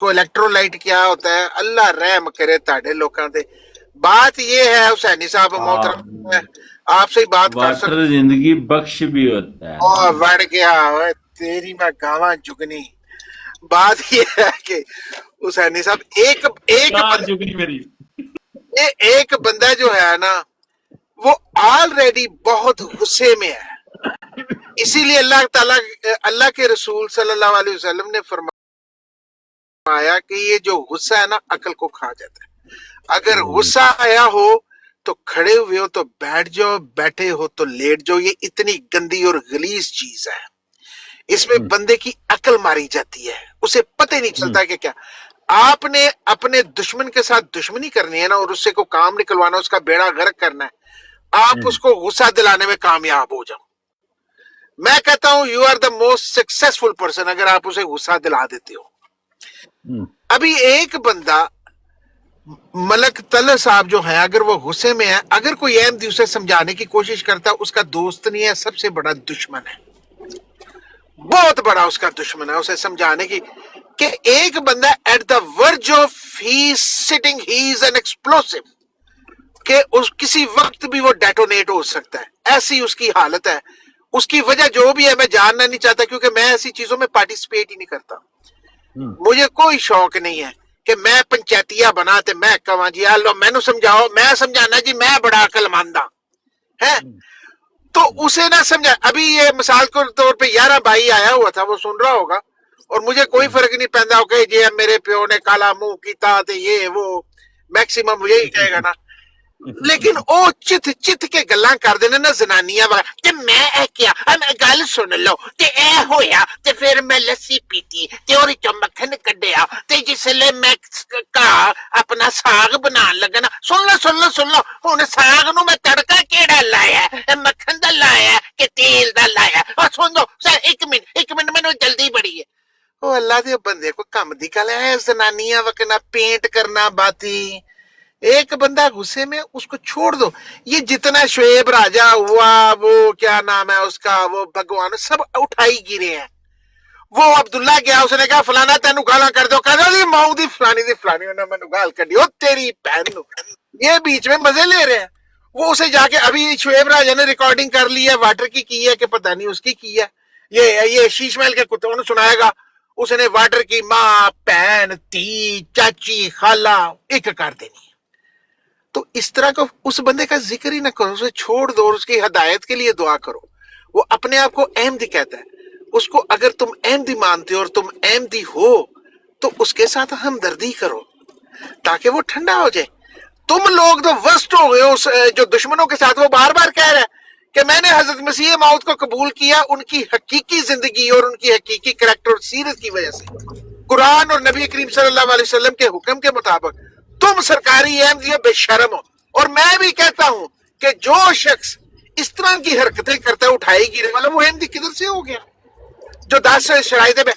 کو इलेक्ट्रोलाइट क्या होता है, अल्लाह रहम करे ताड़े लोकां ते। बात ये है हुसैनी साहब मोहतरम, आपसे ही बात कर सकते वाटर जिंदगी बख्श भी होता है। और बढ़ गया ओए, तेरी मैं गावां जुगनी। बात ये है कि हुसैनी साहब एक बंदा जो है ना वो ऑलरेडी बहुत गुस्से में है, इसीलिए अल्लाह के रसूल सल्लल्लाहु अलैहि वसल्लम ने फरमाया कि ये जो गुस्सा है ना अकल को खा जाता है। अगर गुस्सा आया हो तो खड़े हुए हो तो बैठ जाओ, बैठे हो तो लेट जाओ। ये इतनी गंदी और गलीज चीज है, इसमें बंदे की अकल मारी जाती है, उसे पता ही नहीं चलता कि क्या। आपने अपने दुश्मन के साथ दुश्मनी करनी है ना और उससे को काम निकलवाना, उसका बेड़ा गर्क करना है, आप उसको गुस्सा दिलाने में कामयाब हो जाओ। मैं कहता हूं you are the most successful person अगर आप उसे गुस्सा दिला देते हो। अभी एक बंदा मलक तल साहब जो है, अगर वो गुस्से में है, अगर कोई अहमदी उसे समझाने की कोशिश करता है, उसका दोस्त नहीं है, सबसे बड़ा दुश्मन है, बहुत बड़ा उसका दुश्मन है। उसे समझाने की कि एक बंदा at the verge of he sitting, he is an explosive, कि उस किसी वक्त भी वो डेटोनेट हो सकता है, ऐसी उसकी हालत है। उसकी वजह जो भी है मैं जानना नहीं चाहता, क्योंकि मैं ऐसी चीजों में पार्टिसिपेट ही नहीं करता। मुझे कोई शौक नहीं है कि मैं पंचायतिया बना ते मैं कहां जी लो मैनू समझाओ, मैं समझाना जी मैं बड़ा अकलमंद है, तो उसे ना समझा। अभी ये मिसाल के तौर पे 11 भाई आया हुआ था, वो सुन रहा होगा और मुझे कोई फर्क नहीं पैदा कि जी मेरे प्यो ने काला मुंह किया ते ये वो, मैक्सिमम यही कहेगा ना। लेकिन ओ चित के गल्लां कर देने ना जनानियां ते मैं ए क्या गल सुन लो ते ए होया ते फिर मैं लस्सी पीती ते ओरी चों मक्खन कड्ढिया ते जिसले मैं अपना साग बनान लगा ना, सुन लो हुण साग नू मैं तड़का केड़ा लाया, मक्खन दा लाया कि तेल दा लाया। और सुन दो सर, एक मिनट मैनू जल्दी बड़ी है। ओ अल्लाह दे बंदे को कम दी गल है, जनानियां वकना पेंट करना बाती। एक बंदा गुस्से में, उसको छोड़ दो। ये जितना शुएब राजा हुआ, वो क्या नाम है उसका, वो भगवान, सब उठाई गिरे हैं। वो अब्दुल्ला गया, उसने कहा फलाना तेनू गाला कर दो, कह दो माऊ दी फलानी उन्हें मैनू गाल कर दी, ओ तेरी बहन नू। ये बीच में मजे ले रहे हैं। वो उसे जाके अभी शुएब राजा ने रिकॉर्डिंग कर ली है, वाटर की है कि पता नहीं उसकी की है, ये शीश महल के कुत्तों ने सुनाएगा। उसने वाटर की माँ, बहन, धी, चाची, खाला एक कर देनी। तो इस तरह का उस बंदे का जिक्र ही ना करो, उसे छोड़ दो और उसकी हदायत के लिए दुआ करो। वो अपने आप को अहमदी कहता है, उसको अगर तुम अहमदी मानते हो और तुम अहमदी हो तो उसके साथ हमदर्दी करो ताकि वो ठंडा हो जाए। तुम लोग तो वर्स्ट हो गए उस जो दुश्मनों के साथ। वो बार बार कह रहा है कि मैंने हजरत मसीह मौत को कबूल किया उनकी हकीकी जिंदगी और उनकी हकीकी करैक्टर और सीरत की वजह से, कुरान और नबी करीम सल्लल्लाहु अलैहि वसल्लम के हुक्म के मुताबिक। तुम सरकारी अहमदी बेशर्म हो। और मैं भी कहता हूं कि जो शख्स इस तरह की हरकतें करता है, उठाई गिरे वाला, वो अहमदी किधर से हो गया? जो 10 शराइते में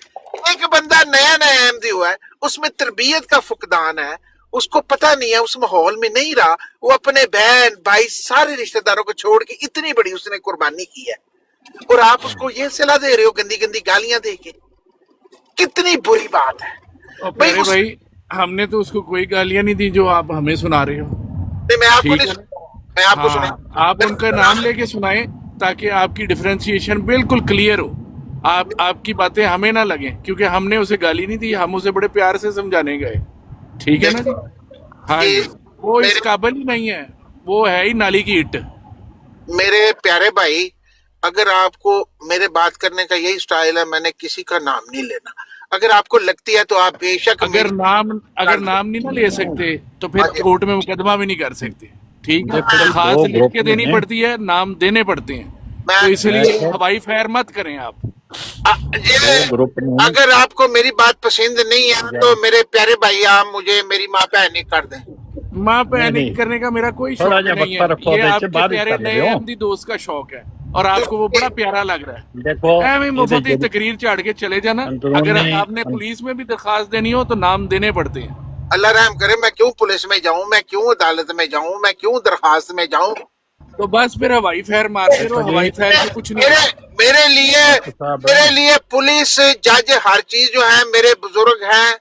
एक बंदा नया अहमदी हुआ है, उसमें तरबियत का फुकदान है, उसको पता नहीं है, उस माहौल में नहीं रहा, वो अपने बहन भाई सारे रिश्तेदारों को छोड़ के इतनी बड़ी उसने कुर्बानी की है, और आप उसको ये सलाह दे रहे हो गंदी गंदी गालियां दे के। कितनी बुरी बात है भाई हमने तो उसको कोई गालियां नहीं दी जो आप हमें सुना रहे हो। मैं आपको नहीं, मैं आपको सुना, आप उनका नाम लेके सुनाएं ताकि आपकी डिफरेंशिएशन बिल्कुल क्लियर हो, आपकी बातें हमें ना लगे, क्योंकि हमने उसे गाली नहीं दी, हम उसे बड़े प्यार से समझाने गए। ठीक है ना जी? हाँ जी, वो इस काबिल ही नहीं है, वो है ही नाली की ईंट। मेरे प्यारे भाई, अगर आपको मेरे बात करने का यही स्टाइल है, मैंने किसी का नाम नहीं लेना। अगर आपको लगती है तो आप बेशक, अगर नाम नहीं ना ले सकते तो फिर कोर्ट में मुकदमा भी नहीं कर सकते। ठीक है, दरखास्त लिख के देनी पड़ती है, नाम देने पड़ते हैं, तो इसलिए हवाई फायर मत करें आप। अगर आपको मेरी बात पसंद नहीं है तो मेरे प्यारे भाई आप मुझे मेरी माँ बहन कर दें। माँ बहन करने का मेरा कोई शौक नहीं है, ये आपके प्यारे नए अहमदी दोस्त का शौक है और आपको वो बड़ा प्यारा लग रहा है। देखो मुफ्त ही तकरीर चाड़ के चले जाना। अगर आपने पुलिस में भी दरखास्त देनी हो तो नाम देने पड़ते हैं। अल्लाह रहम करे, मैं क्यों पुलिस में जाऊं, मैं क्यों अदालत में जाऊं, मैं क्यों दरखास्त में जाऊं? तो बस फिर हवाई फायर मारते रहो, हवाई फायर से कुछ नहीं। मेरे लिए पुलिस, जज, हर चीज जो है, मेरे बुजुर्ग हैं,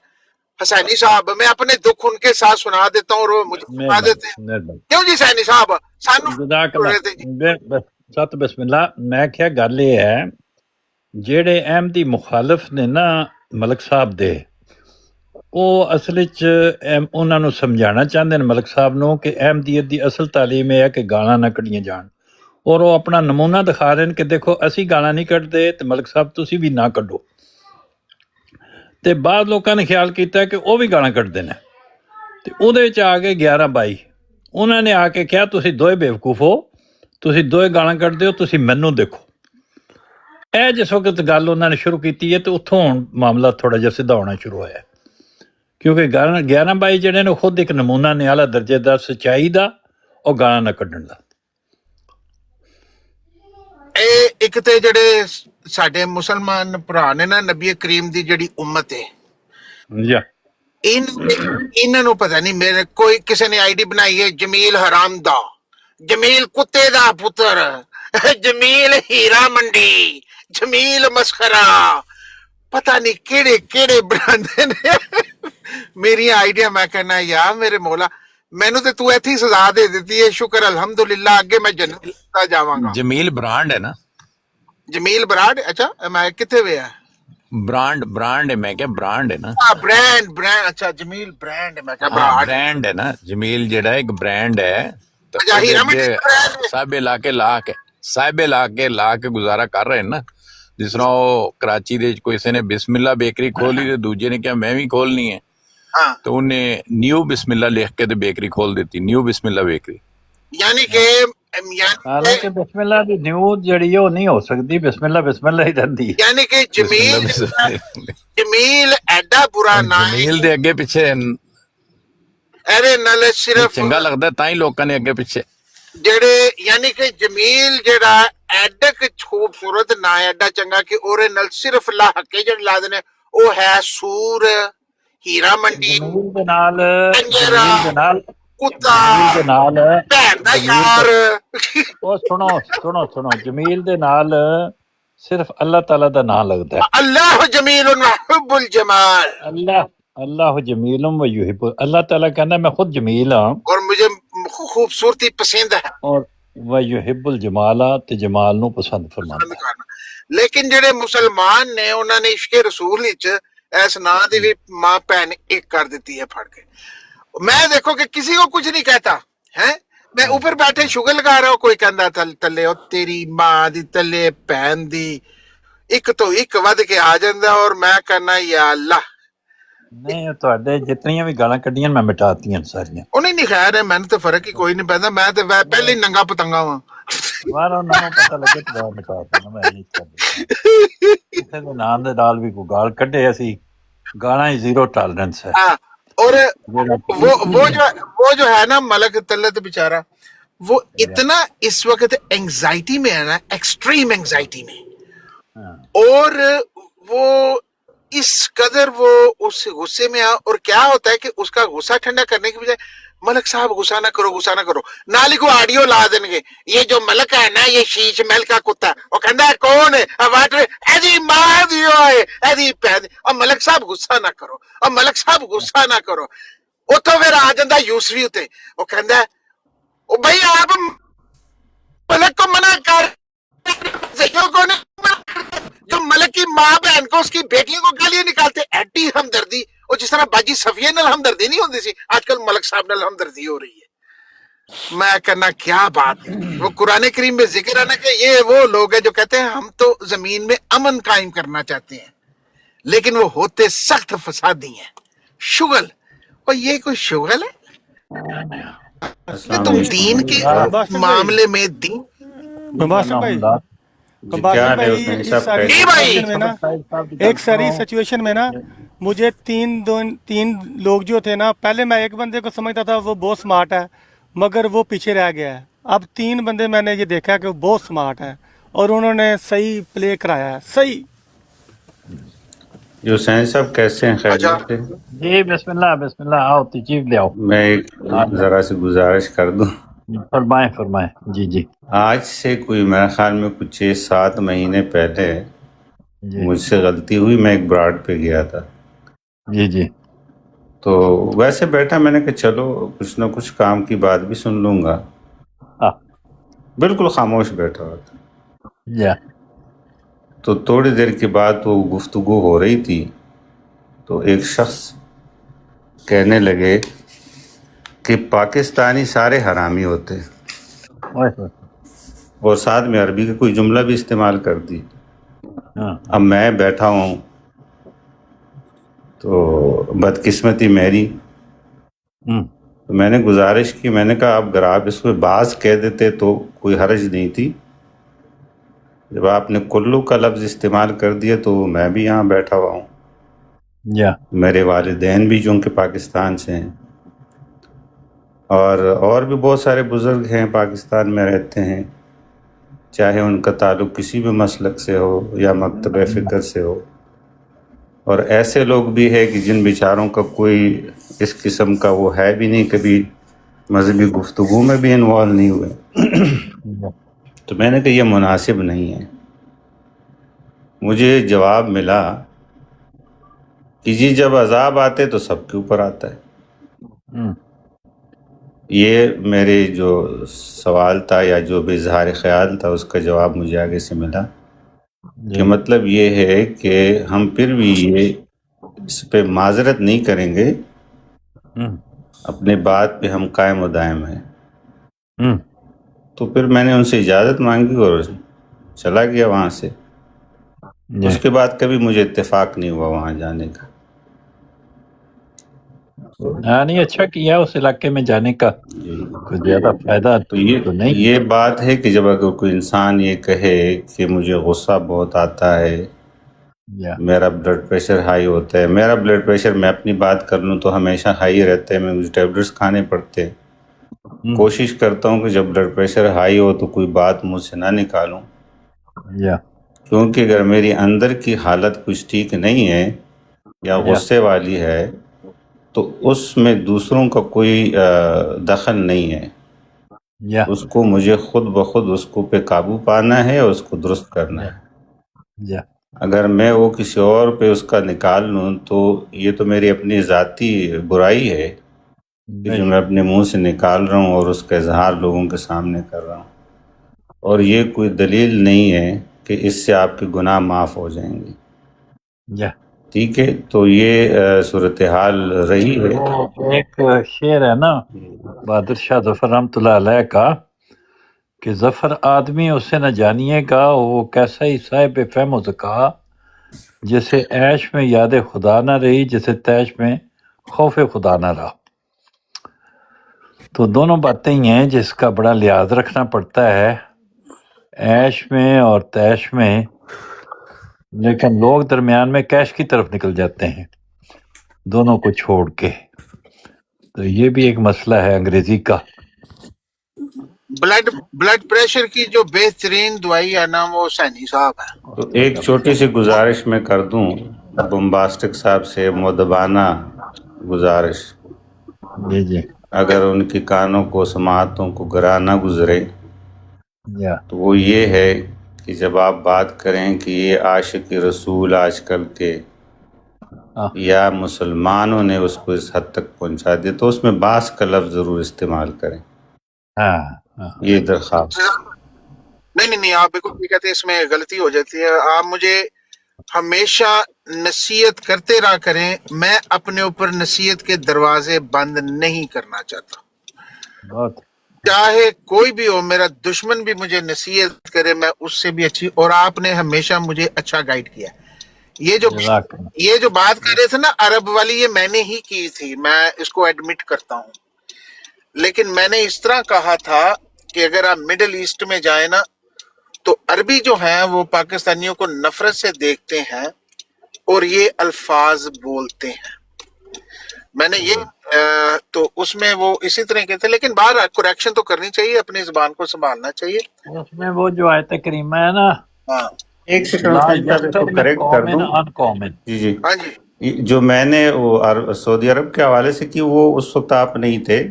हसैनी साहब, मैं अपने दुख उनके साथ सुना देता हूँ और वो मुझे सुना देते हैं। ਮਿਹਰਬਾਨੀ क्यों जी सैनी साहब, सानू ਜਜ਼ਾਕ हो ਅੱਲਾ रहे थे जी। ਸਤ ਬਿਸਮਿਲ੍ਲਾ। ਮੈਂ ਕਿਹਾ ਗੱਲ ਇਹ ਹੈ, ਜਿਹੜੇ ਅਹਿਮਦੀ ਮੁਖਾਲਫ ਨੇ ਨਾ ਮਲਕ ਸਾਹਿਬ ਦੇ, ਉਹ ਅਸਲ ਵਿੱਚ ਉਹਨਾਂ ਨੂੰ ਸਮਝਾਉਣਾ ਚਾਹੁੰਦੇ ਨੇ ਮਲਕ ਸਾਹਿਬ ਨੂੰ ਕਿ ਅਹਿਮਦੀਅਤ ਦੀ ਅਸਲ ਤਾਲੀਮ ਇਹ ਹੈ ਕਿ ਗਾਲਾਂ ਨਾ ਕੱਢੀਆਂ ਜਾਣ, ਔਰ ਉਹ ਆਪਣਾ ਨਮੂਨਾ ਦਿਖਾ ਰਹੇ ਨੇ ਕਿ ਦੇਖੋ ਅਸੀਂ ਗਾਲਾਂ ਨਹੀਂ ਕੱਢਦੇ ਤੇ ਮਲਕ ਸਾਹਿਬ ਤੁਸੀਂ ਵੀ ਨਾ ਕੱਢੋ। ਤੇ ਬਾਅਦ ਲੋਕਾਂ ਨੇ ਖਿਆਲ ਕੀਤਾ ਕਿ ਉਹ ਵੀ ਗਾਲਾਂ ਕੱਢਦੇ ਨੇ, ਤੇ ਉਹਦੇ ਵਿੱਚ ਆ ਗਏ 11-22। ਉਹਨਾਂ ਨੇ ਆ ਕੇ ਕਿਹਾ ਤੁਸੀਂ ਦੋਏ ਬੇਵਕੂਫ ਹੋ, ਤੁਸੀਂ ਦੋਏ ਗਾਲਾਂ ਕੱਢਦੇ ਹੋ, ਤੁਸੀਂ ਮੈਨੂੰ ਦੇਖੋ। ਇਹ ਜਿਸ ਵਕਤ ਗੱਲ ਉਹਨਾਂ ਨੇ ਸ਼ੁਰੂ ਕੀਤੀ ਹੈ ਤੇ ਉੱਥੋਂ ਹੁਣ ਮਾਮਲਾ ਥੋੜਾ ਜਿਹਾ ਸਿੱਧਾ ਹੋਣਾ ਸ਼ੁਰੂ ਹੋਇਆ, ਕਿਉਂਕਿ 11-22 ਜਿਹੜੇ ਨੇ ਖੁਦ ਇੱਕ ਨਮੂਨਾ ਨੇ ਆਲਾ ਦਰਜੇ ਦਾ ਸੱਚਾਈ ਦਾ, ਉਹ ਗਾਲਾਂ ਨਾ ਕੱਢਣ ਦਾ। ਇਹ ਇੱਕ ਤੇ ਜਿਹੜੇ ਸਾਡੇ ਮੁਸਲਮਾਨ ਭਰਾ ਨੇ ਨਾ, ਨਬੀ ਕਰੀਮ ਦੀ ਜਿਹੜੀ ਉਮਤ ਹੈ, ਜੀ ਇਹਨਾਂ ਨੂੰ ਪਤਾ ਨਹੀਂ, ਮੇਰੇ ਕੋਈ ਕਿਸੇ ਨੇ ਆਈਡੀ ਬਣਾਈ ਹੈ ਜਮੀਲ ਹਰਾਮ ਦਾ, ਜਮੀਲ ਕੁੱਤੇ ਦਾ ਪੁੱਤਰ, ਜਮੀਲ ਹੀਰਾ ਮੰਡੀ, ਜਮੀਲ ਮਸਖਰਾ, ਪਤਾ ਨਹੀਂ ਕਿਹੜੇ ਕਿਹੜੇ ਬਣਾਉਂਦੇ ਨੇ ਮੇਰੀਆਂ ਆਈਡੀਆ। ਮੈਂ ਕਹਿੰਦਾ ਯਾਰ ਮੇਰੇ ਮੌਲਾ, ਮੈਨੂੰ ਤੇ ਤੂੰ ਇੱਥੇ ਹੀ ਸਜ਼ਾ ਦੇ ਦਿੱਤੀ ਹੈ, ਸ਼ੁਕਰ ਅਲਹਮਦੁਲਿल्लाह, ਅੱਗੇ ਮੈਂ ਜੰਨਤ ਦਾ ਜਾਵਾਂਗਾ। ਜਮੀਲ ਬ੍ਰਾਂਡ ਹੈ ਨਾ, ਜਮੀਲ ਬਰਾੜ, ਅੱਛਾ ਮੈਂ ਕਿੱਥੇ ਵੇ ਆ ब्रांड है, मैं क्या ब्रांड है ना, ब्रांड, अच्छा जमील ब्रांड है, मैं क्या हाँ ब्रांड ब्रांड है ना, जमील जेड़ा एक ब्रांड है। तो अच्छा, हीरा मंडी ਉਹਦੇ brand है। ਸਾਬੇ ਲਾ ਕੇ ਗੁਜ਼ਾਰਾ ਕਰ ਰਹੇ ਨਾ। ਜਿਸ ਤਰ੍ਹਾਂ ਉਹ ਕਰਾਚੀ ਦੇ ਵਿੱਚ ਕਿਸੇ ਨੇ ਬਿਸਮਿਲ੍ਲਾ ਬੇਕਰੀ ਖੋਲੀ ਤੇ ਦੂਜੇ ਨੇ ਕਿਹਾ ਮੈਂ ਵੀ ਖੋਲਣੀ ਹੈ, हाँ, तो ਉਹਨੇ ਨਿਊ ਬਿਸਮਿਲ੍ਲਾ ਲਿਖ ਕੇ ਤੇ ਬੇਕਰੀ ਖੋਲ ਦਿੱਤੀ, ਨਿਊ ਬਿਸਮਿਲ੍ਲਾ ਬੇਕਰੀ। यानी कि ਹਾਲਾਂਕਿ ਬਿਸਮਿਲ੍ਲਾ ਦੀ ਨਿਊ ਜਿਹੜੀ ਉਹ ਨਹੀਂ ਹੋ ਸਕਦੀ, ਬਿਸਮਿਲ੍ਲਾ ਹੀ ਰਹਿੰਦੀ ਹੈ। यानी कि जमील एडा बुरा ना है। ਜਮੀਲ ਦੇ ਅੱਗੇ ਪਿੱਛੇ अरे नल सिर्फ ਚੰਗਾ ਲੱਗਦਾ ਤਾਂ ਹੀ ਲੋਕਾਂ ਨੇ ਅੱਗੇ ਪਿੱਛੇ। जेड़े यानी कि जमील जेड़ा एडक खूबसूरत ना एडा चंगा कि ओरे नल सिर्फ लाहके जेड़े ला देने ओ है सूर, हीरा मंडी, ਜਮੀਲ ਦੇ ਨਾਲ ਕੰਜਰਾ, ਜਮੀਲ ਦੇ ਨਾਲ कुत्ता, ਜਮੀਲ ਦੇ ਨਾਲ भैन दा जमील यार। ਉਹ ਸੁਣੋ ਜਮੀਲ ਦੇ ਨਾਲ ਸਿਰਫ ਅੱਲਾਹ ਤਾਲਾ ਦਾ ਨਾਮ ਲੱਗਦਾ ਹੈ। अल्लाह जमील हुब्बुल जमाल, ਅੱਲਾਹ ਜਮੀਲੁਮ व युहिब्बु, ਅੱਲਾह ਤਾਲਾ ਕਹਿੰਦਾ ਮੈਂ ਖੁਦ ਜਮੀਲ ਹਾਂ और मुझे खूबसूरती पसंद है। ਔਰ व युहिब्बुल जमाला, ਤੇ ਜਮਾਲ ਨੂੰ ਪਸੰਦ ਫਰਮਾਉਂਦਾ ਹੈ। लेकिन जेड़े मुसलमान ने उन्होंने इश्क रसूल विच इस नां दी भी मां भैन एक कर दी है फड़ के। मैं देखो कि किसी को कुछ नहीं कहता है, मैं ऊपर बैठे शुगर लगा रहा हूं, कोई कहता तले ओ तेरी मां दी, तले भैन दी, एक तो एक वध के आ जांदा, और मैं कहना या अल्लाह ਨਹੀਂ ਤੁਹਾਡੇ ਜਿਤਨੀਆਂ ਵੀ ਗਾਲਾਂ ਕੱਢੀਆਂ ਮੈਂ ਮਿਟਾਤੀਆਂ ਸਾਰੀਆਂ। उन्हें नहीं खैर है, मैंने तो फर्क ही कोई नहीं पैदा, मैं तो पहले ही नंगा पतंगा वां। ਵਾਰ ਉਹਨਾਂ ਨੂੰ ਪਤਾ ਲੱਗੇ ਤਾਂ ਮਿਟਾਤਾ ਮੈਂ ਨਹੀਂ ਕਰਦਾ। ਕਿਸੇ ਦੇ ਨਾਮ ਦੇ ਨਾਲ ਵੀ ਕੋਈ ਗਾਲ ਕੱਢੇ, ਅਸੀਂ ਗਾਲਾਂ ਹੀ ਜ਼ੀਰੋ ਟॉलरेंस है। हाँ, और ਜਿਹੜਾ वो जो है ना मलक तलत बेचारा, वो इतना इस वक्त एंजाइटी में है ना, एक्सट्रीम एंजाइटी में, हाँ, और वो इस कदर वो उस गुस्से में आ, और क्या होता है कि उसका गुस्सा ठंडा करने की बजाय मलक साहब गुस्सा ना करो, नाली को ऑडियो ला देंगे, ये जो मलक है ना ये शीश महल का कुत्ता, वो कहता है कौन है वाटर ऐसी मार दियो है ऐसी पैद, और मलक साहब गुस्सा ना करो, और मलक साहब गुस्सा ना करो। उतो फिर आ जाता यूसफी उते, वो कहता है ओ भाई आप मलक को मना कर, जो मलक की माँ बहन को उसकी बेटियों को गालियां निकालते, एडी हमदर्दी, और जिस तरह बाजी सफिया नाल हमदर्दी नहीं होती सी, आजकल मलक साहब नाल हमदर्दी हो रही है। मैं कहना क्या बात है। वो कुरान करीम में जिक्र है ना कि ये वो लोग हैं जो कहते हैं हम तो जमीन में अमन कायम करना चाहते हैं, लेकिन वो होते सख्त फसादी हैं, शुगल। और ये कोई शुगल है कि तुम दीन के मामले में दीन बंबासन भाई, बंबासन भाई, इस सारी जी भाई। सिचुएशन में ना, एक सारी सिचुएशन में ना मुझे तीन लोग जो थे ना, पहले मैं एक बंदे को समझता था वो बहुत स्मार्ट है, मगर वो पीछे रह गया है। अब 3 बंदे मैंने ये देखा कि वो बहुत स्मार्ट है और उन्होंने सही प्ले कराया है, सही। जो सैन साहब कैसे हैं, खैरियत से? जी बिस्मिल्लाह आओ तशीफ ले आओ। मैं एक जरा सी गुजारिश कर दूं। फरमाएं जी। आज से कोई मेरे ख्याल में कुछ 6-7 महीने पहले जी मुझसे गलती हुई, मैं एक ब्राड पे गया था। जी تو ویسے بیٹھا، میں نے کہا چلو کچھ نہ کچھ کام کی بات بھی سن لوں گا. ہاں بالکل خاموش بیٹھا ہوا تھا. یا تو تھوڑی دیر کے بعد وہ گفتگو ہو رہی تھی، تو ایک شخص کہنے لگے کہ پاکستانی سارے حرامی ہوتے ہیں، اوئے ہوئے، اور ساتھ میں عربی کا کوئی جملہ بھی استعمال کر دی. ہاں اب میں بیٹھا ہوں تو بدقسمتی میری، ہوں، تو میں نے گزارش کی، میں نے کہا اب اگر آپ اس کو بعض کہہ دیتے تو کوئی حرج نہیں تھی، جب آپ نے کلو کا لفظ استعمال کر دیا تو میں بھی یہاں بیٹھا ہوا ہوں، یا میرے والدین بھی چونکہ پاکستان سے ہیں، اور بھی بہت سارے بزرگ ہیں پاکستان میں رہتے ہیں، چاہے ان کا تعلق کسی بھی مسلک سے ہو یا مکتب فکر سے ہو، اور ایسے لوگ بھی ہیں کہ جن بیچاروں کا کوئی اس قسم کا وہ ہے بھی نہیں، کبھی مذہبی گفتگو میں بھی انوالو نہیں ہوئے. تو میں نے کہا یہ مناسب نہیں ہے. مجھے جواب ملا کہ جی جب عذاب آتے تو سب کے اوپر آتا ہے. ہوں، یہ میرے جو سوال تھا یا جو بھی اظہار خیال تھا اس کا جواب مجھے آگے سے ملا، کہ جی مطلب یہ ہے کہ ہم پھر بھی یہ اس پہ معذرت نہیں کریں گے، ہوں، اپنے بات پہ ہم قائم و دائم ہیں. ہوں، تو پھر میں نے ان سے اجازت مانگی اور چلا گیا وہاں سے. جی اس کے بعد کبھی مجھے اتفاق نہیں ہوا وہاں جانے کا. ہاں، نہیں اچھا کیا اس علاقے میں جانے کا، جی. کوئی زیادہ فائدہ تو تو نہیں. یہ بات ہے کہ جب اگر کوئی انسان یہ کہے کہ مجھے غصہ بہت آتا ہے، یا میرا بلڈ پریشر ہائی ہوتا ہے، میرا بلڈ پریشر میں اپنی بات کر لوں تو ہمیشہ ہائی رہتا ہے، میں مجھے ٹیبلٹس کھانے پڑتے ہیں. کوشش کرتا ہوں کہ جب بلڈ پریشر ہائی ہو تو کوئی بات مجھ سے نہ نکالوں، یا کیونکہ اگر میری اندر کی حالت کچھ ٹھیک نہیں ہے یا غصے والی ہے تو اس میں دوسروں کا کوئی دخل نہیں ہے. یا اس کو مجھے خود بخود اس کو پہ قابو پانا ہے اور اس کو درست کرنا ہے. یا اگر میں وہ کسی اور پہ اس کا نکال لوں تو یہ تو میری اپنی ذاتی برائی ہے کہ جو میں اپنے منہ سے نکال رہا ہوں اور اس کا اظہار لوگوں کے سامنے کر رہا ہوں، اور یہ کوئی دلیل نہیں ہے کہ اس سے آپ کے گناہ معاف ہو جائیں گے. یا ٹھیک ہے، تو یہ صورتحال رہی ہے. ایک شعر ہے نا بہادر شاہ ظفر رحمۃ اللہ علیہ کا کہ ظفر آدمی اسے نہ جانیے گا، وہ کیسا ہی صاحب فہم و ذکا، جسے عیش میں یاد خدا نہ رہی، جسے تیش میں خوف خدا نہ رہا. تو دونوں باتیں ہی ہیں جس کا بڑا لحاظ رکھنا پڑتا ہے عیش میں اور تیش میں، لیکن لوگ درمیان میں کیش کی طرف نکل جاتے ہیں دونوں کو چھوڑ کے. تو یہ بھی ایک مسئلہ ہے انگریزی کا. بلڈ پریشر کی جو بہترین دوائی ہے نا وہ سینی صاحب ہے. تو ایک چھوٹی سی گزارش میں کر دوں بمباسٹک صاحب سے، مؤدبانہ گزارش، جی جی اگر ان کی کانوں کو سماعتوں کو گراں نہ گزرے یا تو وہ یہ ہے کہ جب آپ بات کریں کہ یہ عاشق رسول آج کل کے ہاں یا مسلمانوں نے اس کو اس حد تک پہنچا دیا تو اس میں باس کا لفظ ضرور استعمال کریں. ہاں ہاں یہ درخواست. نہیں آپ بالکل ٹھیک کہتے ہیں، اس میں غلطی ہو جاتی ہے. آپ مجھے ہمیشہ نصیحت کرتے رہا کریں، میں اپنے اوپر نصیحت کے دروازے بند نہیں کرنا چاہتا. بہت چاہے کوئی بھی ہو، میرا دشمن بھی مجھے نصیحت کرے، میں اس سے بھی اچھی، اور آپ نے ہمیشہ مجھے اچھا گائیڈ کیا. جزاک اللہ. یہ جو بات کر رہے تھے نا عرب والی، یہ میں نے ہی کی تھی، میں اس کو ایڈمٹ کرتا ہوں. لیکن میں نے اس طرح کہا تھا کہ اگر آپ مڈل ایسٹ میں جائیں نا تو عربی جو ہیں وہ پاکستانیوں کو نفرت سے دیکھتے ہیں اور یہ الفاظ بولتے ہیں. میں نے یہ تو اس میں وہ اسی طرح کے تھے، لیکن باہر کریکشن تو کرنی چاہیے، اپنی زبان کو سنبھالنا چاہیے. اس میں وہ جو آیت کریمہ ہے نا، ہاں ایک سیکنڈ لا خالد صاحب اس کو یستوی کریکٹ کر قوم دوں. عن قوم. جی جی، ہاں جی جو میں نے وہ سعودی عرب کے حوالے سے کی وہ اس وقت آپ نہیں تھے،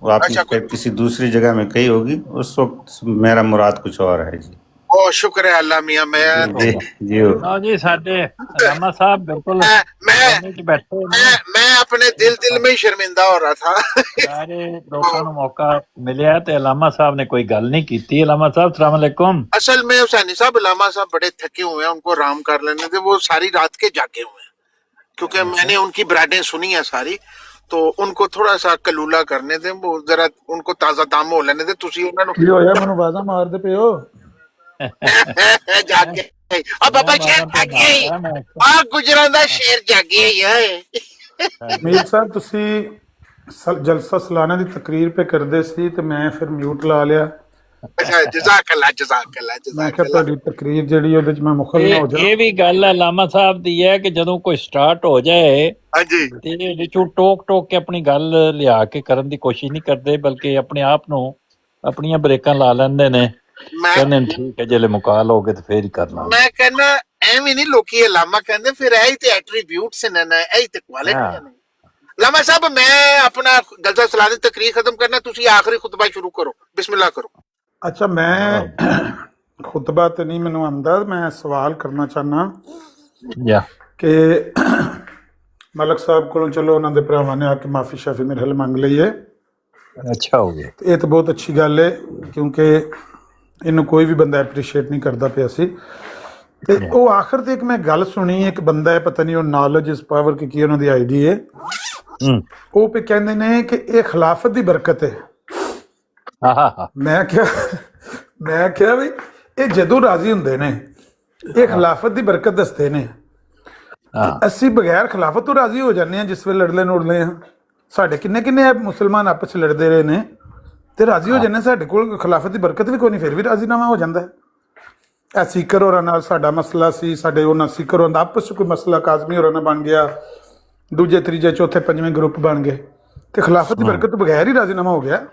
وہ آپ اچھا کسی دوسری جگہ میں کہی ہوگی، اس وقت میرا مراد کچھ اور ہے. جی बहुत शुक्र है अल्लाह मियां। मैं जी जी ਲਓ ਜੀ ਸਾਡੇ ਰਾਮਾ ਸਾਹਿਬ ਬਿਲकुल मैं मैं ਕੋਨੇ 'ਚ ਬੈਠੇ ਨੇ मैं अपने दिल में ही शर्मिंदा हो रहा था। ਸਾਰੇ ਲੋਕਾਂ ਨੂੰ ਮੌਕਾ ਮਿਲਿਆ ਤੇ ਅਲਾਮਾ ਸਾਹਿਬ ਨੇ ਕੋਈ ਗੱਲ ਨਹੀਂ ਕੀਤੀ। ਅਲਾਮਾ ਸਾਹਿਬ ਸਲਾਮ अलैकुम। असल में हुसैनी साहब अलामा साहब बड़े थके हुए हैं, उनको आराम कर लेने थे, वो सारी रात के जागे हुए हैं क्योंकि मैंने उनकी ब्राडें सुनी है सारी, तो उनको थोड़ा सा कलूला करने थे, वो जरा उनको ताजा दाम हो लेने थे। तुसी ਉਹਨਾਂ ਨੂੰ ਕੀ ਹੋਇਆ ਮੈਨੂੰ ਆਵਾਜ਼ਾਂ ਮਾਰਦੇ ਪਏ ਹੋ ਜਾਗੇ ਆ ਬਾਬਾ ਸ਼ੇਰ ਜਾਗੇ ਆ ਗੁਜਰਾਂ ਦਾ ਸ਼ੇਰ ਜਾਗੇ ਏ। ਮੀਰ ਸਾਹਿਬ ਤੁਸੀਂ ਜਲਸਾ ਸਾਲਾਨਾ ਦੀ ਤਕਰੀਰ ਪੇ ਕਰਦੇ ਸੀ ਤੇ ਮੈਂ ਫਿਰ ਮਿਊਟ ਲਾ ਲਿਆ। ਅੱਛਾ ਜਜ਼ਾਕ ਅੱਲਾ ਮੈਂ ਜਜ਼ਾਕ ਕਿਹਾ ਅੱਲਾ। ਤੁਹਾਡੀ ਤਕਰੀਰ ਜਿਹੜੀ ਉਹਦੇ ਚ ਮੈਂ ਮੁਖਲ ਨਾ ਹੋ ਇਹ ਜਾਵਾਂ। ਵੀ ਗੱਲ ਅਲਾਮਾ ਸਾਹਿਬ ਦੀ ਹੈ ਕਿ ਜਦੋਂ ਕੋਈ ਸਟਾਰਟ ਹੋ ਜਾਏ ਹਾਂਜੀ ਤੇ ਇਹਦੇ ਵਿੱਚੋਂ ਟੋਕ ਕੇ ਆਪਣੀ ਗੱਲ ਲਿਆ ਕੇ ਕਰਨ ਦੀ ਕੋਸ਼ਿਸ਼ ਨਹੀਂ ਕਰਦੇ, ਬਲਕਿ ਆਪਣੇ ਆਪ ਨੂੰ ਆਪਣੀਆਂ ਬ੍ਰੇਕਾਂ ਲਾ ਲੈਂਦੇ ਨੇ, ਮੈਂ ਕਹਿੰਦੇ ਨੇ ਠੀਕ ਹੈ ਜਿਹੜੇ ਮੁਕਾਲ ਹੋ ਗਏ ਤੇ ਫੇਰ ਹੀ ਕਰਨਾ। ਮੈਂ ਕਹਿੰਦਾ ਐਵੇਂ ਨਹੀਂ ਲੋਕੀ ਅਲਾਮਾ ਕਹਿੰਦੇ, ਫਿਰ ਇਹ ਹੀ ਤੇ ਐਟਰੀਬਿਊਟਸ ਨੇ ਨਾ, ਇਹ ਹੀ ਤੇ ਕੁਆਲਿਟੀਆਂ ਨੇ। ਲਾਮਾ ਸਾਹਿਬ ਮੈਂ ਆਪਣਾ ਜਲਸਾ ਸਾਲਾਨਾ ਦੀ ਤਕਰੀਰ ਖਤਮ ਕਰਨਾ, ਤੁਸੀਂ ਆਖਰੀ ਖੁਤਬਾ ਸ਼ੁਰੂ ਕਰੋ, ਬਿਸਮਿल्लाह ਕਰੋ। ਅੱਛਾ ਮੈਂ ਖੁਤਬਾ ਤੇ ਨਹੀਂ ਮੈਨੂੰ ਆਉਂਦਾ, ਮੈਂ ਸਵਾਲ ਕਰਨਾ ਚਾਹਨਾ ਯਾ ਕਿ ਮਲਕ ਸਾਹਿਬ ਕੋਲੋਂ ਚਲੋ ਉਹਨਾਂ ਦੇ ਭਰਾਵਾਂ ਨੇ ਆ ਕੇ ਮਾਫੀ ਸ਼ਾਫੀ ਮੇਰੇ ਹੱਲ ਮੰਗ ਲਈ ਹੈ ਅੱਛਾ ਹੋ ਗਿਆ। ਤੇ ਇਹ ਤਾਂ ਬਹੁਤ ਅੱਛੀ ਗੱਲ ਹੈ ਕਿਉਂਕਿ ਇਹਨੂੰ ਕੋਈ ਵੀ ਬੰਦਾ ਐਪਰੀਸ਼ੀਏਟ ਨਹੀਂ ਕਰਦਾ ਪਿਆ ਸੀ। ਤੇ ਉਹ ਆਖਰ ਤੇ ਇੱਕ ਮੈਂ ਗੱਲ ਸੁਣੀ, ਇੱਕ ਬੰਦਾ ਹੈ ਪਤਾ ਨਹੀਂ ਉਹ ਨੌਲੇਜ ਇਸ ਪਾਵਰ ਕੀ ਉਹਨਾਂ ਦੀ ਆਈਡੀ ਹੈ, ਉਹ ਪੇ ਕਹਿੰਦੇ ਨੇ ਕਿ ਇਹ ਖਿਲਾਫਤ ਦੀ ਬਰਕਤ ਹੈ। ਮੈਂ ਕਿਹਾ ਵੀ ਇਹ ਜਦੋਂ ਰਾਜ਼ੀ ਹੁੰਦੇ ਨੇ ਇਹ ਖਿਲਾਫਤ ਦੀ ਬਰਕਤ ਦੱਸਦੇ ਨੇ, ਅਸੀਂ ਬਗੈਰ ਖਿਲਾਫਤ ਤੋਂ ਰਾਜ਼ੀ ਹੋ ਜਾਂਦੇ ਹਾਂ ਜਿਸ ਵੇਲੇ ਲੜਲੇ ਨੋੜਲੇ ਹਾਂ। ਸਾਡੇ ਕਿੰਨੇ ਮੁਸਲਮਾਨ ਆਪਸ 'ਚ ਲੜਦੇ ਰਹੇ ਨੇ ਤੇ ਰਾਜ਼ੀ ਹੋ ਜਾਂਦੇ, ਸਾਡੇ ਕੋਲ ਖਿਲਾਫਤ ਦੀ ਬਰਕਤ ਵੀ ਕੋਈ ਨਹੀਂ, ਫਿਰ ਵੀ ਰਾਜ਼ੀਨਾਮਾ ਹੋ ਜਾਂਦਾ ਹੈ। ਇਹ ਸੀਕਰ ਹੋਰਾਂ ਨਾਲ ਸਾਡਾ ਮਸਲਾ ਸੀ, ਸਾਡੇ ਉਹਨਾਂ ਸੀਕਰ ਹੋਰਾਂ ਦਾ ਆਪਸ 'ਚ ਕੋਈ ਮਸਲਾ ਕਾਜ਼ਮੀ ਹੋਰਾਂ ਨਾਲ ਬਣ ਗਿਆ, ਦੂਜੇ ਤੀਜੇ ਚੌਥੇ ਪੰਜਵੇਂ ਗਰੁੱਪ ਬਣ ਗਏ ਤੇ ਖਿਲਾਫਤ ਦੀ ਬਰਕਤ ਤੋਂ ਬਗੈਰ ਹੀ ਰਾਜ਼ੀਨਾਮਾ ਹੋ ਗਿਆ।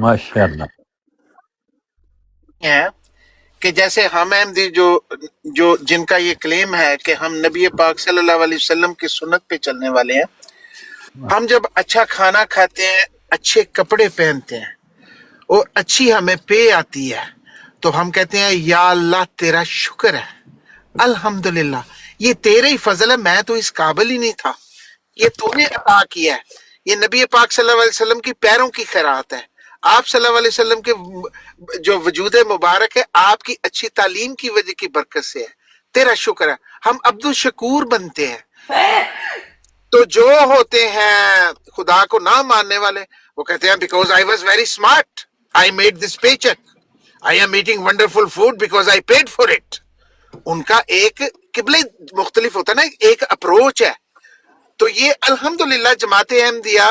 माशाअल्लाह है कि जैसे हम अहमदी जो जिनका ये क्लेम है कि हम नबी पाक सल्लल्लाहु अलैहि वसल्लम की सुन्नत पे चलने वाले हैं, हम जब अच्छा खाना खाते हैं, अच्छे कपड़े पहनते हैं और अच्छी हमें पे आती है, तो हम कहते हैं या अल्लाह तेरा शुक्र है, अल्हम्दुलिल्लाह ये तेरे ही फजल है, मैं तो इस काबिल ही नहीं था, ये तूने अता किया है, ये नबी पाक सल्लल्लाहु अलैहि वसल्लम की पैरों की खैरात है, आप सल्लल्लाहु अलैहि वसल्लम के जो वजूद मुबारक है आपकी अच्छी तालीम की वजह की बरकत से है, तेरा शुक्र है। हम अब्दुल शकूर बनते हैं। तो जो होते हैं खुदा को ना मानने वाले, वो कहते हैं because I was very smart I made this pay cheque, I am eating wonderful food because I paid for it. उनका एक किबले मुख्तलिफ होता है ना, एक अप्रोच है। तो ये अल्हम्दुलिल्लाह जमात अहमदिया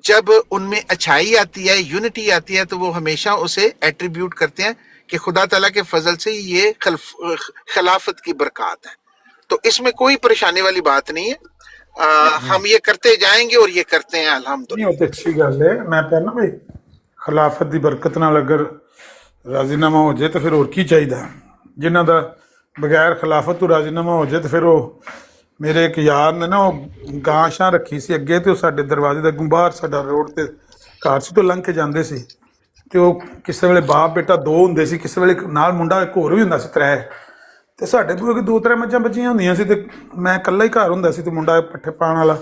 जब उनमें अच्छाई आती है, यूनिटी आती है, तो वो हमेशा उसे एट्रीब्यूट करते हैं कि खुदा ताला के फजल से ये खिलाफत की बरकत है। तो इसमें कोई परेशानी वाली बात नहीं है। हम ये करते जाएंगे और ये करते हैं अल्हम्दुलिल्लाह। नहीं, अच्छी गल है। मैं कहना भाई खिलाफत की बरकत नाल अगर राजीनामा हो जाए तो फिर और की चाहिए। जिन्हों का बगैर खिलाफत तो राजीनामा हो जाए तो फिर वो ਮੇਰੇ ਇੱਕ ਯਾਰ ਨੇ ਨਾ ਉਹ ਗਾਂ ਸ਼ਾਂ ਰੱਖੀ ਸੀ ਅੱਗੇ ਤੇ ਉਹ ਸਾਡੇ ਦਰਵਾਜ਼ੇ ਦੇ ਅੱਗੋਂ ਬਾਹਰ ਸਾਡਾ ਰੋਡ ਤੇ ਘਰ ਸੀ ਤੋਂ ਲੰਘ ਕੇ ਜਾਂਦੇ ਸੀ ਤੇ ਉਹ ਕਿਸੇ ਵੇਲੇ ਬਾਪ ਬੇਟਾ ਦੋ ਹੁੰਦੇ ਸੀ, ਕਿਸੇ ਵੇਲੇ ਨਾਲ ਮੁੰਡਾ ਇੱਕ ਹੋਰ ਵੀ ਹੁੰਦਾ ਸੀ, ਤਰੇ। ਤੇ ਸਾਡੇ ਤੋਂ ਦੋ ਤਰ੍ਹਾਂ ਮੱਝਾਂ ਬੱਚੀਆਂ ਹੁੰਦੀਆਂ ਸੀ ਤੇ ਮੈਂ ਇਕੱਲਾ ਹੀ ਘਰ ਹੁੰਦਾ ਸੀ ਤੇ ਮੁੰਡਾ ਪੱਠੇ ਪਾਉਣ ਵਾਲਾ।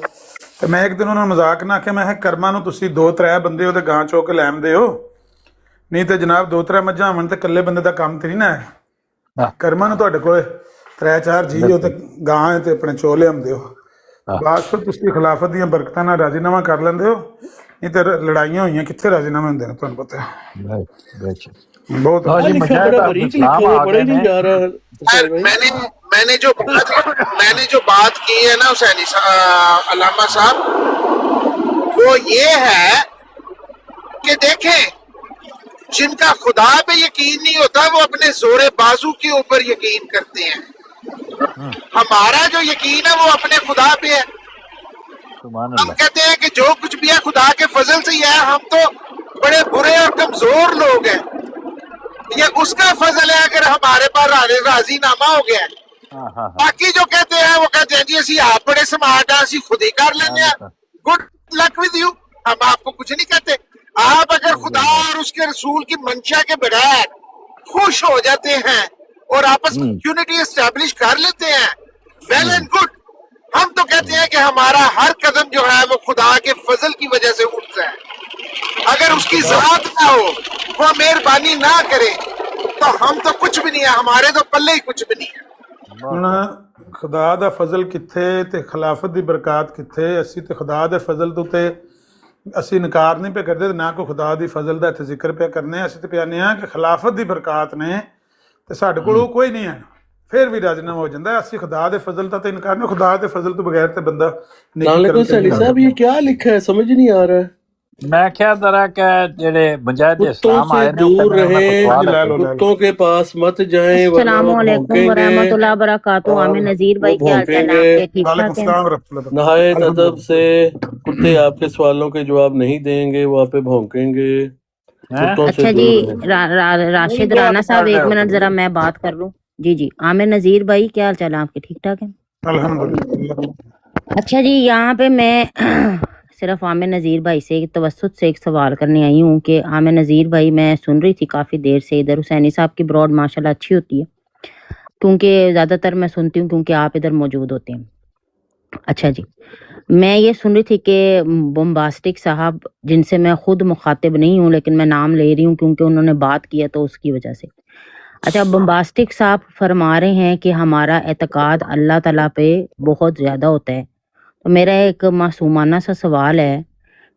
ਤੇ ਮੈਂ ਇੱਕ ਦਿਨ ਉਹਨਾਂ ਨੂੰ ਮਜ਼ਾਕ ਨਾ ਆਖਿਆ, ਮੈਂ ਕਿਹਾ ਕਰਮਾਂ ਨੂੰ ਤੁਸੀਂ ਦੋ ਤਰ੍ਹਾਂ ਬੰਦੇ ਉਹਦੇ ਗਾਂ ਚੋ ਕੇ ਲੈ ਆਉਂਦੇ ਹੋ, ਨਹੀਂ ਤੇ ਜਨਾਬ ਦੋ ਤਰ੍ਹਾਂ ਮੱਝਾਂ ਹੋਣ ਤੇ ਇਕੱਲੇ ਬੰਦੇ ਦਾ ਕੰਮ ਤੇ ਨਹੀਂ ਨਾ ਹੈ। ਕਰਮਾਂ ਨੂੰ ਤੁਹਾਡੇ ਕੋਲ त्रै चार जी हो तो गां ते अपने चो लियाते हो। बात फिर तुसीं खिलाफत दी बरकतां नाल राजीनामा कर लैंदे हो, नहीं तो लड़ाइयां होईयां कित्थे राजीनामे हुंदे ने, तुहानूं पता है। बहुत मैंने जो बात की है ना हुसैनी अल्लामा साहब, वो ये है कि देखें जिनका खुदा पे यकीन नहीं होता वो अपने जोरे बाजू के ऊपर यकीन करते हैं। हमारा जो यकीन है वो अपने खुदा पे है। हम कहते हैं कि जो कुछ भी है खुदा के फजल से ही है, हम तो बड़े बुरे और कमजोर लोग हैं, ये उसका फजल है अगर हमारे पास राजीनामा हो गया है। बाकी जो कहते हैं वो कहते हैं जी असी आप बड़े स्मार्ट हैं, असी खुद ही कर लेंगे, गुड लक विद यू, हम आपको कुछ नहीं कहते। آپ اگر خدا اور اس کے رسول کی منشا کے بغیر خوش ہو جاتے ہیں اور آپس میں یونٹی اسٹیبلش کر لیتے ہیں، ویل اینڈ گڈ. ہم تو کہتے ہیں کہ ہمارا ہر قدم جو ہے وہ خدا کے فضل کی وجہ سے اٹھتا ہے. اگر اس کی ذات نہ ہو، وہ مہربانی نہ کرے، تو ہم تو کچھ بھی نہیں ہے، ہمارے تو پلے ہی کچھ بھی نہیں ہے. ਹੁਣ ਖੁਦਾ ਦਾ ਫਜ਼ਲ ਕਿੱਥੇ ਤੇ ਖਿਲਾਫਤ ਦੀ ਬਰਕਤ ਕਿੱਥੇ? ਅਸੀਂ ਤੇ ਖੁਦਾ ਦੇ ਫਜ਼ਲ ਤੋਂ ਤੇ ਅਸੀਂ ਇਨਕਾਰ ਨਹੀਂ ਪਿਆ ਕਰਦੇ ਤੇ ਨਾ ਕੋਈ ਖੁਦਾ ਦੀ ਫਜ਼ਲ ਦਾ ਇੱਥੇ ਜ਼ਿਕਰ ਪਿਆ ਕਰਨੇ ਆ. ਅਸੀਂ ਤੇ ਪਿਆਨੇ ਆ ਕਿ ਖਿਲਾਫਤ ਦੀ ਬਰਕਤ ਨੇ ਤੇ ਸਾਡੇ ਕੋਲ ਉਹ ਕੋਈ ਨਹੀਂ ਹੈ, ਫਿਰ ਵੀ ਰਾਜ਼ੀਨਾਮਾ ਹੋ ਜਾਂਦਾ. ਅਸੀਂ ਖੁਦਾ ਦੇ ਫਜ਼ਲ ਦਾ ਤੇ ਇਨਕਾਰ ਨਹੀਂ, ਖੁਦਾ ਦੇ ਫਜ਼ਲ ਤੋਂ ਬਗੈਰ ਤੇ ਬੰਦਾ السلام علیکم سہیلی صاحب، یہ کیا لکھا ہے سمجھ نہیں آ رہا ہے. میں کیا ذرا کہ جڑے مجاہد کتوں اسلام سے آئے نے دور انہوں نے رہیں، فتویٰ لے لو، لکھی. کتوں کے پاس مت جائیں ورنہ السلام وہ علیکم بھونکیں ورحمۃ گے اللہ وبرکاتہ. اور عامر نذیر وہ بھائی کیا حال چال بھونکیں ہے آپ گے. کے؟ ٹھیک وعلیکم ٹھاک ہیں؟ السلام ورحمۃ اللہ وبرکاتہ. نہایت ادب الحمدللہ. سے کتے آپ کے سوالوں کے جواب نہیں دیں گے، وہ آپ پہ بھونکیں گے. ہیں؟ کتوں سے اچھا جی، دور رہیں. راشد کیا رانا کر صاحب رہے ایک ہو منٹ ذرا میں بات کر لوں. جی جی، عامر نذیر بھائی کیا حال چال ہے آپ کے؟ ٹھیک ٹھاک ہیں؟ الحمدللہ. اچھا جی، یہاں پہ میں صرف عامر نذیر بھائی سے توسط سے ایک سوال کرنے آئی ہوں کہ عامر نذیر بھائی، میں سن رہی تھی کافی دیر سے ادھر حسینی صاحب کی براڈ ماشاءاللہ اچھی ہوتی ہے، کیونکہ زیادہ تر میں سنتی ہوں کیونکہ آپ ادھر موجود ہوتے ہیں. اچھا جی، میں یہ سن رہی تھی کہ بمباسٹک صاحب، جن سے میں خود مخاطب نہیں ہوں لیکن میں نام لے رہی ہوں کیونکہ انہوں نے بات کیا تو اس کی وجہ سے. اچھا، بمباسٹک صاحب فرما رہے ہیں کہ ہمارا اعتقاد اللہ تعالیٰ پہ بہت زیادہ ہوتا ہے. تو میرا ایک معصومانہ سا سوال ہے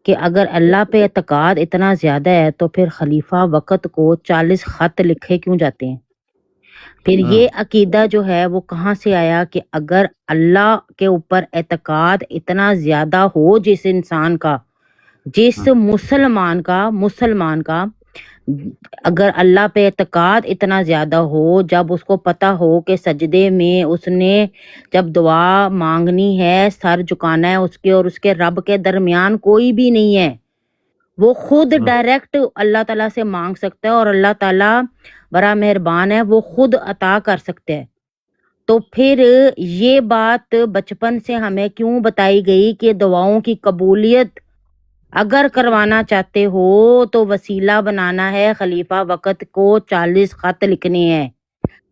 کہ اگر اللہ پہ اعتقاد اتنا زیادہ ہے تو پھر خلیفہ وقت کو 40 خط لکھے کیوں جاتے ہیں؟ پھر یہ عقیدہ جو ہے وہ کہاں سے آیا کہ اگر اللہ کے اوپر اعتقاد اتنا زیادہ ہو جس انسان کا، جس مسلمان کا اگر اللہ پہ اعتقاد اتنا زیادہ ہو، جب اس کو پتہ ہو کہ سجدے میں اس نے جب دعا مانگنی ہے، سر جھکانا ہے اس کے اور اس کے رب کے درمیان کوئی بھی نہیں ہے، وہ خود ڈائریکٹ اللہ تعالیٰ سے مانگ سکتا ہے اور اللہ تعالیٰ بڑا مہربان ہے، وہ خود عطا کر سکتے ہیں. تو پھر یہ بات بچپن سے ہمیں کیوں بتائی گئی کہ دعاؤں کی قبولیت اگر کروانا چاہتے ہو تو وسیلہ بنانا ہے، خلیفہ وقت کو 40 خط لکھنے ہیں.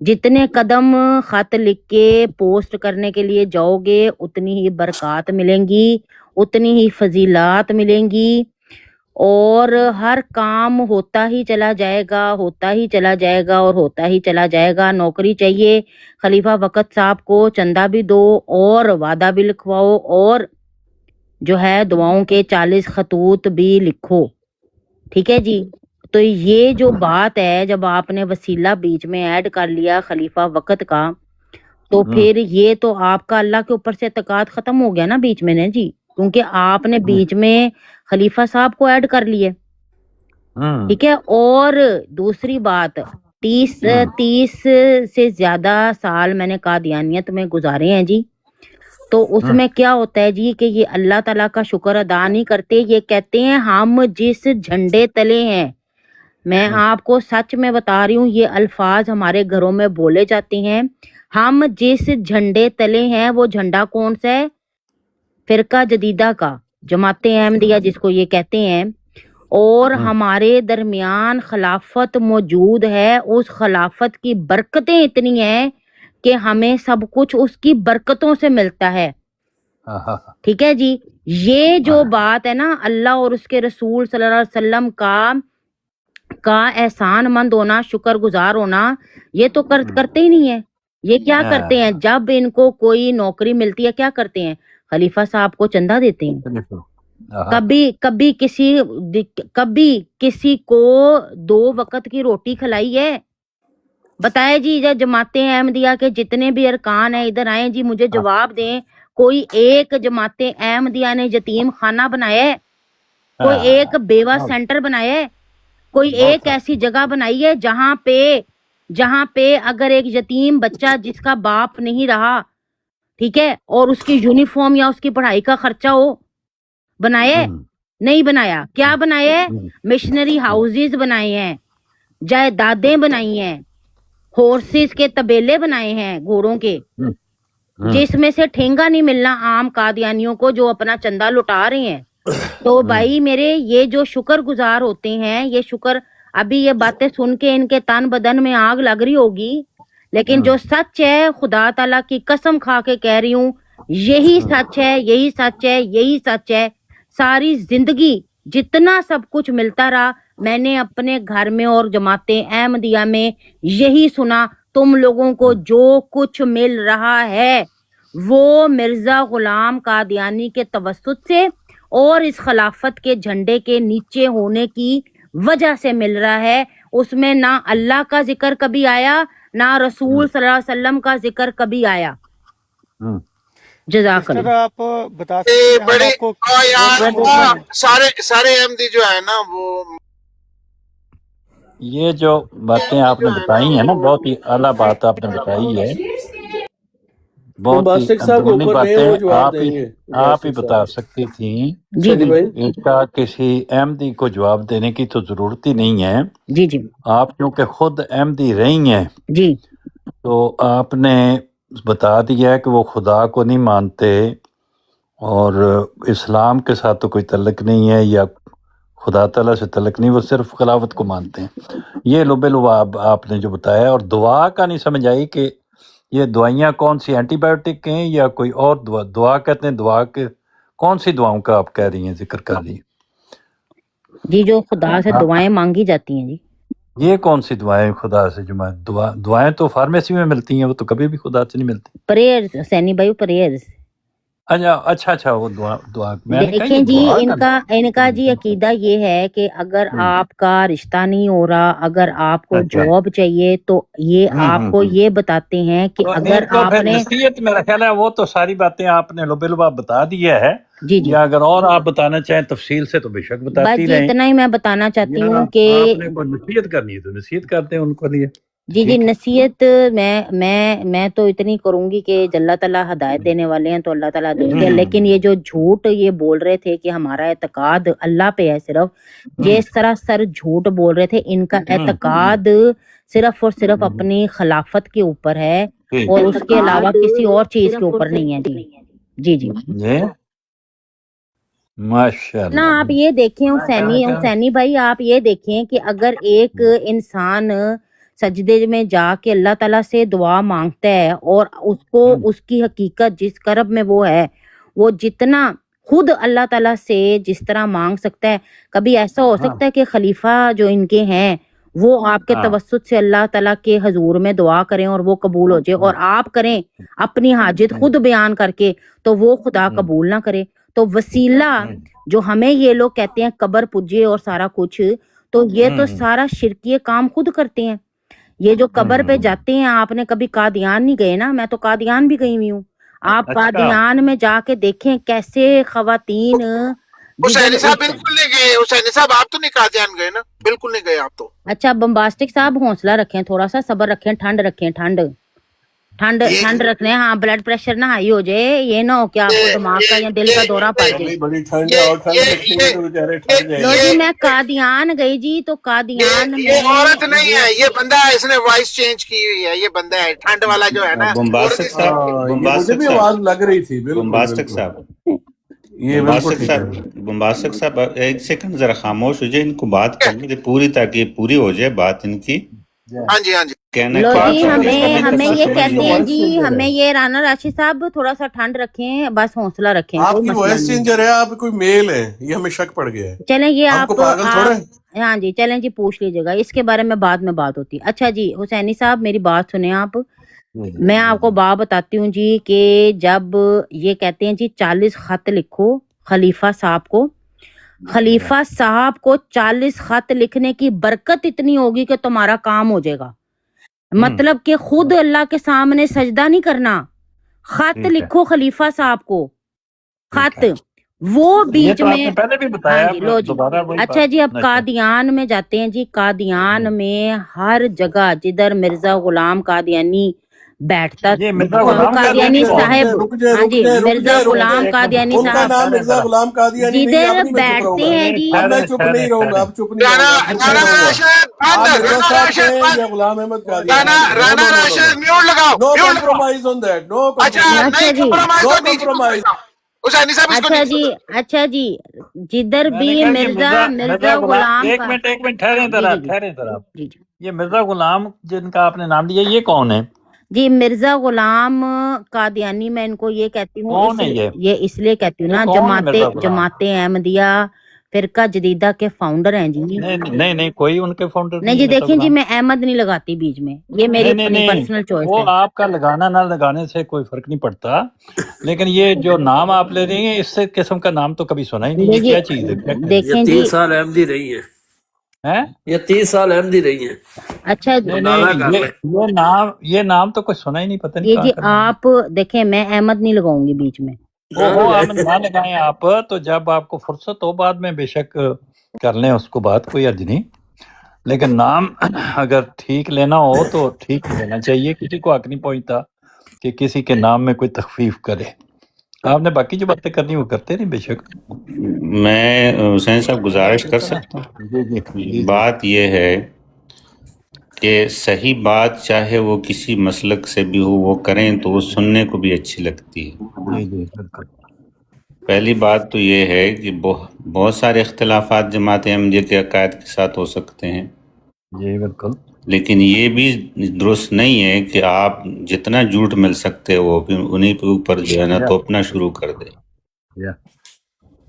جتنے قدم خط لکھ کے پوسٹ کرنے کے لیے جاؤ گے اتنی ہی برکات ملیں گی، اتنی ہی فضیلات ملیں گی، اور ہر کام ہوتا ہی چلا جائے گا، ہوتا ہی چلا جائے گا اور ہوتا ہی چلا جائے گا. نوکری چاہیے خلیفہ وقت صاحب کو، چندہ بھی دو اور وعدہ بھی لکھواؤ اور جو ہے دعاؤں کے 40 خطوط بھی لکھو. ٹھیک ہے جی. تو یہ جو بات ہے، جب آپ نے وسیلہ بیچ میں ایڈ کر لیا خلیفہ وقت کا، تو پھر یہ تو آپ کا اللہ کے اوپر سے اعتقاد ختم ہو گیا نا بیچ میں نے جی، کیونکہ آپ نے بیچ میں خلیفہ صاحب کو ایڈ کر لیے. ٹھیک ہے. اور دوسری بات، 30 سے زیادہ سال میں نے قادیانیت میں گزارے ہیں جی. تو اس میں کیا ہوتا ہے جی کہ یہ اللہ تعالیٰ کا شکر ادا نہیں کرتے، یہ کہتے ہیں ہم جس جھنڈے تلے ہیں. میں آپ کو سچ میں بتا رہی ہوں، یہ الفاظ ہمارے گھروں میں بولے جاتے ہیں، ہم جس جھنڈے تلے ہیں. وہ جھنڈا کون سا ہے؟ فرقہ جدیدہ کا، جماعت احمدیہ جس کو یہ کہتے ہیں. اور ہمارے درمیان خلافت موجود ہے، اس خلافت کی برکتیں اتنی ہیں کہ ہمیں سب کچھ اس کی برکتوں سے ملتا ہے. ٹھیک ہے جی. یہ جو بات ہے نا، اللہ اور اس کے رسول صلی اللہ علیہ وسلم کا احسان مند ہونا، شکر گزار ہونا، یہ تو کرتے ہی نہیں ہے. یہ کیا کرتے ہیں؟ جب ان کو کوئی نوکری ملتی ہے کیا کرتے ہیں؟ خلیفہ صاحب کو چندہ دیتے ہیں. کبھی کسی کو 2 وقت کی روٹی کھلائی ہے؟ بتائے جی. جماعت احمدیہ کے جتنے بھی ارکان ہیں ادھر آئیں جی، مجھے جواب دیں. کوئی ایک جماعت احمدیہ نے یتیم خانہ بنایا ہے؟ کوئی ایک بیوہ سینٹر بنایا ہے؟ کوئی ایک ایسی جگہ بنائی ہے جہاں پہ اگر ایک یتیم بچہ جس کا باپ نہیں رہا، ٹھیک ہے، اور اس کی یونیفارم یا اس کی پڑھائی کا خرچہ ہو؟ بنایا ہے؟ نہیں بنایا. کیا بنایا ہے؟ مشنری ہاؤسز بنائے ہیں، جائیدادیں بنائی ہیں، ہورسز کے طبیلے بنائے ہیں گھوڑوں کے، جس میں سے ٹھینگا نہیں ملنا عام قادیانیوں کو جو اپنا چندہ لٹا رہے ہیں. تو بھائی میرے یہ جو شکر گزار ہوتے ہیں یہ شکر ابھی یہ باتیں سن کے ان کے تن بدن میں آگ لگ رہی ہوگی لیکن جو سچ ہے خدا تعالیٰ کی قسم کھا کے کہہ رہی ہوں یہی سچ ہے یہی سچ ہے یہی سچ ہے. ساری زندگی جتنا سب کچھ ملتا رہا میں نے اپنے گھر میں اور جماعت احمدیہ میں یہی سنا تم لوگوں کو جو کچھ مل رہا ہے وہ مرزا غلام قادیانی کے توسط سے اور اس خلافت کے جھنڈے کے نیچے ہونے کی وجہ سے مل رہا ہے. اس میں نہ اللہ کا ذکر کبھی آیا نہ رسول صلی اللہ علیہ وسلم کا ذکر کبھی آیا. جزاک سسٹر اللہ. آپ بتا سکتے ہیں ہم بڑے آپ کو یار سارے احمدی جو ہے نا وہ یہ جو باتیں آپ نے بتائی ہیں نا بہت ہی اعلیٰ بات آپ نے بتائی ہے، بہت ہی بمباسٹک صاحب کے اندرونی اوپر نہیں وہ باتیں جواب آپ ہی دیں گے آپ ہی بمباسٹک بتا صاحب. سکتی تھیں. جی سنی جی بھائی اس کا کسی احمدی کو جواب دینے کی تو ضرورت ہی نہیں ہے. جی جی آپ کیونکہ خود احمدی رہی ہیں جی تو آپ نے بتا دیا ہے کہ وہ خدا کو نہیں مانتے اور اسلام کے ساتھ تو کوئی تعلق نہیں ہے یا خدا تعالیٰ سے تعلق نہیں، وہ صرف خلافت کو مانتے ہیں. یہ لبے لباب آپ نے جو بتایا اور دعا کا نہیں سمجھ آئی کہ یہ دوائیاں کون سی اینٹی بایوٹک ہیں یا کوئی اور دعا کہتے ہیں. دعا کے کون سی دعاؤں کا آپ کہہ رہی ہیں ذکر کر رہی ہیں؟ جی جو خدا سے دعائیں مانگی جاتی ہیں جی. یہ کون سی دعائیں خدا سے جو دعائیں تو فارمیسی میں ملتی ہیں، وہ تو کبھی بھی خدا سے نہیں ملتی. پریئر سینی بھائی پریئر. اچھا وہ دعا میں نے کہا دیکھیں یہ جی دعا ان کا جی عقیدہ یہ ہے کہ اگر آپ کا رشتہ نہیں ہو رہا اگر آپ کو اچھا جاب چاہیے تو یہ آپ کو یہ بتاتے ہیں کہ تو اگر ان کو آپ پھر نے نصیحت میرا خیال ہے وہ تو ساری باتیں آپ نے لبے لباب بتا دیا ہے، جی جی یا اگر اور آپ بتانا چاہیں تفصیل سے تو بے شک بس بتاتی جی رہیں، اتنا ہی میں بتانا چاہتی یا ہوں کہ آپ نے کوئی نصیحت کرنی ہے تو نصیحت کرتے ہیں ان کو لیے. جی ٹھیک ہے. نصیحت میں تو اتنی کروں گی کہ اللہ تعالیٰ ہدایت دینے والے ہیں تو اللہ تعالیٰ دیں گے. لیکن یہ جو جھوٹ یہ بول رہے تھے کہ ہمارا اعتقاد اللہ پہ ہے صرف یہ سراسر جھوٹ بول رہے تھے. ان کا اعتقاد صرف اور صرف اپنی خلافت کے اوپر ہے اور اس کے علاوہ کسی اور چیز کے اوپر نہیں ہے. جی جی جی ماشاء نا اللہ. آپ یہ دیکھیں حسینی بھائی آپ یہ دیکھیں کہ اگر ایک انسان سجدے میں جا کے اللہ تعالیٰ سے دعا مانگتا ہے اور اس کو اس کی حقیقت جس کرب میں وہ ہے وہ جتنا خود اللہ تعالیٰ سے جس طرح مانگ سکتا ہے کبھی ایسا ہو سکتا ہے کہ خلیفہ جو ان کے ہیں وہ آپ کے توسط سے اللہ تعالیٰ کے حضور میں دعا کریں اور وہ قبول ہو جائے اور آپ کریں اپنی حاجت خود بیان کر کے تو وہ خدا قبول نہ کرے. تو وسیلہ جو ہمیں یہ لوگ کہتے ہیں قبر پجے اور سارا کچھ تو یہ تو سارا شرکی کام خود کرتے ہیں. یہ جو قبر پہ جاتے ہیں آپ نے کبھی قادیان نہیں گئے نا؟ میں تو قادیان بھی گئی ہوئی ہوں. آپ قادیان میں جا کے دیکھیں کیسے خواتین حسینی صاحب بالکل نہیں گئے. حسینی صاحب آپ تو نہیں قادیان گئے نا؟ بالکل نہیں گئے آپ تو. اچھا بمباسٹک صاحب حوصلہ رکھیں تھوڑا سا صبر رکھیں ٹھنڈ رکھیں ٹھنڈ رکھنے. ہاں بلڈ پریشر نہ ہائی ہو جائے یہ نہ ہو کہ آپ کو دماغ کا یا دل کا دورہ پڑ جائے. بڑی ٹھنڈ ہے اور ٹھنڈ رکھیں گے تو بیچارے ٹھنڈ جائیں لو گے. جی میں قادیان گئی جی تو قادیان میں یہ عورت نہیں ہے یہ بندہ ہے اس نے وائس چینج کی ہوئی ہے. یہ بندہ ہے ٹھنڈ والا جو ہے نا. بمباسٹک صاحب ہاں یہ مجھے بھی آواز لگ رہی تھی. بالکل بمباسٹک بالکل صاحب یہ بالکل ٹھیک ہے. بمباسٹک صاحب ایک سیکنڈ ذرا خاموش ہو جائے، ان کو بات کرنے دے پوری تاکہ یہ پوری ہو جائے بات ان کی. ہاں جی ہاں جی. کہنا لو کیا جی چاہتے ہیں ہمیں یہ سمجھ کہتے لوں. ہیں جی ہمیں یہ رانا راشد صاحب تھوڑا سا ٹھنڈ رکھیں بس حوصلہ رکھیں آپ کوئی کی مسئلہ وائس نہیں. چینجر ہے، آپ کوئی میل ہے، یہ ہمیں شک پڑ گیا ہے. چلیں یہ ہم آپ کو پاگل تھوڑے. ہاں جی چلیں جی پوچھ لیجیے گا اس کے بارے میں بعد میں بات ہوتی. اچھا جی حسینی صاحب میری بات سنیں آپ. میں آپ کو بات بتاتی ہوں جی کہ جب یہ کہتے ہیں جی 40 خط لکھو خلیفہ صاحب کو، خلیفہ صاحب کو 40 خط لکھنے کی برکت اتنی ہوگی کہ تمہارا کام ہو جائے گا. مطلب کہ خود اللہ کے سامنے سجدہ نہیں کرنا، خط لکھو خلیفہ صاحب کو خط. وہ بیچ میں پہلے بھی بتایا. ہاں جی لو جی. اچھا جی اب قادیان میں جاتے ہیں جی. قادیان میں ہر جگہ جدھر مرزا غلام قادیانی بیٹھتا قادیانی صاحب ہاں جی مرزا غلام قادیانی ان کا صاحب نام مرزا غلام قادیانی نہیں ہے. جدھر اب نہیں میں چپ رہوں بیٹھتے گا. ہیں جی اب میں چپ نہیں رہوں گا. اب چپ نہیں رانا رہوں گا. رانا راشد آپ بند. مرزا رانا صاحب راشد کہیں بند. یا غلام احمد قادیانی. رانا راشد میوٹ لگاؤ نو میوٹ لگاؤ. Compromise on that. نو اچھا کمپرومائز. نہیں جی کمپرومائز نو تو نیچے کمپرومائز. हुसैनी साहब इसको अच्छा नहीं जी, अच्छा जी, जिधर मैंने भी कहा ये मिर्जा मिर्जा गुलाम एक का, मिनट ठहरे जी जरा, जी जी ठहरे जरा। जी जी ये मिर्जा गुलाम जिनका आपने नाम लिया, ये कौन है? जी, मिर्जा गुलाम कादियानी, मैं इनको ये कहती हूँ, कौन है ये इसलिए कहती हूँ ये ना, कौन है मिर्जा गुलाम? जमाते अहमदिया फिरका जदीदा के फाउंडर हैं जी। नहीं, कोई उनके फाउंडर नहीं जी, देखें जी, मैं अहमद नहीं लगाती बीच में, ये मेरी अपनी पर्सनल चॉइस वो है। आपका लगाना ना लगाने से कोई फर्क नहीं पड़ता, लेकिन ये जो नाम आप ले रही हैं, इससे किस्म का नाम तो कभी सुना ही नहीं। ये क्या चीज है? ये देखें जी, 30 साल अहमदी रही है, हैं? ये 30 साल अहमदी रही है। अच्छा नहीं, ये नाम तो कुछ सुना ही नहीं, पता नहीं ये कहाँ जी का नाम है। आप देखें, मैं अहमद नहीं लगाऊंगी बीच में। ओहो, आप ना लगाएं आप, तो जब आपको फुर्सत हो बाद में बेशक कर लें उसको, बात कोई अर्ज नहीं, लेकिन नाम अगर ठीक लेना हो तो ठीक लेना चाहिए। किसी को हक नहीं पहुंचता कि किसी के नाम में कोई तखफीफ करे। आपने बाकी जो बातें करनी वो करते नहीं बेशक। मैं हुसैन साहब गुजारिश कर सकता हूँ? जी। बात यह है कि सही बात चाहे वो किसी मसलक से भी हो, वो करें तो वो सुनने को भी अच्छी लगती है। जी बिल्कुल। पहली बात तो ये है कि बहुत सारे इख्तिलाफात जमात अहमदिया के अकायद के साथ हो सकते हैं, जी बिल्कुल, लेकिन ये भी दुरुस्त नहीं है कि आप जितना झूठ मिल सकते हो फिर उन्हीं के ऊपर जो है ना थोपना शुरू कर दे।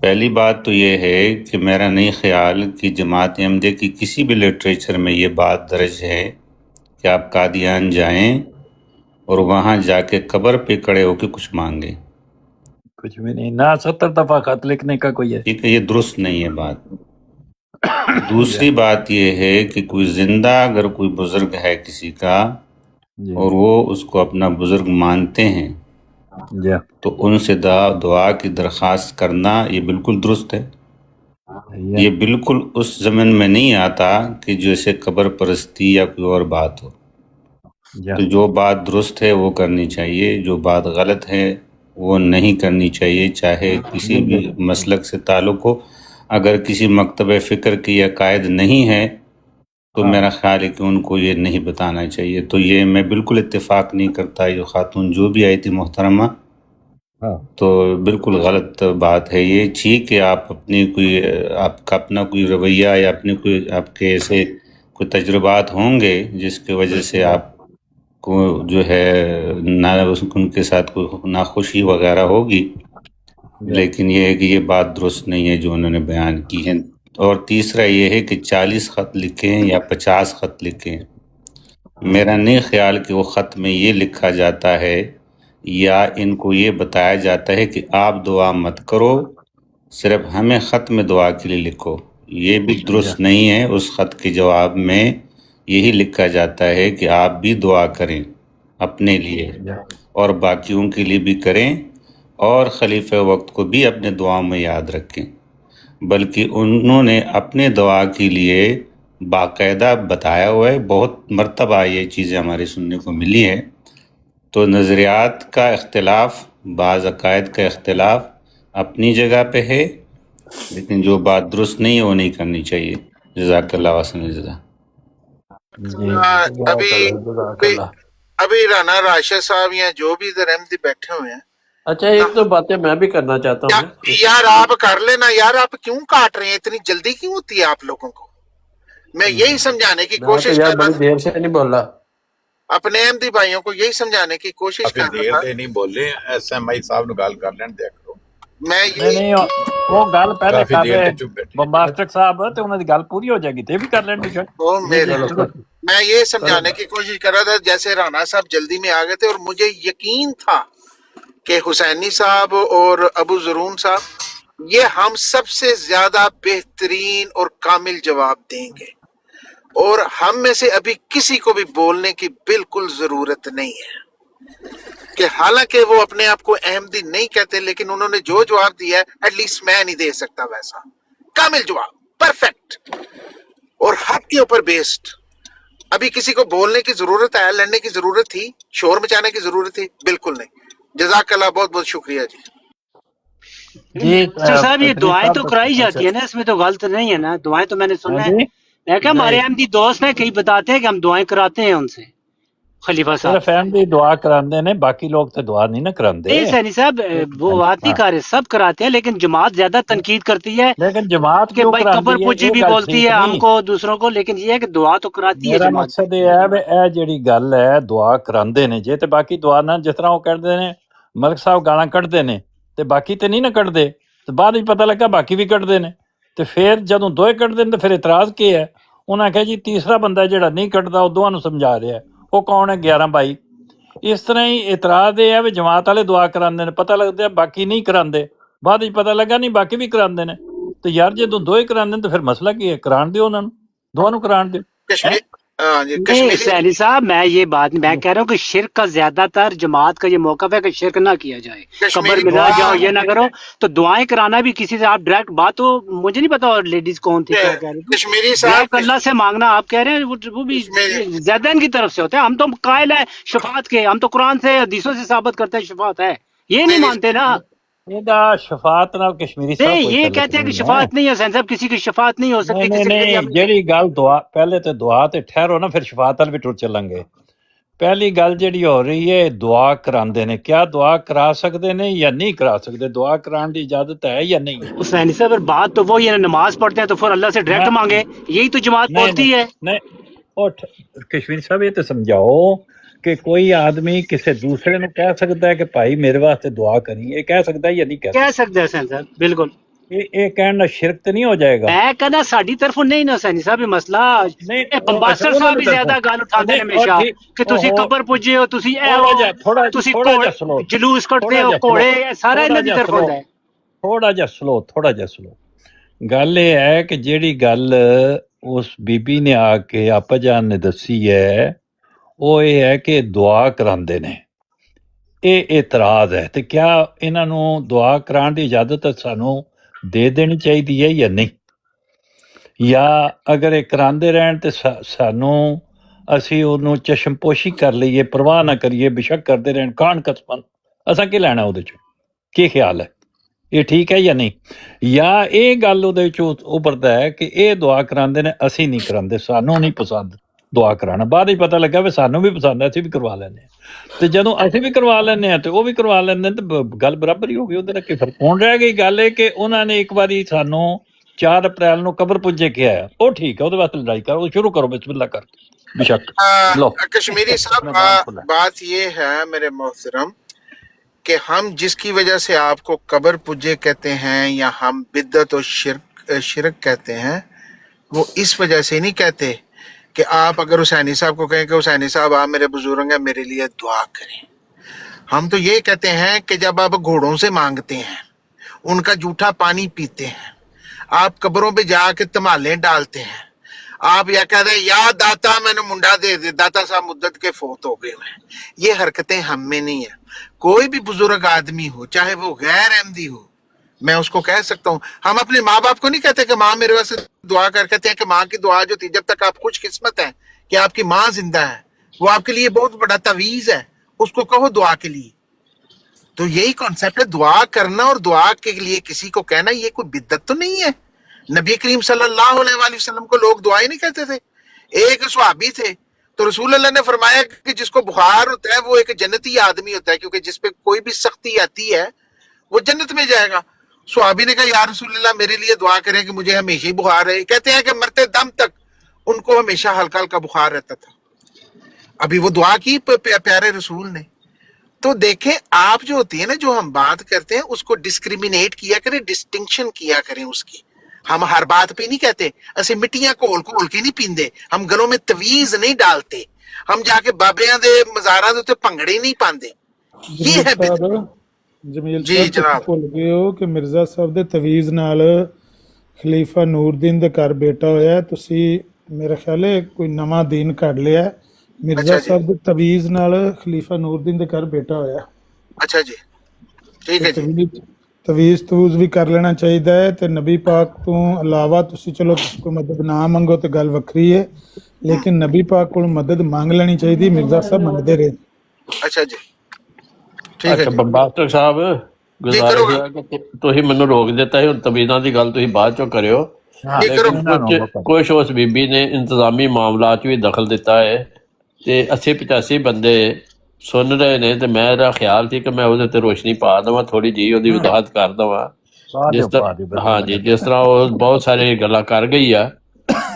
पहली बात तो ये है कि मेरा नहीं ख्याल कि जमात अहमदिया की किसी भी लिटरेचर में ये बात दर्ज है कि आप कादियान जाएं और वहाँ जाके कब्र पे खड़े होकर कुछ मांगे। कुछ भी नहीं, ना 70 दफा खत लिखने का कोई है। ठीक है, ये दुरुस्त नहीं है बात। दूसरी बात ये है कि कोई जिंदा अगर कोई बुजुर्ग है किसी का और वो उसको अपना बुजुर्ग मानते हैं तो उनसे दुआ की दरख्वास्त करना ये बिल्कुल दुरुस्त है। ये बिल्कुल उस ज़मन में नहीं आता कि जैसे कब्र परस्ती या कोई और बात हो। तो जो बात दुरुस्त है वो करनी चाहिए, जो बात गलत है वो नहीं करनी चाहिए, चाहे किसी भी मसलक से ताल्लुक़ हो। अगर किसी मकतब फ़िक्र की अकायद नहीं है तो मेरा ख्याल है कि उनको ये नहीं बताना चाहिए। तो ये मैं बिल्कुल इत्तेफाक नहीं करता, ये खातून जो भी आई थी मोहतरमा, तो बिल्कुल गलत बात है ये। ठीक है, आप अपनी कोई आपका अपना कोई रवैया या अपने कोई आपके ऐसे कोई तजुर्बात होंगे जिसकी वजह से आपको जो है ना उनके साथ कोई नाखुशी वगैरह होगी, लेकिन ये है कि ये बात दुरुस्त नहीं है जो उन्होंने बयान की है। और तीसरा ये है कि 40 ख़त लिखें या 50 ख़त लिखें, मेरा नहीं ख्याल कि वो ख़त में ये लिखा जाता है या इनको ये बताया जाता है कि आप दुआ मत करो, सिर्फ हमें ख़त में दुआ के लिए लिखो। ये भी दुरुस्त नहीं है। उस ख़त के जवाब में यही लिखा जाता है कि आप भी दुआ करें अपने लिए और बाकियों के लिए भी करें, और खलीफा वक्त को भी अपने दुआ में याद रखें। बल्कि उन्होंने अपने दुआ के लिए बाकायदा बताया हुआ है, बहुत मरतबा ये चीज़ें हमारे सुनने को मिली है। तो नज़रियात का इख्तिलाफ, बाज़ अकायद का इख्तिलाफ अपनी जगह पे है, लेकिन जो बात दुरुस्त नहीं है वो नहीं करनी चाहिए। जज़ाकल्लाह वसन जज़ा। अभी राना राशिद साहब या जो भी इधर अहमदी बैठे हुए हैं, अच्छा एक तो बातें मैं भी करना चाहता हूँ यार आप कर लेना यार, आप क्यों काट रहे हैं, इतनी जल्दी क्यों होती है आप लोगों को? मैं यही समझाने की कोशिश कर रहा हूं, देर से नहीं बोला, अपने अहमदी भाइयों को यही समझाने की कोशिश कर रहा था। नहीं बोले SMI साहब गल कर लें, देख लो। मैं नहीं वो गल पहले काफी देर कर ते चुप बैठे। मास्टर साहब ते उन्हां दी गल पूरी हो जाएगी ते भी कर लेंगे बेशक। वो मैं ये समझाने की कोशिश कर रहा था, जैसे राना साहब जल्दी में आ गए थे और मुझे यकीन था कि हुसैनी साहब और अबू ज़रून साहब ये हम सबसे ज्यादा बेहतरीन और कामिल जवाब देंगे, और हम में से अभी किसी को भी बोलने की बिल्कुल जरूरत नहीं है कि हालांकि वो अपने आप को अहमदी नहीं कहते, लेकिन उन्होंने जो जवाब दिया है एटलीस्ट मैं नहीं दे सकता वैसा कामिल जवाब, परफेक्ट और हक के ऊपर बेस्ड। अभी किसी को बोलने की जरूरत है, लड़ने की जरूरत थी, शोर मचाने की जरूरत थी? बिल्कुल नहीं। जज़ाकल्लाह, बहुत बहुत शुक्रिया जी। साहब ये दुआएं तो कराई जाती है ना, इसमें तो गलत नहीं है ना? दुआएं तो मैंने सुना है, मैं क्या हमारे अहमदी दोस्त हैं, कई बताते हैं कि हम दुआएं कराते हैं उनसे, खलीफा साहब। ਸਿਰਫ ਅਹਿਮਦੀ ਦੁਆ ਕਰਾਉਂਦੇ ਨੇ, ਬਾਕੀ ਲੋਕ ਤੇ ਦੁਆ ਨਹੀਂ ਨਾ ਕਰਾਉਂਦੇ। नहीं सैनी साहब, वो बात नहीं कर रहे, सब कराते हैं, लेकिन जमात ज्यादा तनकीद करती है लेकिन जमात कि क्यों भाई कराती कबर है, पुजी ये भी गल बोलती ठीक है नहीं। हमको दूसरों को, लेकिन ये है कि दुआ तो कराती है ਮੇਰਾ जमात। ਮਕਸਦ ਇਹ ਹੈ ਵੀ ਇਹ ਜਿਹੜੀ ਗੱਲ ਹੈ ਦੁਆ ਕਰਾਉਂਦੇ ਨੇ ਜੇ, ਤੇ ਬਾਕੀ ਦੁਆ ਨਾ, ਜਿਸ ਤਰ੍ਹਾਂ ਉਹ ਕਹਿੰਦੇ ਨੇ ਮਲਕ ਸਾਹਿਬ ਗਾਲਾਂ ਕੱਢਦੇ ਨੇ ਤੇ ਬਾਕੀ ਤੇ ਨਹੀਂ ਨਾ ਕੱਢਦੇ, ਤੇ ਬਾਅਦ ਵਿੱਚ ਪਤਾ ਲੱਗਾ ਬਾਕੀ ਵੀ ਕੱਢਦੇ ਨੇ, ਤੇ ਫਿਰ ਜਦੋਂ ਦੋਏ ਕੱਢਦੇ ਨੇ ਤੇ ਫਿਰ ਇਤਰਾਜ਼ ਕੀ ਹੈ? ਉਹਨਾਂ ਕਿਹਾ ਜੀ ਤੀਸਰਾ ਬੰਦਾ ਜਿਹੜਾ ਨਹੀਂ ਕੱਢਦਾ ਉਹ ਦੋਵਾਂ ਨੂੰ ਸਮਝਾ ਰਿਹਾ, ਉਹ ਕੌਣ ਹੈ? 11 22। ਇਸ ਤਰ੍ਹਾਂ ਹੀ ਇਤਰਾਜ਼ ਇਹ ਹੈ ਵੀ ਜਮਾਤ ਵਾਲੇ ਦੁਆ ਕਰਾਉਂਦੇ ਨੇ, ਪਤਾ ਲੱਗਦਾ ਬਾਕੀ ਨਹੀਂ ਕਰਾਉਂਦੇ, ਬਾਅਦ ਵਿੱਚ ਪਤਾ ਲੱਗਾ ਨਹੀਂ ਬਾਕੀ ਵੀ ਕਰਾਉਂਦੇ ਨੇ। ਤੇ ਯਾਰ ਜਦੋਂ ਦੋਏ ਕਰਾਉਂਦੇ ਨੇ ਤਾਂ ਫਿਰ ਮਸਲਾ ਕੀ ਹੈ? ਕਰਾਉਣ ਦਿਓ ਉਹਨਾਂ ਨੂੰ, ਦੋਵਾਂ ਨੂੰ ਕਰਾਉਣ ਦਿਓ। कश्मीर हाँ जी, नहीं कश्मीरी सैनी साहब, मैं ये बात मैं कह रहा हूँ कि शिरक का ज्यादातर जमात का ये मौका है कि शिरक ना किया जाए, कब्र कश्मीरी में ना दुआ जाओ, ये ना करो। तो दुआएं कराना भी किसी से आप डायरेक्ट बात, तो मुझे नहीं पता और लेडीज कौन थी क्या कह रही थी, कश्मीरी डायरेक्ट साहब अल्लाह से मांगना आप कह रहे हैं, वो भी कश्मीरी ज्यादा इनकी तरफ से होता है। हम तो कायल है शफात के, हम तो कुरान से हदीसों से साबित करते हैं शफात है, ये नहीं मेरी मानते ना। ਇਹਦਾ ਸ਼ਫਾਤ ਨਾਲ ਕਸ਼ਮੀਰੀ ਸਾਹਿਬ नहीं, ਕੋਈ ये ਤਾਲੁਕ कहते हैं कि नहीं है। शफात नहीं है सैन साहब, किसी की शफात नहीं हो नहीं सकती नहीं किसी के लिए। नहीं, ਜਿਹੜੀ ਗੱਲ ਦੁਆ, ਪਹਿਲੇ ਤੇ ਦੁਆ ਤੇ ਠਹਿਰੋ ਨਾ, ਫਿਰ ਸ਼ਫਾਤ ਵੱਲ ਵੀ ਟੁਰ ਚੱਲਾਂਗੇ। ਪਹਿਲੀ ਗੱਲ ਜਿਹੜੀ ਹੋ ਰਹੀ ਹੈ, ਦੁਆ ਕਰਾਉਂਦੇ ਨੇ, ਕਿਆ ਦੁਆ ਕਰਾ ਸਕਦੇ ਨੇ ਜਾਂ ਨਹੀਂ ਕਰਾ ਸਕਦੇ? ਦੁਆ ਕਰਾਉਣ ਦੀ ਇਜਾਜ਼ਤ ਹੈ ਜਾਂ नहीं? हुसैनी साहब, बात तो वो ये नमाज पढ़ते हैं तो फिर अल्लाह से डायरेक्ट मैं- मांगे, यही तो जमात नहीं बोलती है। नहीं, कश्मीर साहब ये तो समझाओ कि कोई आदमी किसी दूसरे ਨੂੰ ਕਹਿ ਸਕਦਾ ਹੈ ਕਿ ਭਾਈ ਮੇਰੇ ਵਾਸਤੇ ਦੁਆ ਕਰੀ, ਇਹ ਕਹਿ ਸਕਦਾ ਹੈ ਜਾਂ ਨਹੀਂ ਕਹਿ कह सकते हैं सैन साहब, बिल्कुल। ਇਹ ਕਹਿਣ ਨਾਲ ਸ਼ਿਰਕ ਤੇ ਨਹੀਂ ਹੋ ਜਾਏਗਾ? मैं कहना साडी तरफों नहीं ना सैनी साहब, ये मसला नहीं, अंबासडर अच्छा, साहब भी उन्होंने ज्यादा देखो। गल उठाते हैं नहीं, और हमेशा ठीक- कि तुसी ओहो। कबर पुजे हो, तुसी ए थोड़ा हो, जा- थोड़ा- तुसी थोड़ा घोड़े- जा slow। जुलूस कटते थोड़ा हो, जा घोड़े, slow। सारा थोड़ा इन्हां दी जा तरफ slow। होंदा है। ਥੋੜਾ ਜਿਹਾ ਸਲੋ। ਗੱਲ ਇਹ ਹੈ ਕਿ ਜਿਹੜੀ ਗੱਲ ਉਸ ਬੀਬੀ ਨੇ ਆ ਕੇ ਆਪਾ ਜਾਨ ਨੇ ਦੱਸੀ ਹੈ, ਉਹ ਇਹ ਹੈ ਕਿ ਦੁਆ ਕਰਾਉਂਦੇ ਨੇ, ਇਹ ਇਤਰਾਜ਼ ਹੈ। ਤੇ ਕਿਆ ਇਹਨਾਂ ਨੂੰ ਦੁਆ ਕਰਾਉਣ ਦੀ ਇਜਾਜ਼ਤ ਸਾਨੂੰ ਦੇ ਦੇਣੀ ਚਾਹੀਦੀ ਹੈ ਜਾਂ ਨਹੀਂ? ਜਾਂ ਅਗਰ ਇਹ ਕਰਾਉਂਦੇ ਰਹਿਣ ਤੇ ਸਾਨੂੰ ਅਸੀਂ ਉਹਨੂੰ ਚਸ਼ਮਪੋਸ਼ੀ ਕਰ ਲਈਏ, ਪਰਵਾਹ ਨਾ ਕਰੀਏ, ਬੇਸ਼ੱਕ ਕਰਦੇ ਰਹਿਣ ਕਾਣ ਕਸਮਨ, ਅਸਾਂ ਕੀ ਲੈਣਾ ਉਹਦੇ 'ਚ? ਕੀ ਖਿਆਲ ਹੈ, ਇਹ ਠੀਕ ਹੈ ਜਾਂ ਨਹੀਂ? ਜਾਂ ਇਹ ਗੱਲ ਉਹਦੇ ਵਿੱਚ ਉਭਰਦਾ ਹੈ ਕਿ ਇਹ ਦੁਆ ਕਰਾਉਂਦੇ ਨੇ, ਅਸੀਂ ਨਹੀਂ ਕਰਾਉਂਦੇ, ਸਾਨੂੰ ਨਹੀਂ ਪਸੰਦ ਦੁਆ ਕਰਾਉਣਾ। ਬਾਅਦ ਵਿੱਚ ਪਤਾ ਲੱਗਾ ਵੀ ਸਾਨੂੰ ਵੀ ਪਸੰਦ ਹੈ, ਅਸੀਂ ਵੀ ਕਰਵਾ ਲੈਂਦੇ ਹਾਂ। ਤੇ ਜਦੋਂ ਅਸੀਂ ਵੀ ਕਰਵਾ ਲੈਂਦੇ ਹਾਂ ਤੇ ਉਹ ਵੀ ਕਰਵਾ ਲੈਂਦੇ ਨੇ, ਤੇ ਗੱਲ ਬਰਾਬਰ ਹੀ ਹੋ ਗਈ, ਉਹਦੇ ਨਾਲ ਕੀ ਫਰਕ? ਹੁਣ ਰਹਿ ਗਈ ਗੱਲ ਇਹ ਕਿ ਉਹਨਾਂ ਨੇ ਇੱਕ ਵਾਰੀ ਸਾਨੂੰ 4 ਅਪ੍ਰੈਲ ਨੂੰ ਕਬਰ ਪੁੱਜੇ ਕਿਹਾ, ਉਹ ਠੀਕ ਹੈ, ਉਹਦੇ ਵਾਸਤੇ ਲੜਾਈ ਕਰੋ, ਸ਼ੁਰੂ ਕਰੋ ਬਿਸਮਿल्लाह ਕਰਕੇ, बेशक। लो कश्मीरी साहब बात ये है मेरे मोहतरम कि हम जिसकी वजह से आपको कब्र पुजे कहते हैं या हम बिद्दत और शिरक कहते हैं, वो इस वजह से नहीं कहते कि आप अगर हुसैनी साहब को कहें कि हुसैनी साहब आप मेरे बुजुर्ग हैं, मेरे लिए दुआ करें। हम तो ये कहते हैं कि जब आप घोड़ों से मांगते हैं, उनका जूठा पानी पीते हैं, आप कब्रों पे जाके तमाले डालते हैं, आप या कह रहे या दाता मैंने मुंडा दे दे, दाता साहब मुद्दत के फोत हो गए हैं, ये हरकतें हम में नहीं है। कोई भी बुजुर्ग आदमी हो, चाहे वो गैर अहमदी हो, मैं उसको कह सकता हूँ। हम अपने माँ बाप को नहीं कहते कि माँ मेरे वास्ते दुआ कर, कहते हैं कि माँ की दुआ जो थी, जब तक आप खुशकिस्मत हैं कि आपकी माँ जिंदा है, वो आपके लिए बहुत बड़ा तवीज है, उसको कहो दुआ के लिए। तो यही कॉन्सेप्ट है, दुआ करना और दुआ के लिए किसी को कहना, ये कोई बिद्दत तो नहीं है। नबी करीम सल्लल्लाहु अलैहि वसल्लम को लोग दुआ ही नहीं कहते थे। एक सहाबी थे तो रसूल अल्लाह ने फरमाया कि जिसको बुखार होता है वो एक जन्नती आदमी होता है, क्योंकि जिस पे कोई भी सख्ती आती है वो जन्नत में जाएगा। सहाबी ने कहा या रसूल अल्लाह मेरे लिए दुआ करें कि मुझे हमेशा ही बुखार है। कहते हैं कि मरते दम तक उनको हमेशा हल्का हल्का बुखार रहता था। अभी वो दुआ की प्यारे रसूल ने। तो देखें, आप जो होती है ना, जो हम बात करते हैं उसको डिस्क्रिमिनेट किया करें, डिस्टिंक्शन किया करें उसकी। हम हर बात पे नहीं कहते, ऐसे मिट्टियां घोल घोल के नहीं पींदे, हम गलों में तवीज नहीं डालते, हम जाके बाबियां दे मज़ारां दे उत्ते भंगड़े नहीं पांदे। ये है ਜਮੀਲ ਜੀ ਸਾਹਿਬ, ਜਨਾਬ। ਤੁਸੀਂ ਭੁੱਲ ਗਏ ਹੋ ਕਿ ਮਿਰਜ਼ਾ ਸਾਹਿਬ ਦੇ ਤਵੀਜ਼ ਨਾਲ ਖਲੀਫਾ ਨੂਰਦੀਨ ਦੇ ਘਰ ਬੇਟਾ ਹੋਇਆ। ਤੁਸੀਂ ਮੇਰਾ ਖਿਆਲ ਹੈ ਕੋਈ ਨਵਾਂ ਦੀਨ ਕੱਢ ਲਿਆ। ਮਿਰਜ਼ਾ ਸਾਹਿਬ ਦੇ ਤਵੀਜ਼ ਨਾਲ ਖਲੀਫਾ ਨੂਰਦੀਨ ਦੇ ਘਰ ਬੇਟਾ ਹੋਇਆ। अच्छा जी, ठीक है जी। ਤਵੀਜ਼ ਤੂਜ਼ ਵੀ ਕਰ ਲੈਣਾ ਚਾਹੀਦਾ ਹੈ। ਤੇ ਨਬੀ ਪਾਕ ਤੋਂ ਇਲਾਵਾ ਤੁਸੀਂ ਚਲੋ ਕੋਈ ਮਦਦ ਨਾ ਮੰਗੋ ਤੇ ਗੱਲ ਵੱਖਰੀ ਹੈ, ਲੇਕਿਨ ਨਬੀ ਪਾਕ ਕੋਲ ਮਦਦ ਮੰਗ ਲੈਣੀ ਚਾਹੀਦੀ। ਮਿਰਜ਼ਾ ਸਾਹਿਬ ਮੰਗਦੇ ਰਹੇ। अच्छा जी, ठीक है ਅੱਛਾ जी। ਬੰਬਾਸਟਰ ਸਾਹਿਬ, ਗੁਜ਼ਾਰਿਸ਼ ਹੈ ਕਿ ਤੁਸੀਂ ਮੈਨੂੰ ਰੋਕ ਦਿੱਤਾ ਸੀ, ਹੁਣ ਤਵੀਜ਼ਾਂ ਦੀ ਗੱਲ ਤੁਸੀਂ ਬਾਅਦ ਚੋਂ ਕਰਿਓ। ये करो। ਕੁਝ ਉਸ ਬੀਬੀ ਨੇ ਇੰਤਜ਼ਾਮੀ ਮਾਮਲਾ 'ਚ ਵੀ ਦਖਲ ਦਿੱਤਾ ਹੈ ਤੇ 80-85 ਬੰਦੇ ਸੁਣ ਰਹੇ ਨੇ, ਤੇ ਮੇਰਾ ਖਿਆਲ ਸੀ ਕਿ ਮੈਂ ਉਹਦੇ ਤੇ ਰੋਸ਼ਨੀ ਪਾ ਦੇਵਾਂ, ਥੋੜੀ ਜਿਹੀ ਉਹਦੀ ਵਜ਼ਾਹਤ ਕਰ ਦੇਵਾਂ। ਜਿਸ ਤਰ੍ਹਾਂ ਹਾਂਜੀ, ਜਿਸ ਤਰ੍ਹਾਂ ਉਹ ਬਹੁਤ ਸਾਰੇ ਗੱਲਾਂ ਕਰ ਗਈ ਆ,